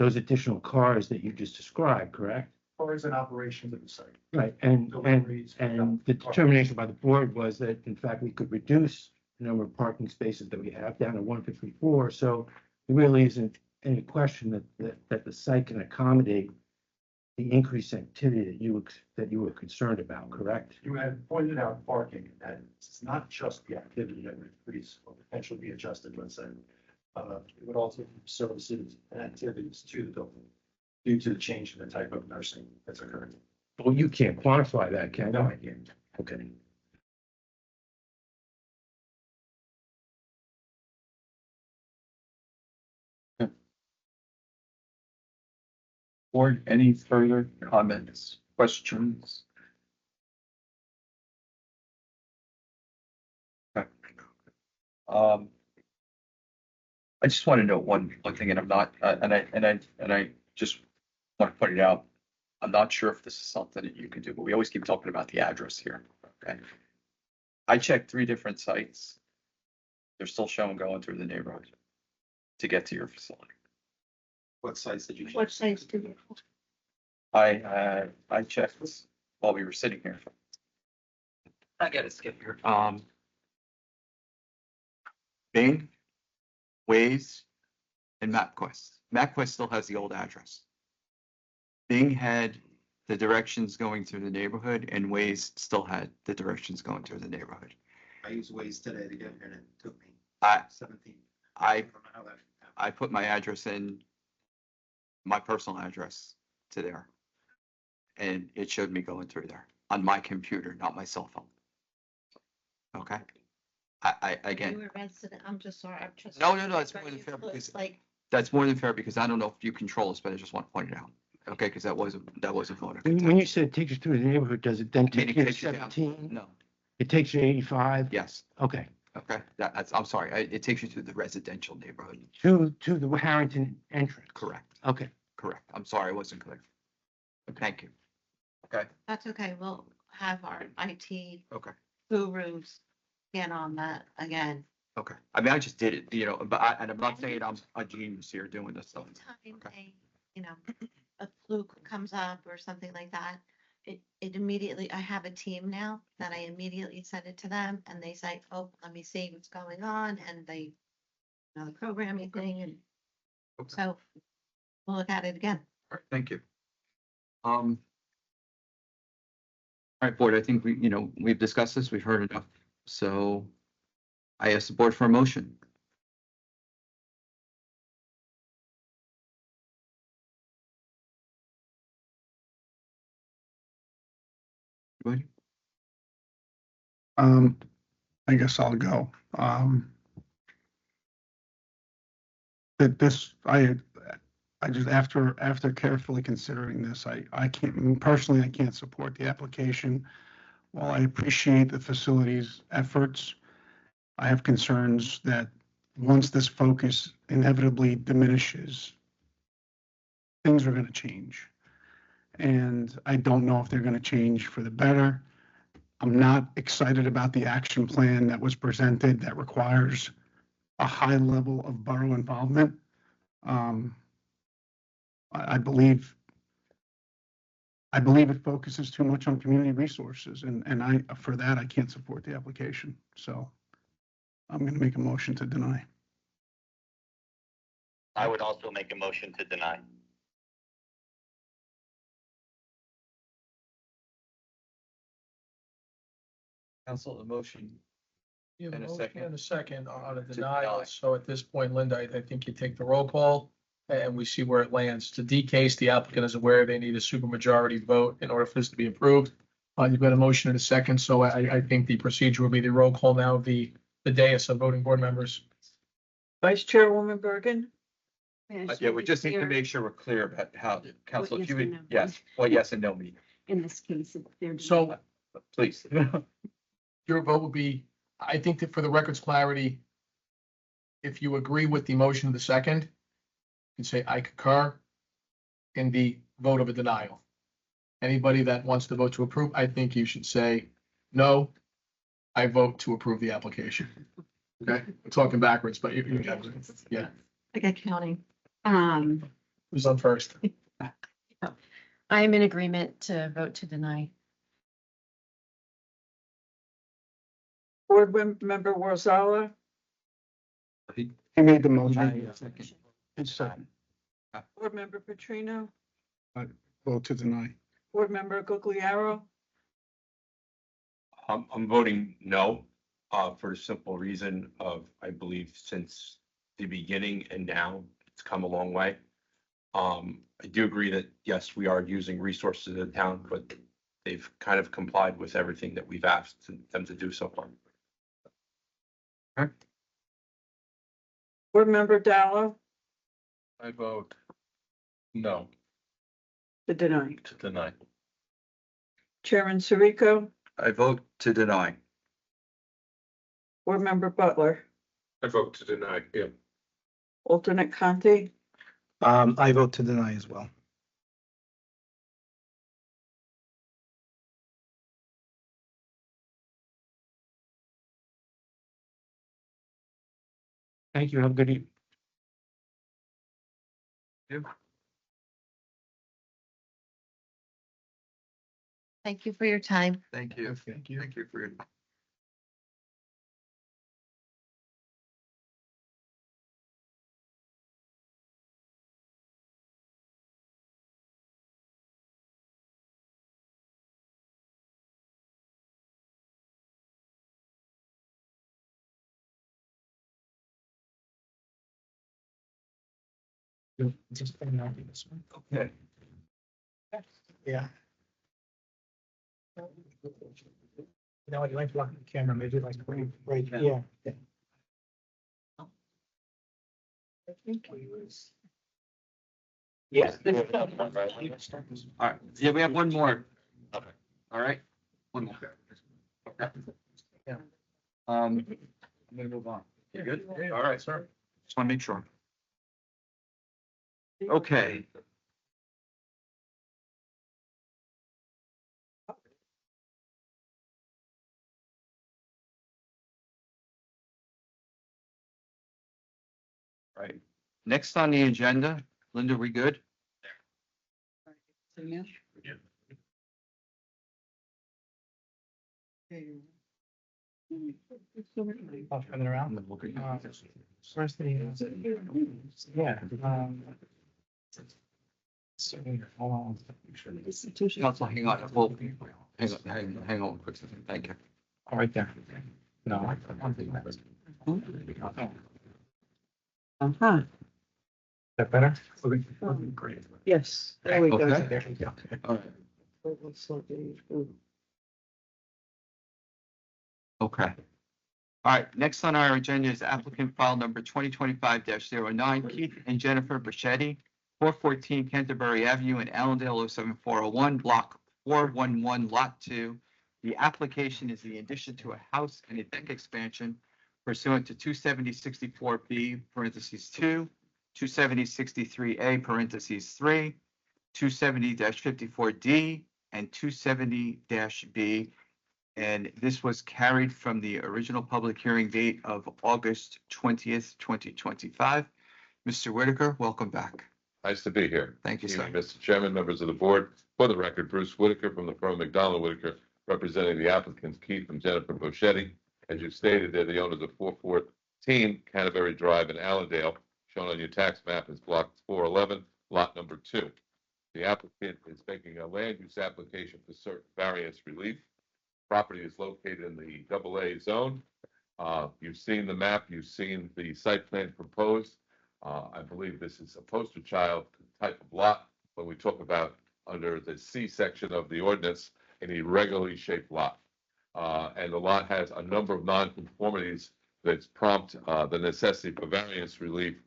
S8: those additional cars that you just described, correct?
S16: Cars and operations of the site.
S8: Right, and
S16: Deliveries,
S8: the determination by the board was that, in fact, we could reduce the number of parking spaces that we have down to 154. So there really isn't any question that the site can accommodate the increased activity that you were concerned about, correct?
S16: You had pointed out parking, and it's not just the activity that would increase or potentially be adjusted, let's say. It would also be services and activities to the building due to the change in the type of nursing that's occurring.
S8: Well, you can't quantify that, can you?
S16: No, I can't.
S8: Okay.
S1: Board, any further comments, questions? Okay. I just want to note one thing, and I'm not, and I just want to point it out. I'm not sure if this is something that you can do, but we always keep talking about the address here. Okay. I checked 3 different sites. They're still showing going through the neighborhood to get to your facility.
S7: What sites did you?
S9: What sites do you?
S1: I checked while we were sitting here.
S12: I gotta skip here.
S1: Bing, Waze, and MapQuest. MapQuest still has the old address. Bing had the directions going through the neighborhood, and Waze still had the directions going through the neighborhood.
S16: I used Waze today to get here and it took me 17.
S1: I put my address in, my personal address to there. And it showed me going through there on my computer, not my cell phone. Okay? I again.
S9: You were resident, I'm just sorry, I'm just.
S1: No, that's more than fair
S9: So it's
S1: because
S9: like,
S1: that's more than fair because I don't know if you control this, but I just want to point it out. Okay, because that wasn't voter
S8: When
S1: contempt.
S8: you said it takes you through the neighborhood, does it then
S1: I mean,
S8: take
S1: it
S8: you to
S1: takes you down.
S8: 17?
S1: No,
S8: It takes you to 85?
S1: yes,
S8: Okay.
S1: okay, that's, I'm sorry, it takes you to the residential neighborhood.
S8: To the Harrington entrance?
S1: Correct,
S8: Okay.
S1: correct. I'm sorry, I wasn't clear. Thank you. Okay,
S9: that's okay, we'll have our IT
S1: okay,
S9: gurus get on that again.
S1: okay. I mean, I just did it, but and I'm not saying I'm a genius here doing this stuff.
S9: Anytime
S1: Okay.
S9: a fluke comes up or something like that, it immediately, I have a team now that I immediately send it to them and they say, oh, let me see what's going on, and they, the programming thing, and So we'll look at it again.
S1: All right, thank you. All right, board, I think we've discussed this, we've heard enough, so I ask the board for a motion. Anybody?
S2: I guess I'll go. That this, I just, after carefully considering this, I can't, personally, I can't support the application. While I appreciate the facility's efforts, I have concerns that once this focus inevitably diminishes, things are going to change. And I don't know if they're going to change for the better. I'm not excited about the action plan that was presented that requires a high level of borough involvement. I believe it focuses too much on community resources, and for that, I can't support the application. So I'm going to make a motion to deny.
S11: I would also make a motion to deny.
S1: Council, a motion.
S5: You have
S1: And a
S5: motion
S1: second.
S5: and a second on a
S1: To
S5: denial.
S1: deny.
S5: So at this point, Linda, I think you take the roll call and we see where it lands. To D case, the applicant is aware they need a supermajority vote in order for this to be approved. You've got a motion and a second, so I think the procedure will be the roll call now of the dais of voting board members.
S3: Vice Chairwoman Bergen,
S1: Yeah, we just need to make sure we're clear about how, Council, if you would, yes, yes and no mean,
S3: in this case, if they're.
S5: So
S1: please.
S5: your vote would be, I think that for the record's clarity, if you agree with the motion of the second, you can say, I concur in the vote of a denial. Anybody that wants to vote to approve, I think you should say, no, I vote to approve the application. Okay, we're talking backwards, but you got it. Yeah,
S9: I got counting.
S5: who's on first?
S4: I am in agreement to vote to deny.
S3: Board Member Warzala,
S2: He made the motion.
S1: Second.
S2: Second.
S3: Board Member Petrino,
S2: Vote to deny.
S3: Board Member Guglielmo,
S14: I'm voting no, for the simple reason of, I believe since the beginning and now it's come a long way. I do agree that, yes, we are using resources of the town, but they've kind of complied with everything that we've asked them to do so far.
S3: Board Member Dallo,
S14: I vote no
S3: to deny.
S14: to deny.
S3: Chairman Sirico,
S1: I vote to deny.
S3: Board Member Butler,
S7: I vote to deny, yeah.
S3: alternate Conti,
S13: I vote to deny as well.
S10: Thank you. Have a good evening.
S9: Thank you for your time.
S1: Thank you. Thank you. Thank you for your. Okay.
S13: Yeah. You know what, you like to look at the camera, maybe like right, yeah. I think he was.
S1: Yes. All right, yeah, we have one more. All right, one more. Okay.
S13: Yeah.
S1: I'm gonna move on. You good?
S5: All right, sir.
S1: Just want to make sure. Okay. Right. Next on the agenda, Linda, we good?
S2: I'll turn it around. First thing, yeah. Hold on.
S1: Council, hang on, well, hang on, quick second, thank you.
S2: Oh, right there. No.
S3: Uh-huh.
S2: That better?
S3: Great. Yes, there we go.
S1: Okay.
S2: There we go.
S1: All right. Okay. All right, next on our agenda is applicant file number 2025-09, Keith and Jennifer Bichetti, 414 Canterbury Avenue in Allendale, 07401, block 411, lot 2. The application is the addition to a house and a deck expansion pursuant to 270-64B, parentheses 2, 270-63A, parentheses 3, 270-54D, and 270-B. And this was carried from the original public hearing date of August 20th, 2025. Mr. Whitaker, welcome back.
S17: Nice to be here.
S1: Thank you, sir.
S17: Mr. Chairman, members of the board, for the record, Bruce Whitaker from the firm McDonald Whitaker, representing the applicants Keith and Jennifer Boschetti. As you stated, they're the owners of 414 Canterbury Drive in Allendale, shown on your tax map as block 411, lot number 2. The applicant is making a land use application for certain variance relief. Property is located in the AA zone. You've seen the map, you've seen the site plan proposed. I believe this is a poster child type of lot when we talk about under the C section of the ordinance, an irregularly shaped lot. And the lot has a number of nonconformities that prompt the necessity for variance relief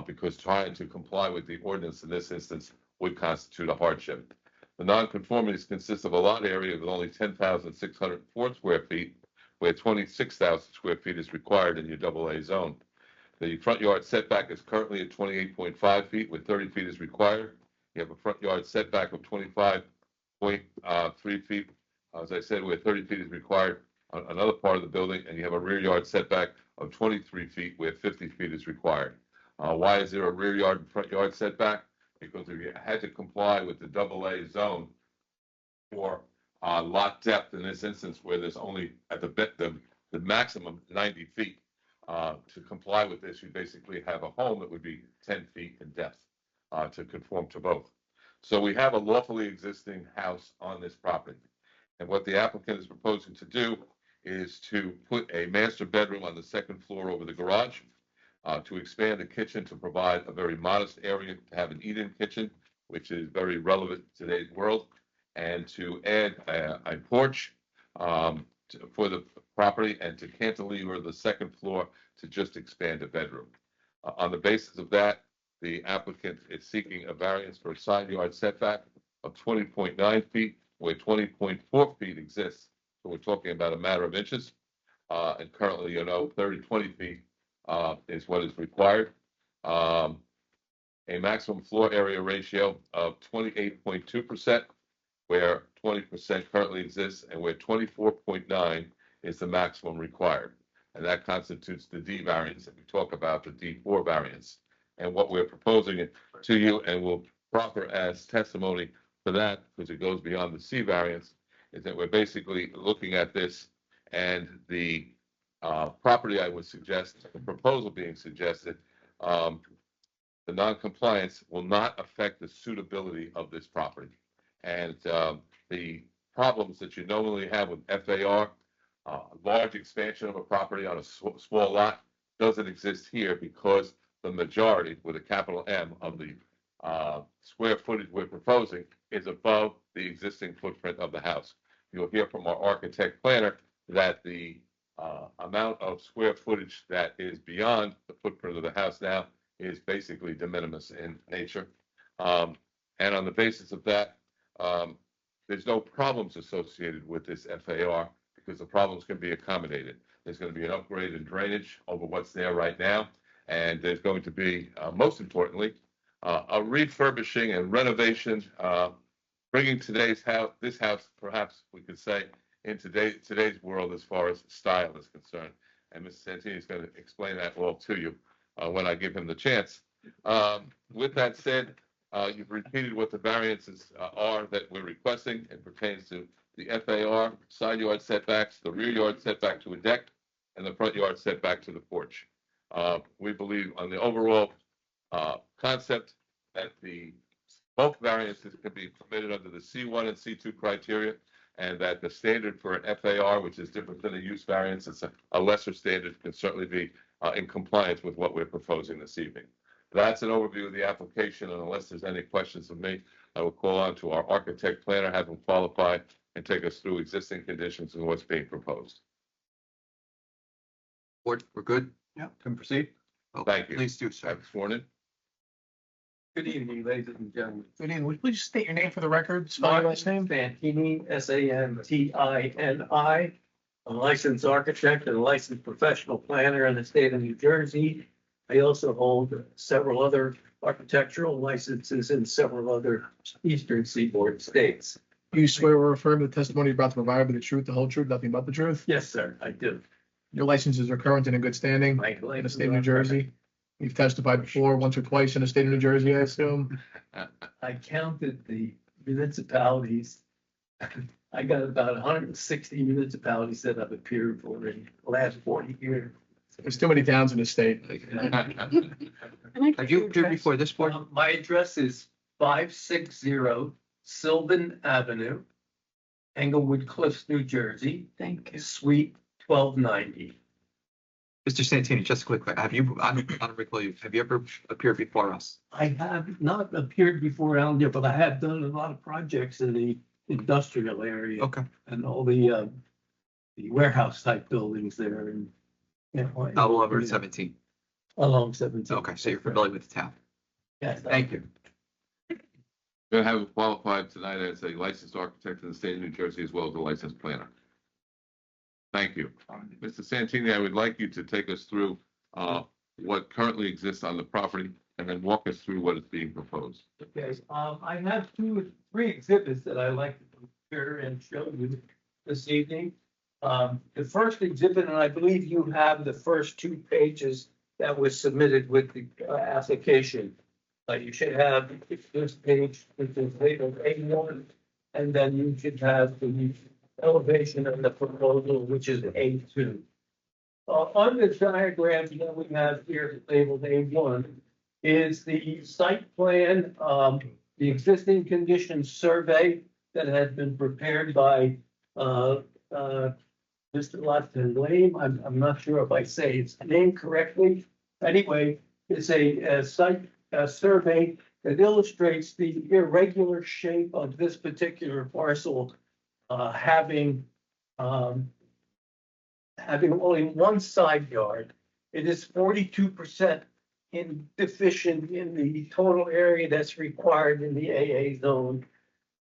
S17: because trying to comply with the ordinance in this instance would constitute a hardship. The nonconformities consist of a lot area with only 10,604 square feet, where 26,000 square feet is required in your AA zone. The front yard setback is currently at 28.5 feet, where 30 feet is required. You have a front yard setback of 25.3 feet, as I said, where 30 feet is required on another part of the building, and you have a rear yard setback of 23 feet, where 50 feet is required. Why is there a rear yard and front yard setback? Because if you had to comply with the AA zone for lot depth in this instance, where there's only at the maximum 90 feet, to comply with this, you basically have a home that would be 10 feet in depth to conform to both. So we have a lawfully existing house on this property. And what the applicant is proposing to do is to put a master bedroom on the second floor over the garage, to expand the kitchen to provide a very modest area to have an eat-in kitchen, which is very relevant in today's world, and to add a porch for the property and to cantilever the second floor to just expand a bedroom. On the basis of that, the applicant is seeking a variance for a side yard setback of 20.9 feet, where 20.4 feet exists. So we're talking about a matter of inches. And currently, 20 feet is what is required. A maximum floor area ratio of 28.2%, where 20% currently exists, and where 24.9 is the maximum required. And that constitutes the D variance that we talk about, the D4 variance. And what we're proposing to you, and we'll proffer as testimony for that, because it goes beyond the C variance, is that we're basically looking at this and the property, I would suggest, the proposal being suggested, the non-compliance will not affect the suitability of this property. And the problems that you normally have with FAR, large expansion of a property on a small lot, doesn't exist here because the majority, with a capital M, of the square footage we're proposing is above the existing footprint of the house. You'll hear from our architect planner that the amount of square footage that is beyond the footprint of the house now is basically de minimis in nature. And on the basis of that, there's no problems associated with this FAR because the problems can be accommodated. There's going to be an upgrade in drainage over what's there right now. And there's going to be, most importantly, a refurbishing and renovation, bringing this house, perhaps we could say, in today's world as far as style is concerned. And Mr. Santini is going to explain that all to you when I give him the chance. With that said, you've repeated what the variances are that we're requesting. It pertains to the FAR, side yard setbacks, the rear yard setback to a deck, and the front yard setback to the porch. We believe on the overall concept that both variances can be permitted under the C1 and C2 criteria, and that the standard for an FAR, which is different than a use variance, it's a lesser standard, can certainly be in compliance with what we're proposing this evening. That's an overview of the application, and unless there's any questions of me, I will call on to our architect planner, have him qualify and take us through existing conditions and what's being proposed.
S1: Board, we're good?
S2: Yeah, can proceed.
S17: Thank you.
S1: Please do, sir.
S17: Have sworn in.
S12: Good evening, ladies and gentlemen.
S5: Good evening. Would you please state your name for the record? Spell your last name.
S12: Santini, Santini. I'm a licensed architect and a licensed professional planner in the state of New Jersey. I also hold several other architectural licenses in several other eastern seaboard states.
S5: Do you swear or affirm the testimony you're about to provide will be the truth, the whole truth, nothing but the truth?
S12: Yes, sir, I do.
S5: Your licenses are current and in good standing
S12: My
S5: in the state of New Jersey. You've testified before, once or twice in the state of New Jersey, I assume.
S12: I counted the municipalities. I got about 160 municipalities that I've appeared for in the last 40 years.
S5: There's too many towns in the state.
S1: Have you appeared before this board?
S12: My address is 560 Sylvan Avenue, Englewood Cliffs, New Jersey,
S3: Thank you.
S12: Suite 1290.
S1: Mr. Santini, just quickly, have you, I don't recall you, have you ever appeared before us?
S12: I have not appeared before Allendale, but I have done a lot of projects in the industrial area.
S1: Okay.
S12: And all the warehouse type buildings there and.
S1: All over 17.
S12: Along 17.
S1: Okay, so you're familiar with the town.
S12: Yes.
S1: Thank you.
S17: Going to have him qualified tonight as a licensed architect in the state of New Jersey as well as a licensed planner. Thank you. Mr. Santini, I would like you to take us through what currently exists on the property and then walk us through what is being proposed.
S12: Okay, I have 2 or 3 exhibits that I'd like to compare and show you this evening. The first exhibit, and I believe you have the first 2 pages that was submitted with the application. You should have this page, which is labeled A1, and then you should have the elevation of the proposal, which is A2. On the diagram that we have here labeled A1 is the site plan, the existing conditions survey that has been prepared by Mr. Lawson Lane. I'm not sure if I say his name correctly. Anyway, it's a site survey that illustrates the irregular shape of this particular parcel, having only one side yard. It is 42% deficient in the total area that's required in the AA zone.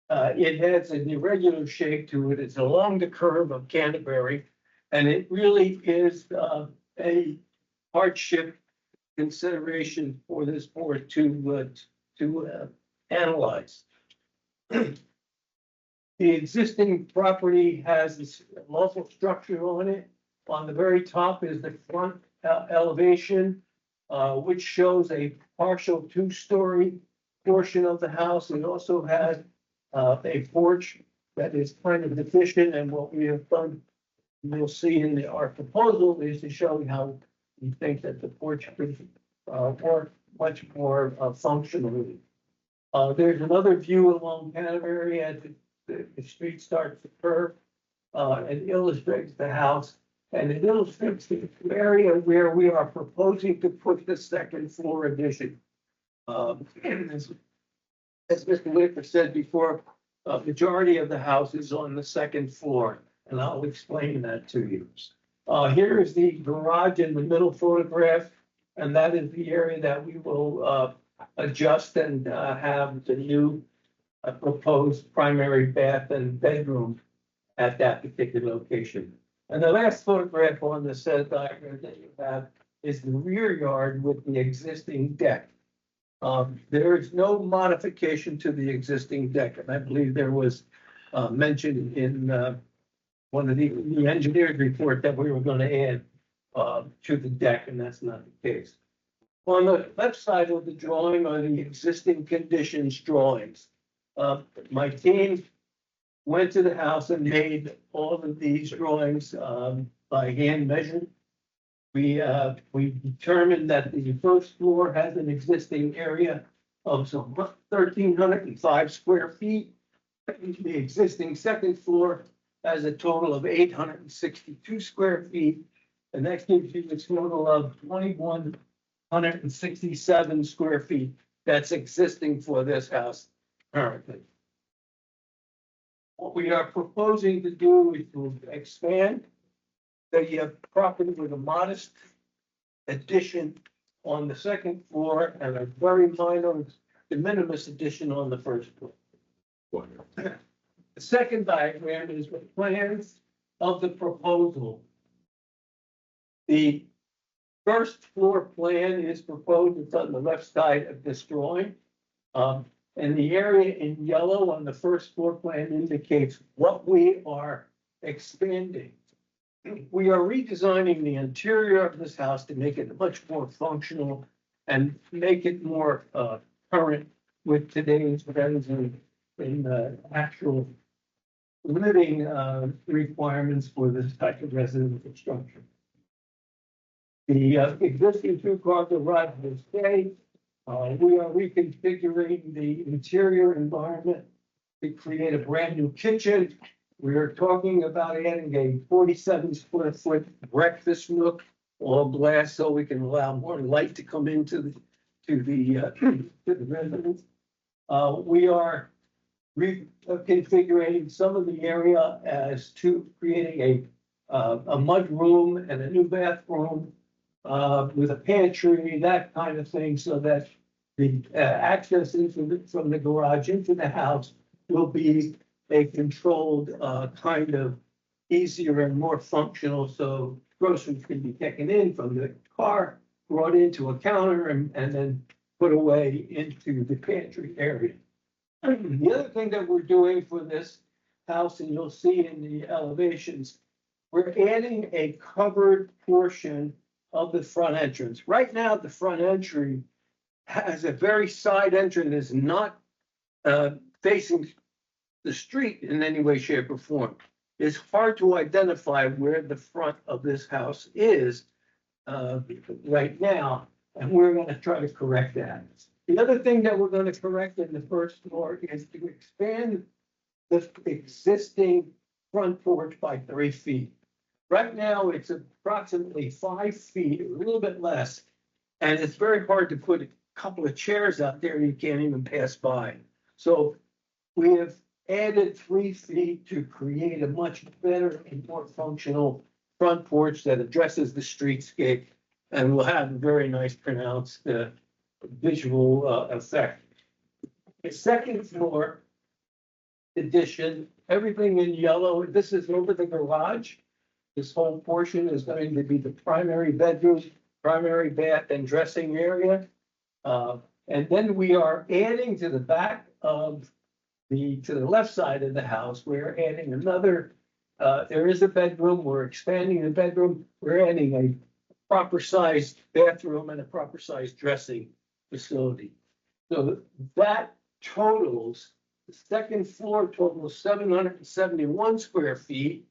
S12: It has an irregular shape to it. It's along the curve of Canterbury, and it really is a hardship consideration for this board to analyze. The existing property has this local structure on it. On the very top is the front elevation, which shows a partial 2-story portion of the house. It also has a porch that is kind of deficient, and what we have done, you'll see in our proposal, is to show how we think that the porch could work much more functionally. There's another view along Canterbury as the street starts to curve and illustrates the house, and it illustrates the area where we are proposing to put the second floor addition. As Mr. Whitaker said before, majority of the house is on the second floor, and I'll explain that to you. Here is the garage in the middle photograph, and that is the area that we will adjust and have the new proposed primary bath and bedroom at that particular location. And the last photograph on the set diagram that you have is the rear yard with the existing deck. There is no modification to the existing deck, and I believe there was mentioned in one of the engineer's report that we were going to add to the deck, and that's not the case. On the left side of the drawing are the existing conditions drawings. My team went to the house and made all of these drawings, by hand measured. We determined that the first floor has an existing area of some 1,305 square feet. The existing second floor has a total of 862 square feet. And that gives you a total of 2,167 square feet that's existing for this house currently. What we are proposing to do is to expand the property with a modest addition on the second floor and a very minor de minimis addition on the first floor. The second diagram is the plans of the proposal. The first floor plan is proposed, it's on the left side of this drawing. And the area in yellow on the first floor plan indicates what we are expanding. We are redesigning the interior of this house to make it much more functional and make it more current with today's trends in actual living requirements for this type of residential structure. The existing two-car garage will stay. We are reconfiguring the interior environment to create a brand new kitchen. We are talking about adding a 47 square foot breakfast nook, all glass, so we can allow more light to come into the residence. We are reconfiguring some of the area as to creating a mud room and a new bathroom with a pantry, that kind of thing, so that the access from the garage into the house will be a controlled kind of easier and more functional, so groceries can be taken in from the car, brought into a counter, and then put away into the pantry area. The other thing that we're doing for this house, and you'll see in the elevations, we're adding a covered portion of the front entrance. Right now, the front entry has a very side entrance, is not facing the street in any way, shape, or form. It's hard to identify where the front of this house is right now, and we're going to try to correct that. The other thing that we're going to correct in the first floor is to expand the existing front porch by 3 feet. Right now, it's approximately 5 feet, a little bit less, and it's very hard to put a couple of chairs out there you can't even pass by. So we have added 3 feet to create a much better and more functional front porch that addresses the streetscape and will have a very nice pronounced visual effect. The second floor addition, everything in yellow, this is over the garage. This whole portion is going to be the primary bedroom, primary bath and dressing area. And then we are adding to the back of to the left side of the house, we're adding another, there is a bedroom, we're expanding the bedroom, we're adding a proper sized bathroom and a proper sized dressing facility. So that totals, the second floor totals 771 square feet,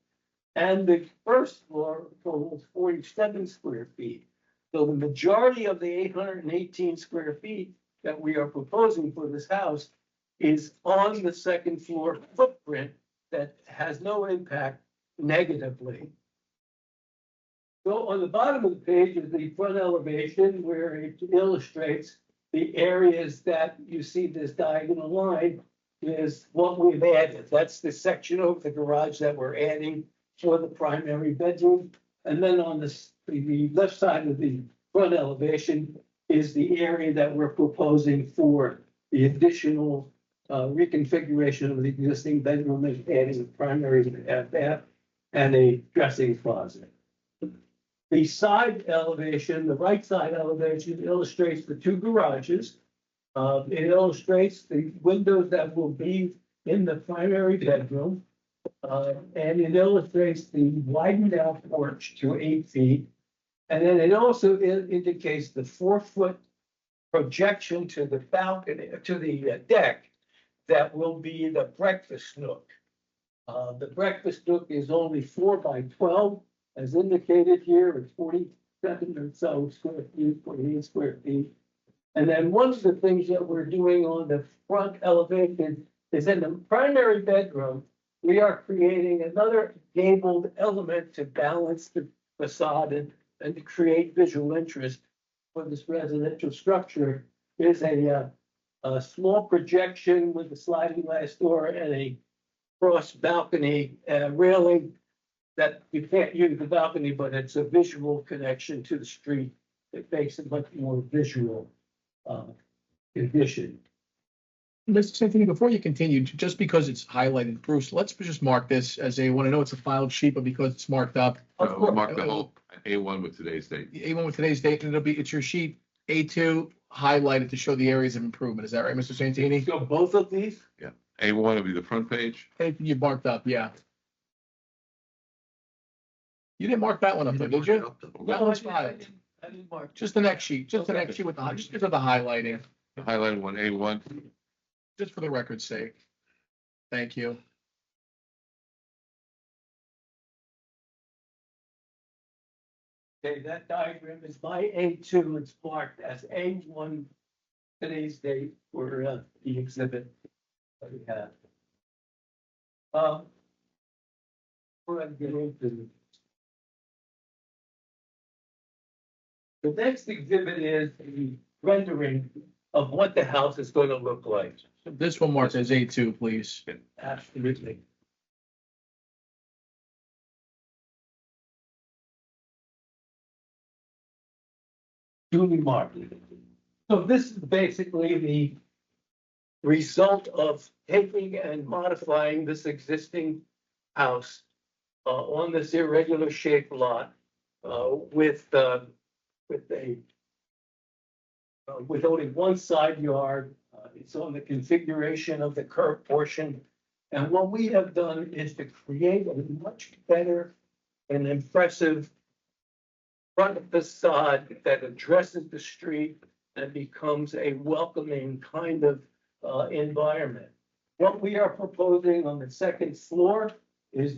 S12: and the first floor totals 47 square feet. So the majority of the 818 square feet that we are proposing for this house is on the second floor footprint that has no impact negatively. So on the bottom of the page is the front elevation where it illustrates the areas that you see this diagonal line is what we've added. That's the section over the garage that we're adding for the primary bedroom. And then on the left side of the front elevation is the area that we're proposing for the additional reconfiguration of the existing bedroom, is adding a primary bath and a dressing closet. The side elevation, the right side elevation, illustrates the 2 garages. It illustrates the windows that will be in the primary bedroom. And it illustrates the widened out porch to 8 feet. And then it also indicates the 4-foot projection to the balcony, to the deck, that will be the breakfast nook. The breakfast nook is only 4 by 12, as indicated here, it's 47 or so square feet, 48 square feet. And then one of the things that we're doing on the front elevation is in the primary bedroom, we are creating another gabled element to balance the facade and to create visual interest for this residential structure. Is a small projection with a sliding glass door and a cross balcony railing that you can't use the balcony, but it's a visual connection to the street. It makes it much more visual condition.
S5: Mr. Santini, before you continue, just because it's highlighted, Bruce, let's just mark this as A1. I know it's a filed sheet, but because it's marked up.
S17: We mark the whole A1 with today's date.
S5: A1 with today's date, and it's your sheet A2 highlighted to show the areas of improvement. Is that right, Mr. Santini?
S12: So both of these?
S17: A1 will be the front page.
S5: You marked up, yeah. You didn't mark that one up, though, did you? That one's filed.
S12: I didn't mark.
S5: Just the next sheet, just the next sheet with the highlighting,
S17: The highlighted one, A1.
S5: just for the record's sake. Thank you.
S12: Okay, that diagram is by A2, it's marked as A1, today's date for the exhibit that we have. We're gonna get into the next exhibit is the rendering of what the house is going to look like.
S5: This one marked as A2, please.
S12: Absolutely. Duly marked. So this is basically the result of taking and modifying this existing house on this irregular shaped lot with only one side yard. It's on the configuration of the curved portion. And what we have done is to create a much better and impressive front facade that addresses the street and becomes a welcoming kind of environment. What we are proposing on the second floor is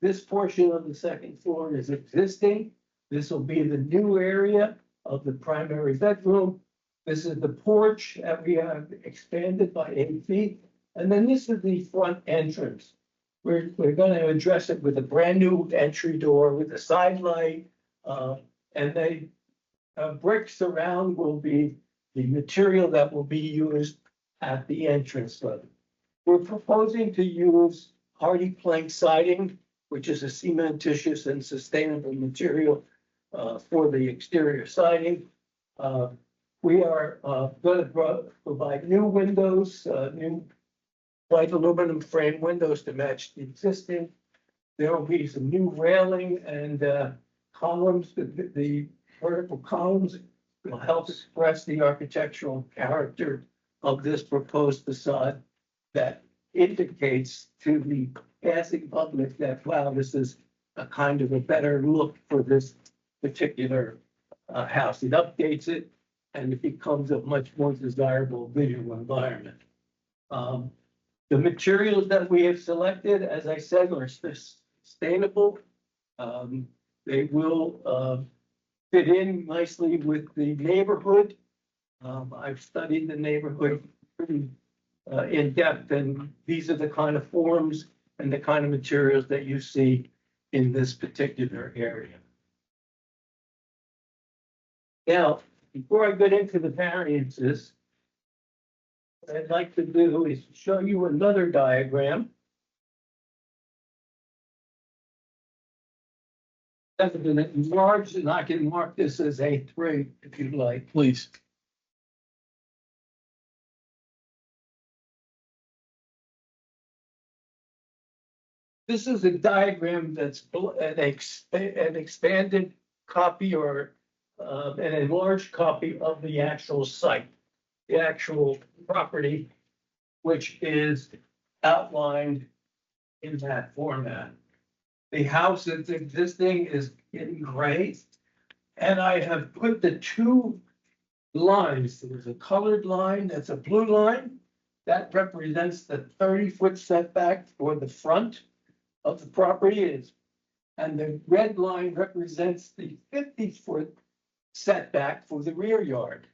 S12: this portion of the second floor is existing. This will be the new area of the primary bedroom. This is the porch that we have expanded by 8 feet. And then this is the front entrance. We're going to address it with a brand new entry door with a side light. And the bricks around will be the material that will be used at the entrance level. We're proposing to use hardy plank siding, which is a cementitious and sustainable material for the exterior siding. We are going to provide new windows, new white aluminum frame windows to match the existing. There will be some new railing and columns. The vertical columns will help express the architectural character of this proposed facade that indicates to the passing public that, wow, this is a kind of a better look for this particular house. It updates it and it becomes a much more desirable visual environment. The materials that we have selected, as I said, are sustainable. They will fit in nicely with the neighborhood. I've studied the neighborhood pretty in depth, and these are the kind of forms and the kind of materials that you see in this particular area. Now, before I get into the variances, what I'd like to do is show you another diagram. That's been enlarged, and I can mark this as A3 if you'd like.
S5: Please.
S12: This is a diagram that's an expanded copy or an enlarged copy of the actual site, the actual property, which is outlined in that format. The house that's existing is in gray, and I have put the two lines. There's a colored line, that's a blue line. That represents the 30-foot setback for the front. of the property is. And the red line represents the 50-foot setback for the rear yard.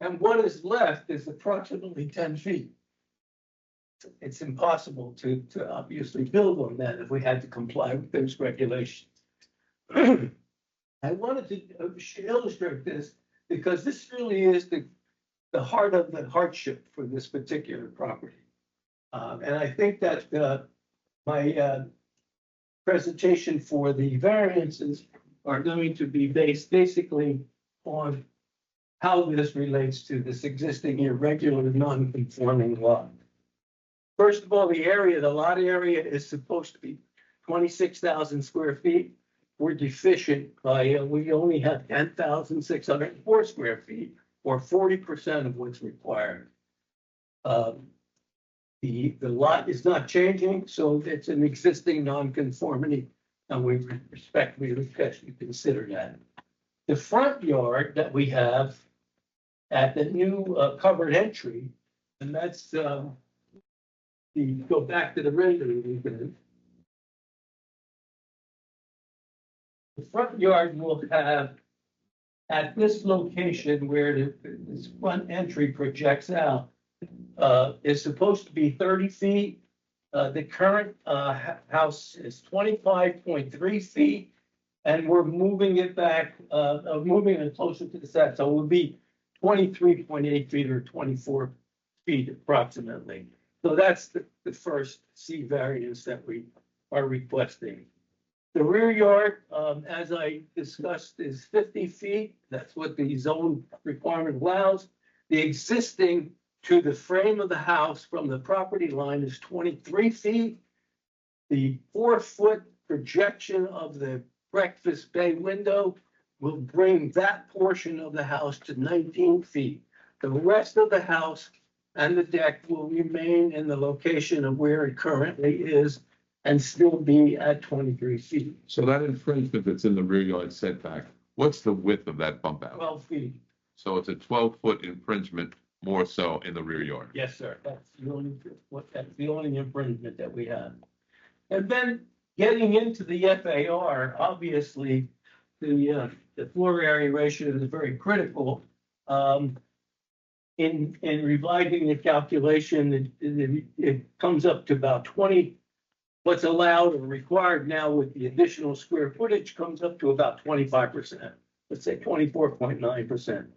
S12: And what is left is approximately 10 feet. It's impossible to obviously build on that if we had to comply with those regulations. I wanted to illustrate this because this really is the heart of the hardship for this particular property. And I think that my presentation for the variances are going to be based basically on how this relates to this existing irregular non-conforming lot. First of all, the lot area is supposed to be 26,000 square feet. We're deficient by, we only have 10,604 square feet, or 40% of what's required. The lot is not changing, so it's an existing non-conformity, and we respectfully request you consider that. The front yard that we have at the new covered entry, and that's go back to the rendering again. The front yard will have, at this location where this front entry projects out, is supposed to be 30 feet. The current house is 25.3 feet, and we're moving it back, moving it closer to the set, so it would be 23.8 feet or 24 feet approximately. So that's the first C variance that we are requesting. The rear yard, as I discussed, is 50 feet. That's what the zone requirement allows. The existing to the frame of the house from the property line is 23 feet. The 4-foot projection of the breakfast bay window will bring that portion of the house to 19 feet. The rest of the house and the deck will remain in the location of where it currently is and still be at 23 feet.
S17: So that infringement that's in the rear yard setback, what's the width of that bump out?
S12: 12 feet.
S17: So it's a 12-foot infringement more so in the rear yard.
S12: Yes, sir. That's the only infringement that we have. And then getting into the FAR, obviously, the floor area ratio is very critical. In revising the calculation, it comes up to about 20. What's allowed or required now with the additional square footage comes up to about 25%. Let's say 24.9%.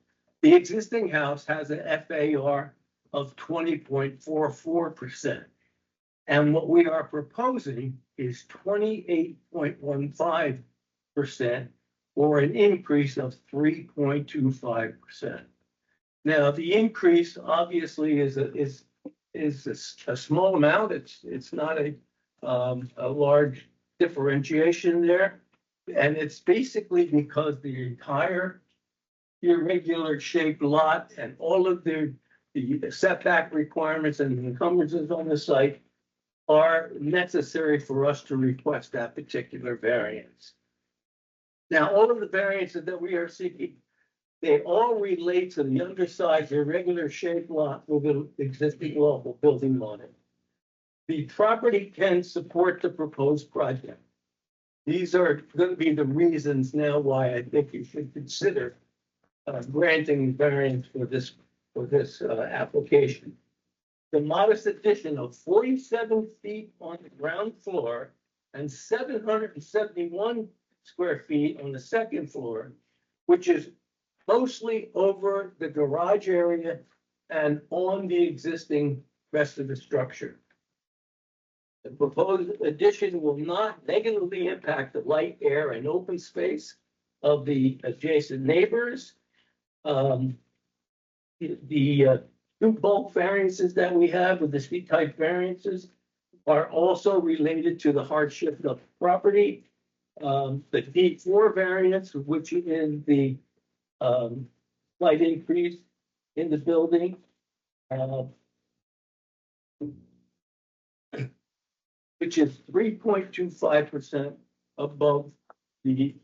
S12: The existing house has an FAR of 20.44%. And what we are proposing is 28.15%, or an increase of 3.25%. Now, the increase obviously is a small amount. It's not a large differentiation there. And it's basically because the entire irregular shaped lot and all of the setback requirements and encumbrances on the site are necessary for us to request that particular variance. Now, all of the variances that we are seeking, they all relate to the undersized irregular shaped lot with the existing local building on it. The property can support the proposed project. These are going to be the reasons now why I think you should consider granting variance for this application. The modest addition of 47 feet on the ground floor and 771 square feet on the second floor, which is mostly over the garage area and on the existing rest of the structure. The proposed addition will not negatively impact the light, air, and open space of the adjacent neighbors. The two bulk variances that we have with the C-type variances are also related to the hardship of the property. The D4 variance, which is the slight increase in the building, which is 3.25% above the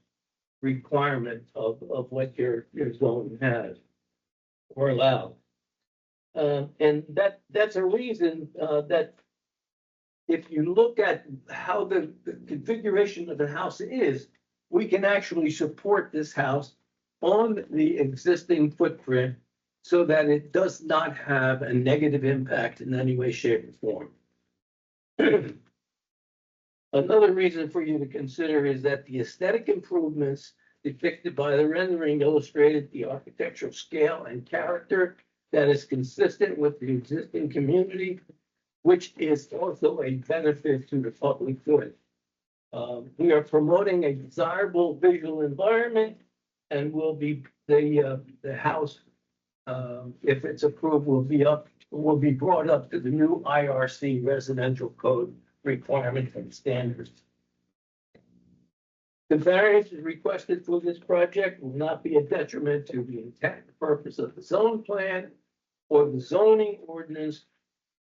S12: requirement of what your zone has or allowed. And that's a reason that if you look at how the configuration of the house is, we can actually support this house on the existing footprint so that it does not have a negative impact in any way, shape, or form. Another reason for you to consider is that the aesthetic improvements depicted by the rendering illustrated the architectural scale and character that is consistent with the existing community, which is also a benefit to the public good. We are promoting a desirable visual environment and will be, the house, if it's approved, will be brought up to the new IRC residential code requirements and standards. The variances requested for this project will not be a detriment to the intent and purpose of the zone plan or the zoning ordinance,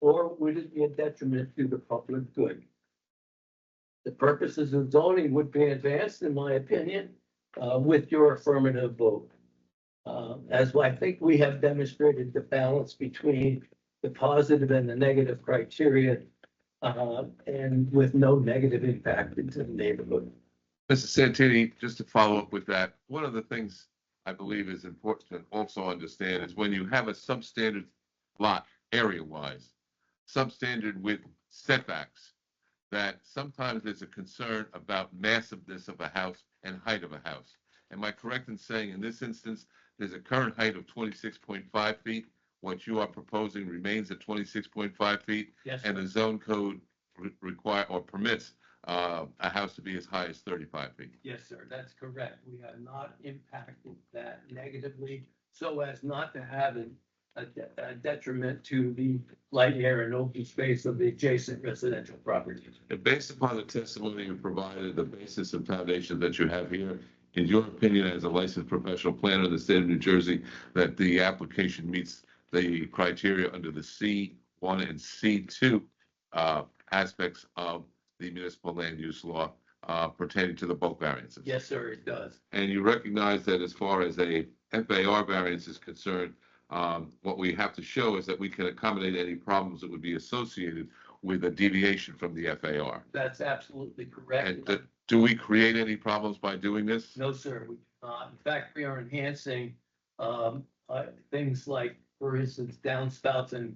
S12: or would it be a detriment to the public good? The purposes of zoning would be advanced, in my opinion, with your affirmative vote. As I think we have demonstrated the balance between the positive and the negative criteria, and with no negative impact into the neighborhood.
S17: Mr. Santini, just to follow up with that, one of the things I believe is important to also understand is when you have a substandard lot area-wise, substandard with setbacks, that sometimes there's a concern about massiveness of a house and height of a house. Am I correct in saying in this instance, there's a current height of 26.5 feet? What you are proposing remains at 26.5 feet?
S12: Yes,
S17: and the zone code require or permits a house to be as high as 35 feet.
S12: Yes, sir, that's correct. We have not impacted that negatively so as not to have a detriment to the light, air, and open space of the adjacent residential properties.
S17: And based upon the testimony you provided, the basis and foundation that you have here, in your opinion as a licensed professional planner in the state of New Jersey, that the application meets the criteria under the C1 and C2 aspects of the municipal land use law pertaining to the bulk variances?
S12: Yes, sir, it does.
S17: And you recognize that as far as a FAR variance is concerned, what we have to show is that we can accommodate any problems that would be associated with a deviation from the FAR.
S12: That's absolutely correct.
S17: And do we create any problems by doing this?
S12: No, sir, we do not. In fact, we are enhancing things like, for instance, downspouts and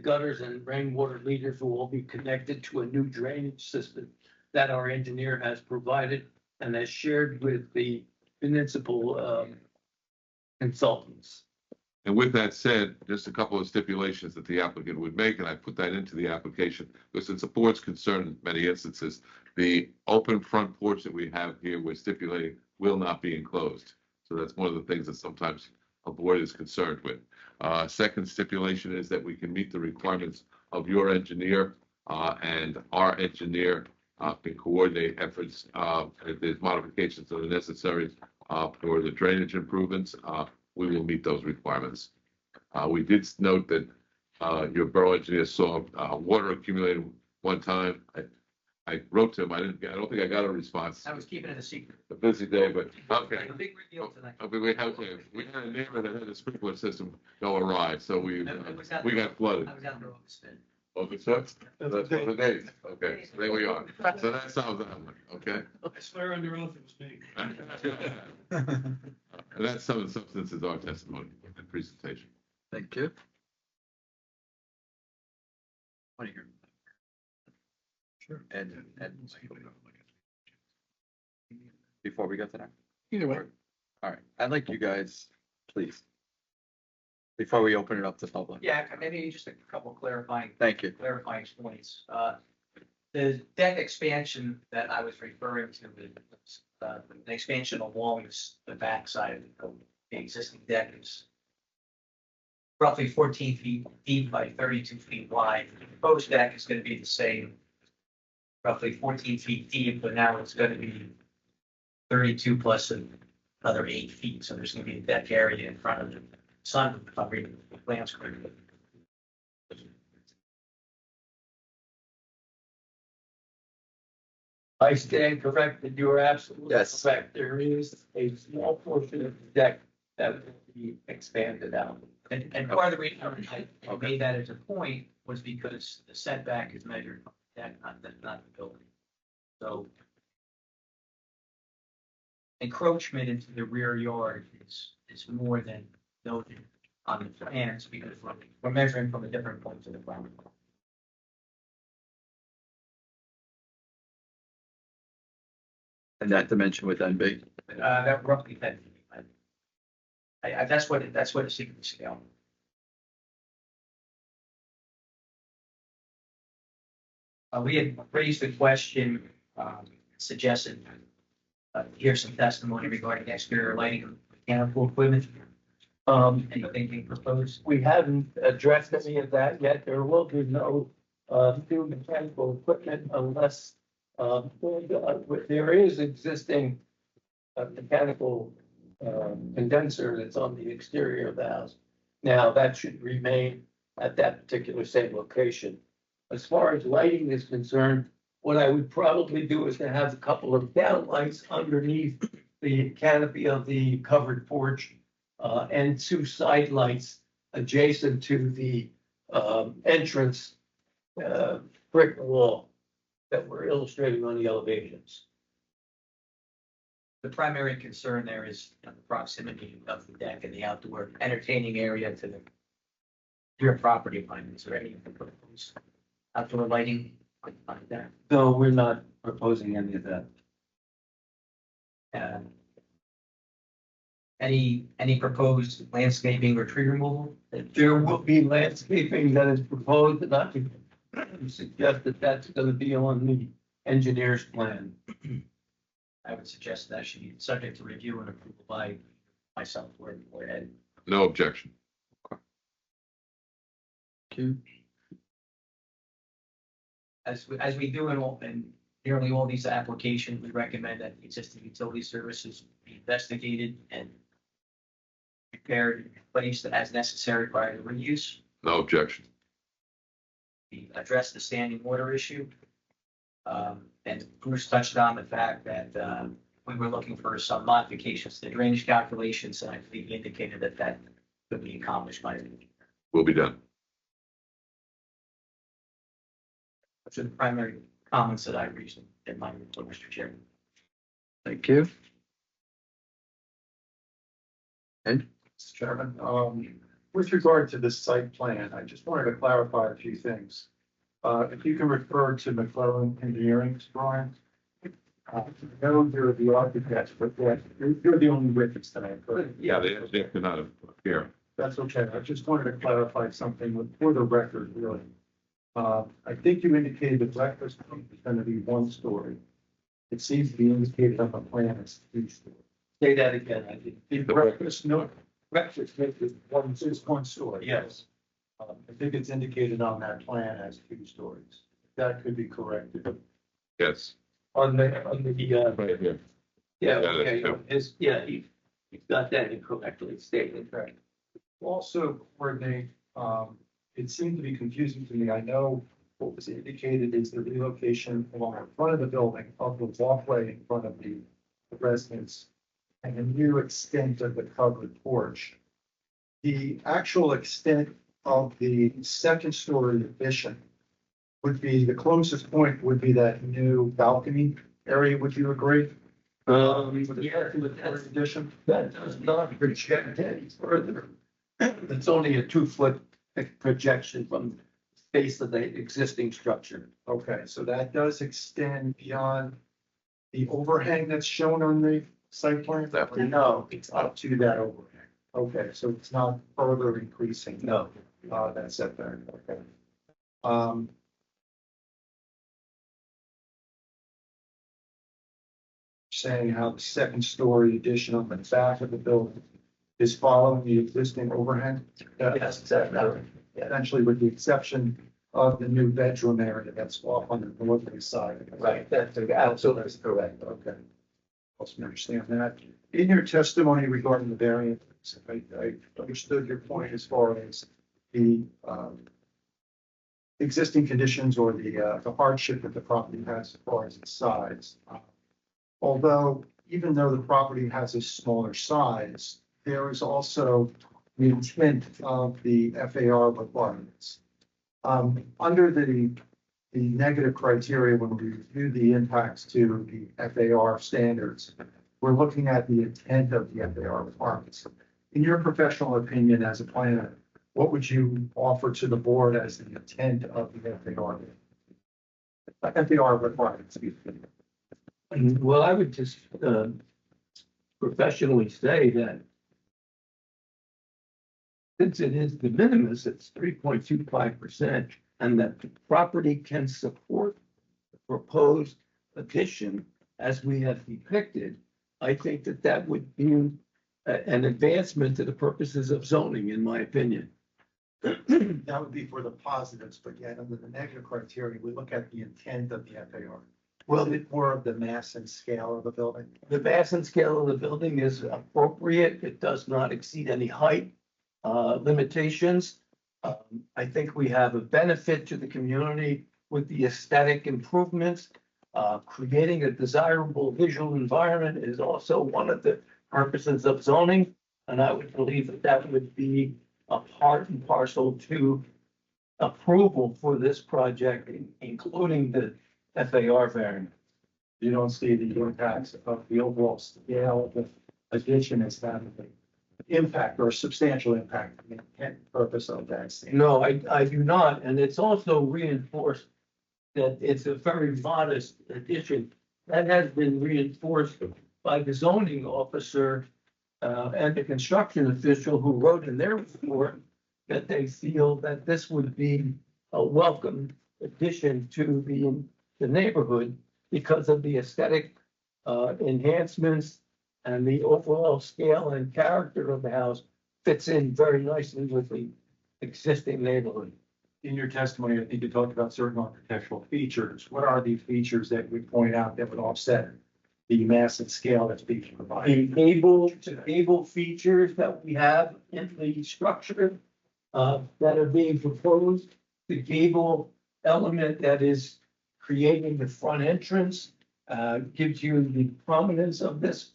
S12: gutters and rainwater leaders will all be connected to a new drainage system that our engineer has provided and has shared with the municipal consultants.
S17: And with that said, just a couple of stipulations that the applicant would make, and I put that into the application, because it's the board's concern in many instances, the open front porch that we have here, we're stipulating will not be enclosed. So that's one of the things that sometimes a board is concerned with. Second stipulation is that we can meet the requirements of your engineer, and our engineer can coordinate efforts, if there's modifications that are necessary for the drainage improvements, we will meet those requirements. We did note that your borough engineer saw water accumulated one time. I wrote to him, I don't think I got a response.
S1: I was keeping it a secret.
S17: A busy day, but okay.
S1: A big reveal tonight.
S17: Okay, we had a neighbor that had a sprinkler system go awry, so we got flooded.
S1: I was out there August 5th.
S17: August 5th? That's one of the days. Okay, so there we are. So that solves that one, okay?
S12: I swear under oath it was me.
S17: And that's some of the substances of our testimony and presentation.
S1: Thank you. What do you hear? Sure. And before we get to that?
S5: Either way.
S1: All right, I'd like you guys, please. Before we open it up to public.
S18: Yeah, maybe just a couple clarifying.
S1: Thank you.
S18: Clarifying points. The deck expansion that I was referring to, the expansion along the backside of the existing deck is roughly 14 feet deep by 32 feet wide. The proposed deck is going to be the same, roughly 14 feet deep, but now it's going to be 32 plus another 8 feet. So there's going to be a deck area in front of the sun, if I'm reading the plans correctly.
S12: I stand corrected. You are absolutely correct. There is a small portion of the deck that will be expanded out.
S18: And part of the reason I made that as a point was because the setback is measured from the deck, not the building. So encroachment into the rear yard is more than noted on the plans because we're measuring from a different point to the property.
S1: And that dimension would then be,
S18: That roughly 10 feet. That's what it seems to scale. We had raised the question, suggested hear some testimony regarding exterior lighting and mechanical equipment. Anything being proposed?
S12: We haven't addressed any of that yet. There will be no new mechanical equipment unless there is existing mechanical condenser that's on the exterior of the house. Now, that should remain at that particular same location. As far as lighting is concerned, what I would probably do is to have a couple of downlights underneath the canopy of the covered porch and two side lights adjacent to the entrance brick wall that we're illustrating on the elevations.
S18: The primary concern there is the proximity of the deck and the outdoor entertaining area to the rear property line. Is there any proposed outdoor lighting on that?
S12: No, we're not proposing any of that.
S18: Any proposed landscaping or tree removal?
S12: There will be landscaping that is proposed, and I would suggest that that's gonna be on the engineer's plan.
S18: I would suggest that should be subject to review and approval by myself or Ed.
S17: No objection.
S18: As we do in nearly all these applications, we recommend that existing utility services be investigated and repaired and placed as necessary prior to reuse.
S17: No objection.
S18: We address the standing water issue. And Bruce touched on the fact that we were looking for some modifications to the drainage calculations, and I believe he indicated that that could be accomplished by the engineer.
S17: Will be done.
S18: Those are the primary comments that I reached in my report, Mr. Chairman.
S1: thank you.
S16: Mr. Chairman, with regard to this site plan, I just wanted to clarify a few things. If you can refer to McClellan Engineering's drawing. I know you're the architect, but you're the only witness tonight.
S17: Yeah, they cannot appear.
S16: That's okay. I just wanted to clarify something for the record, really. I think you indicated the breakfast room is going to be 1 story. It seems to be indicated on the plan as 2 stories.
S12: Say that again, I think.
S16: The breakfast nook,
S12: Breakfast
S16: is 1 story.
S12: Yes.
S16: I think it's indicated on that plan as 2 stories. That could be corrected.
S17: Yes,
S12: On the,
S17: right here.
S12: yeah,
S17: that's
S12: okay,
S17: true.
S12: he's got that incorrectly stated.
S16: Right. Also, coordinate, it seemed to be confusing to me. I know what was indicated is the relocation along the front of the building of the walkway in front of the residence and the new extent of the covered porch. The actual extent of the 2nd story addition would be, the closest point would be that new balcony area. Would you agree?
S12: Yeah, but that's addition, that does not project any further. It's only a 2-foot projection from the face of the existing structure.
S16: Okay, so that does extend beyond the overhang that's shown on the site plan?
S12: No,
S16: It's up to that overhang. Okay, so it's not further increasing.
S12: no.
S16: That setback, okay. Saying how the 2nd story addition on the back of the building is following the existing overhang?
S12: Yes, exactly.
S16: Essentially with the exception of the new bedroom area that's off on the northerly side.
S12: Right, that's absolutely correct.
S16: Okay. Also understand that. In your testimony regarding the variance, I understood your point as far as the existing conditions or the hardship that the property has as far as its size. Although, even though the property has a smaller size, there is also the intent of the FAR requirements. Under the the negative criteria when we review the impacts to the FAR standards, we're looking at the intent of the FAR requirements. In your professional opinion as a planner, what would you offer to the board as the intent of the FAR? FAR requirements.
S12: Well, I would just, professionally say that since it is de minimis, it's 3.25%, and that the property can support the proposed addition as we have depicted, I think that that would be an advancement to the purposes of zoning, in my opinion.
S16: That would be for the positives, but yet under the negative criteria, we look at the intent of the FAR. Well, it more of the mass and scale of the building.
S12: The mass and scale of the building is appropriate. It does not exceed any height limitations. I think we have a benefit to the community with the aesthetic improvements. Creating a desirable visual environment is also one of the purposes of zoning. And I would believe that that would be a part and parcel to approval for this project, including the FAR variant.
S16: You don't see the impacts of the overall scale of the addition as having an impact or a substantial impact on the intent and purpose of that.
S12: No, I do not. And it's also reinforced that it's a very modest addition. That has been reinforced by the zoning officer and the construction official who wrote in their report that they feel that this would be a welcome addition to the neighborhood because of the aesthetic enhancements and the overall scale and character of the house fits in very nicely with the existing neighborhood.
S16: In your testimony, I think you talked about certain architectural features. What are the features that we point out that would offset the mass and scale that's being provided?
S12: The gable features that we have in the structure that are being proposed, the gable element that is creating the front entrance gives you the prominence of this,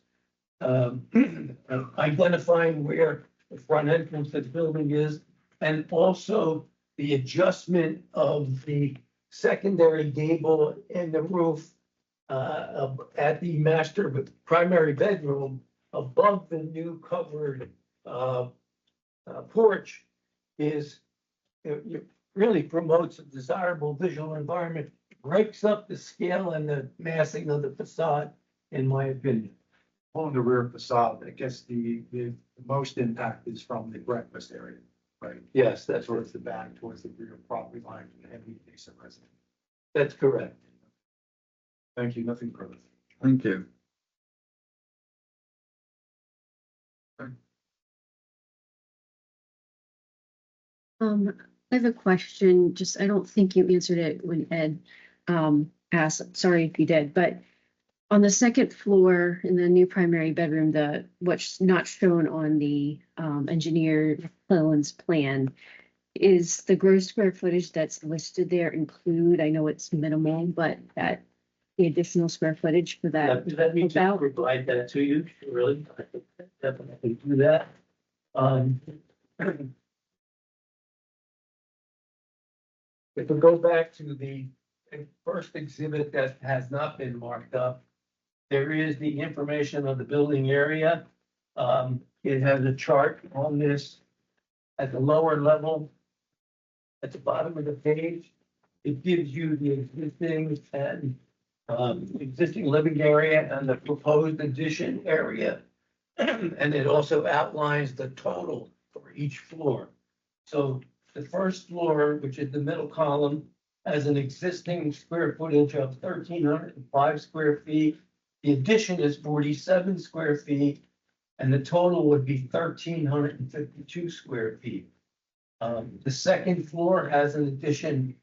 S12: identifying where the front entrance of the building is, and also the adjustment of the secondary gable in the roof at the master primary bedroom above the new covered porch is it really promotes a desirable visual environment, breaks up the scale and the massing of the facade, in my opinion.
S16: On the rear facade, I guess the most impact is from the breakfast area, right?
S12: Yes, that's
S16: Towards the back, towards the rear property line, and the adjacent residence.
S12: That's correct.
S16: Thank you, nothing further.
S2: Thank you.
S4: I have a question, just, I don't think you answered it when Ed, asked, sorry if you did, but on the second floor in the new primary bedroom, what's not shown on the, engineer Clellan's plan, is the gross square footage that's listed there include, I know it's minimal, but that the additional square footage for that?
S12: Let me just
S4: about-
S12: provide that to you, really, I could definitely do that. If we go back to the first exhibit that has not been marked up, there is the information of the building area. It has a chart on this at the lower level. At the bottom of the page, it gives you the existing and existing living area and the proposed addition area. And it also outlines the total for each floor. So the first floor, which is the middle column, has an existing square footage of 1,305 square feet. The addition is 47 square feet, and the total would be 1,352 square feet. The second floor has an addition,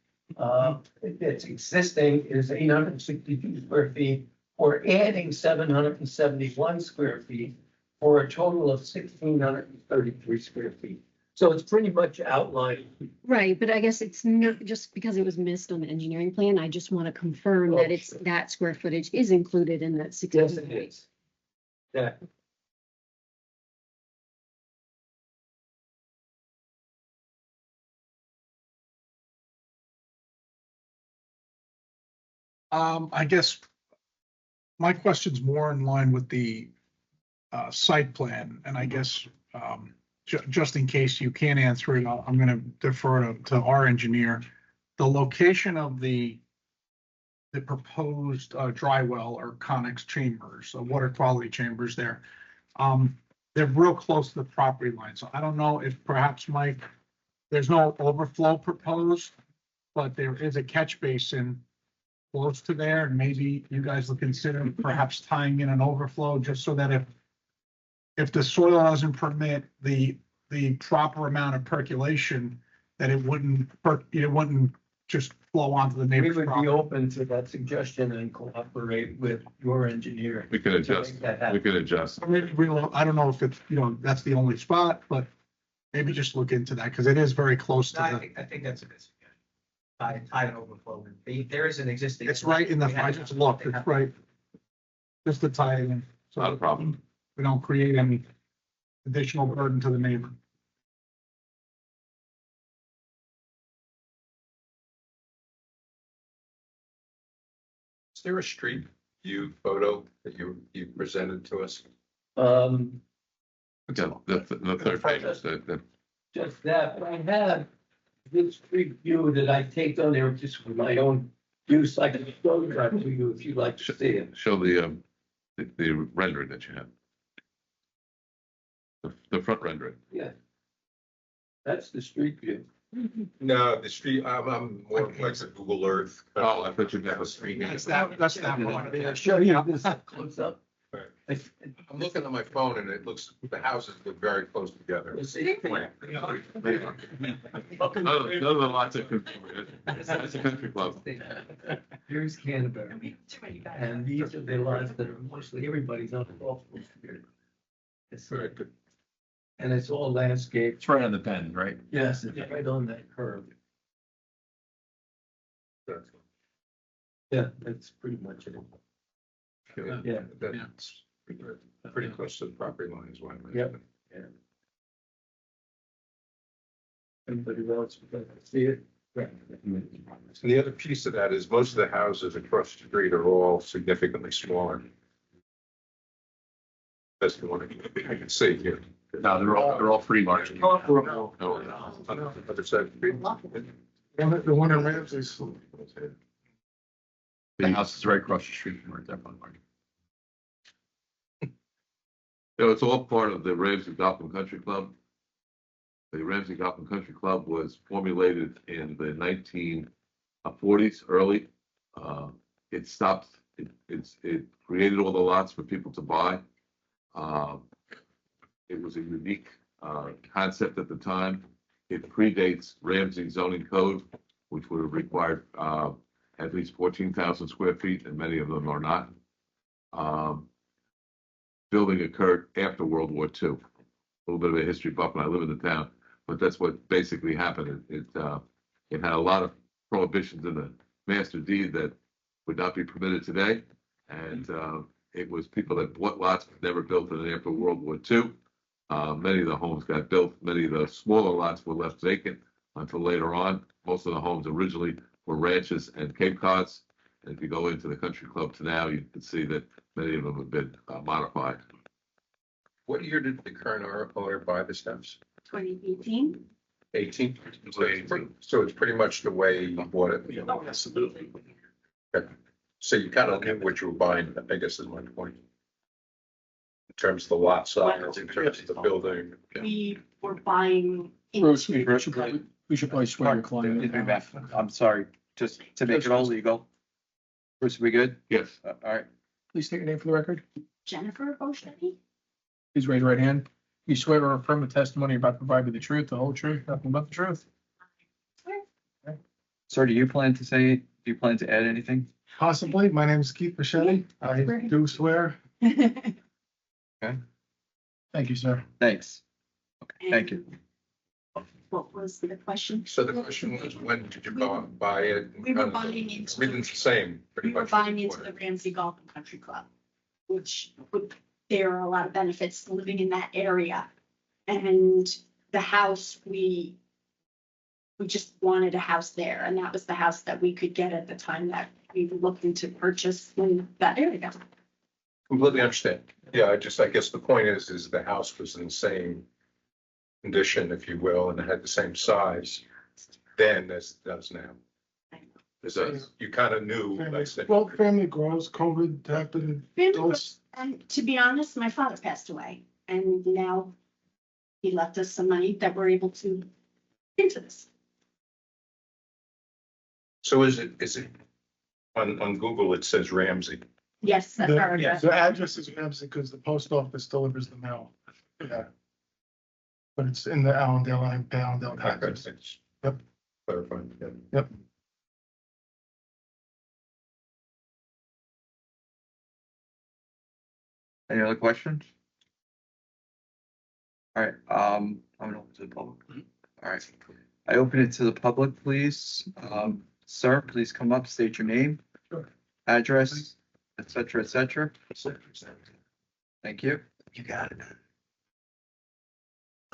S12: it's existing is 862 square feet. We're adding 771 square feet for a total of 1,633 square feet. So it's pretty much outlined.
S4: Right, but I guess it's not just because it was missed on the engineering plan. I just want to confirm that it's, that square footage is included in that 16.
S12: Yes, it is. Yeah.
S2: I guess my question's more in line with the site plan, and I guess just in case you can't answer it, I'm gonna defer to our engineer. The location of the proposed dry well or Conex chambers, water quality chambers there, they're real close to the property line, so I don't know if perhaps, Mike, there's no overflow proposed, but there is a catch basin close to there, and maybe you guys will consider perhaps tying in an overflow, just so that if the soil doesn't permit the proper amount of percolation, that it wouldn't just flow onto the
S12: We
S2: neighbor's
S12: would be
S2: property.
S12: open to that suggestion and cooperate with your engineer.
S17: We can adjust, we can adjust.
S2: Or maybe I don't know if it's, that's the only spot, but maybe just look into that, because it is very close to
S18: No,
S2: the,
S18: I think that's a good suggestion. Tie an overflow in. There is an existing.
S2: it's right in the, I just looked, it's right. Just to tie it in. So
S17: Not a problem.
S2: we don't create any additional burden to the neighbor.
S7: Is there a street view photo that you presented to us?
S17: Yeah, the third page,
S12: Just that, but I have this street view that I take on there just for my own use. I can show that to you if you'd like to see it.
S17: show the rendering that you have. The front rendering.
S12: Yeah. That's the street view.
S7: No, the street, I'm more like a Google Earth.
S17: Oh, I thought you meant a street.
S2: That's that one.
S12: I'll show you this close up.
S7: I'm looking on my phone and it looks, the houses look very close together.
S12: You see?
S17: Those are lots of, that's a country club.
S12: Here's Canterbury. And these are the lots that are mostly, everybody's on the golf course here. It's
S7: Very good.
S12: And it's all landscape.
S5: It's right on the bend, right?
S12: Yes, it's right on that curve. Yeah, that's pretty much it. Yeah.
S7: That's pretty close to the property line as well.
S12: Yep. Yeah. Anybody else would like to see it?
S7: And the other piece of that is most of the houses across the street are all significantly smaller. That's the one I can see here.
S14: No, they're all free margin.
S7: No, on the other side of the street.
S2: The one in Ramsey's.
S14: The house is right across the street from where that one market.
S17: It's all part of the Ramsey Gotham Country Club. The Ramsey Gotham Country Club was formulated in the 1940s, early. It stopped, it created all the lots for people to buy. It was a unique concept at the time. It predates Ramsey zoning code, which would have required at least 14,000 square feet, and many of them are not. Building occurred after World War II. A little bit of a history buff when I live in the town, but that's what basically happened. It had a lot of prohibitions in the master deed that would not be permitted today. And it was people that bought lots but never built it after World War II. Many of the homes got built. Many of the smaller lots were left vacant until later on. Most of the homes originally were ranches and Cape Cods. And if you go into the country club to now, you can see that many of them have been modified.
S7: What year did the current owner buy this house?
S19: 2018.
S7: 18? So it's pretty much the way you bought it.
S19: Oh,
S7: absolutely. So you kind of knew what you were buying, I guess is my point. In terms of the lot size, in terms of the building.
S19: We were buying
S5: Bruce,
S19: into.
S5: we should probably swear your client.
S6: I'm sorry, just to make it all legal. Bruce, we good?
S17: Yes.
S6: All right.
S5: Please state your name for the record.
S19: Jennifer Boschetti.
S5: Please raise your right hand. You swear or affirm the testimony you're about to provide with the truth, the whole truth, nothing but the truth?
S6: Sir, do you plan to add anything?
S2: Possibly. My name is Keith Bichetti. I do swear.
S6: Okay,
S5: Thank you, sir.
S6: thanks. Okay, thank you.
S19: What was the question?
S7: So the question was, when did you buy it?
S19: We were buying into.
S7: Everything's the same, pretty
S19: We were
S7: much.
S19: buying into the Ramsey Golf and Country Club, which there are a lot of benefits to living in that area. And the house, we just wanted a house there, and that was the house that we could get at the time that we were looking to purchase in that area.
S7: Completely understand. Yeah, I guess the point is the house was in the same condition, if you will, and it had the same size then as it does now. You kind of knew, like I said.
S13: Well, family grows, COVID happened.
S19: And to be honest, my father passed away and now he left us some money that we're able to into this.
S7: So is it on Google, it says Ramsey.
S19: Yes, that's our
S13: The
S19: address.
S13: the address is Ramsey because the post office delivers the mail. Yeah. But it's in the Allendale, I pay Allendale taxes. Yep.
S7: Clarifying. Yeah.
S13: Yep.
S1: Any other questions? All right, I'm gonna open to the public. All right, I open it to the public, please. Sir, please come up, state your name, address, et cetera, et cetera. Thank you.
S13: You got it.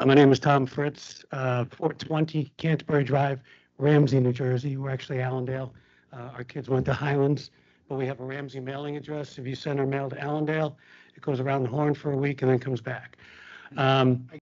S20: My name is Tom Fritz, 420 Canterbury Drive, Ramsey, New Jersey. We're actually Allendale. Our kids went to Highlands, but we have a Ramsey mailing address. If you send our mail to Allendale, it goes around the horn for a week and then comes back.
S13: I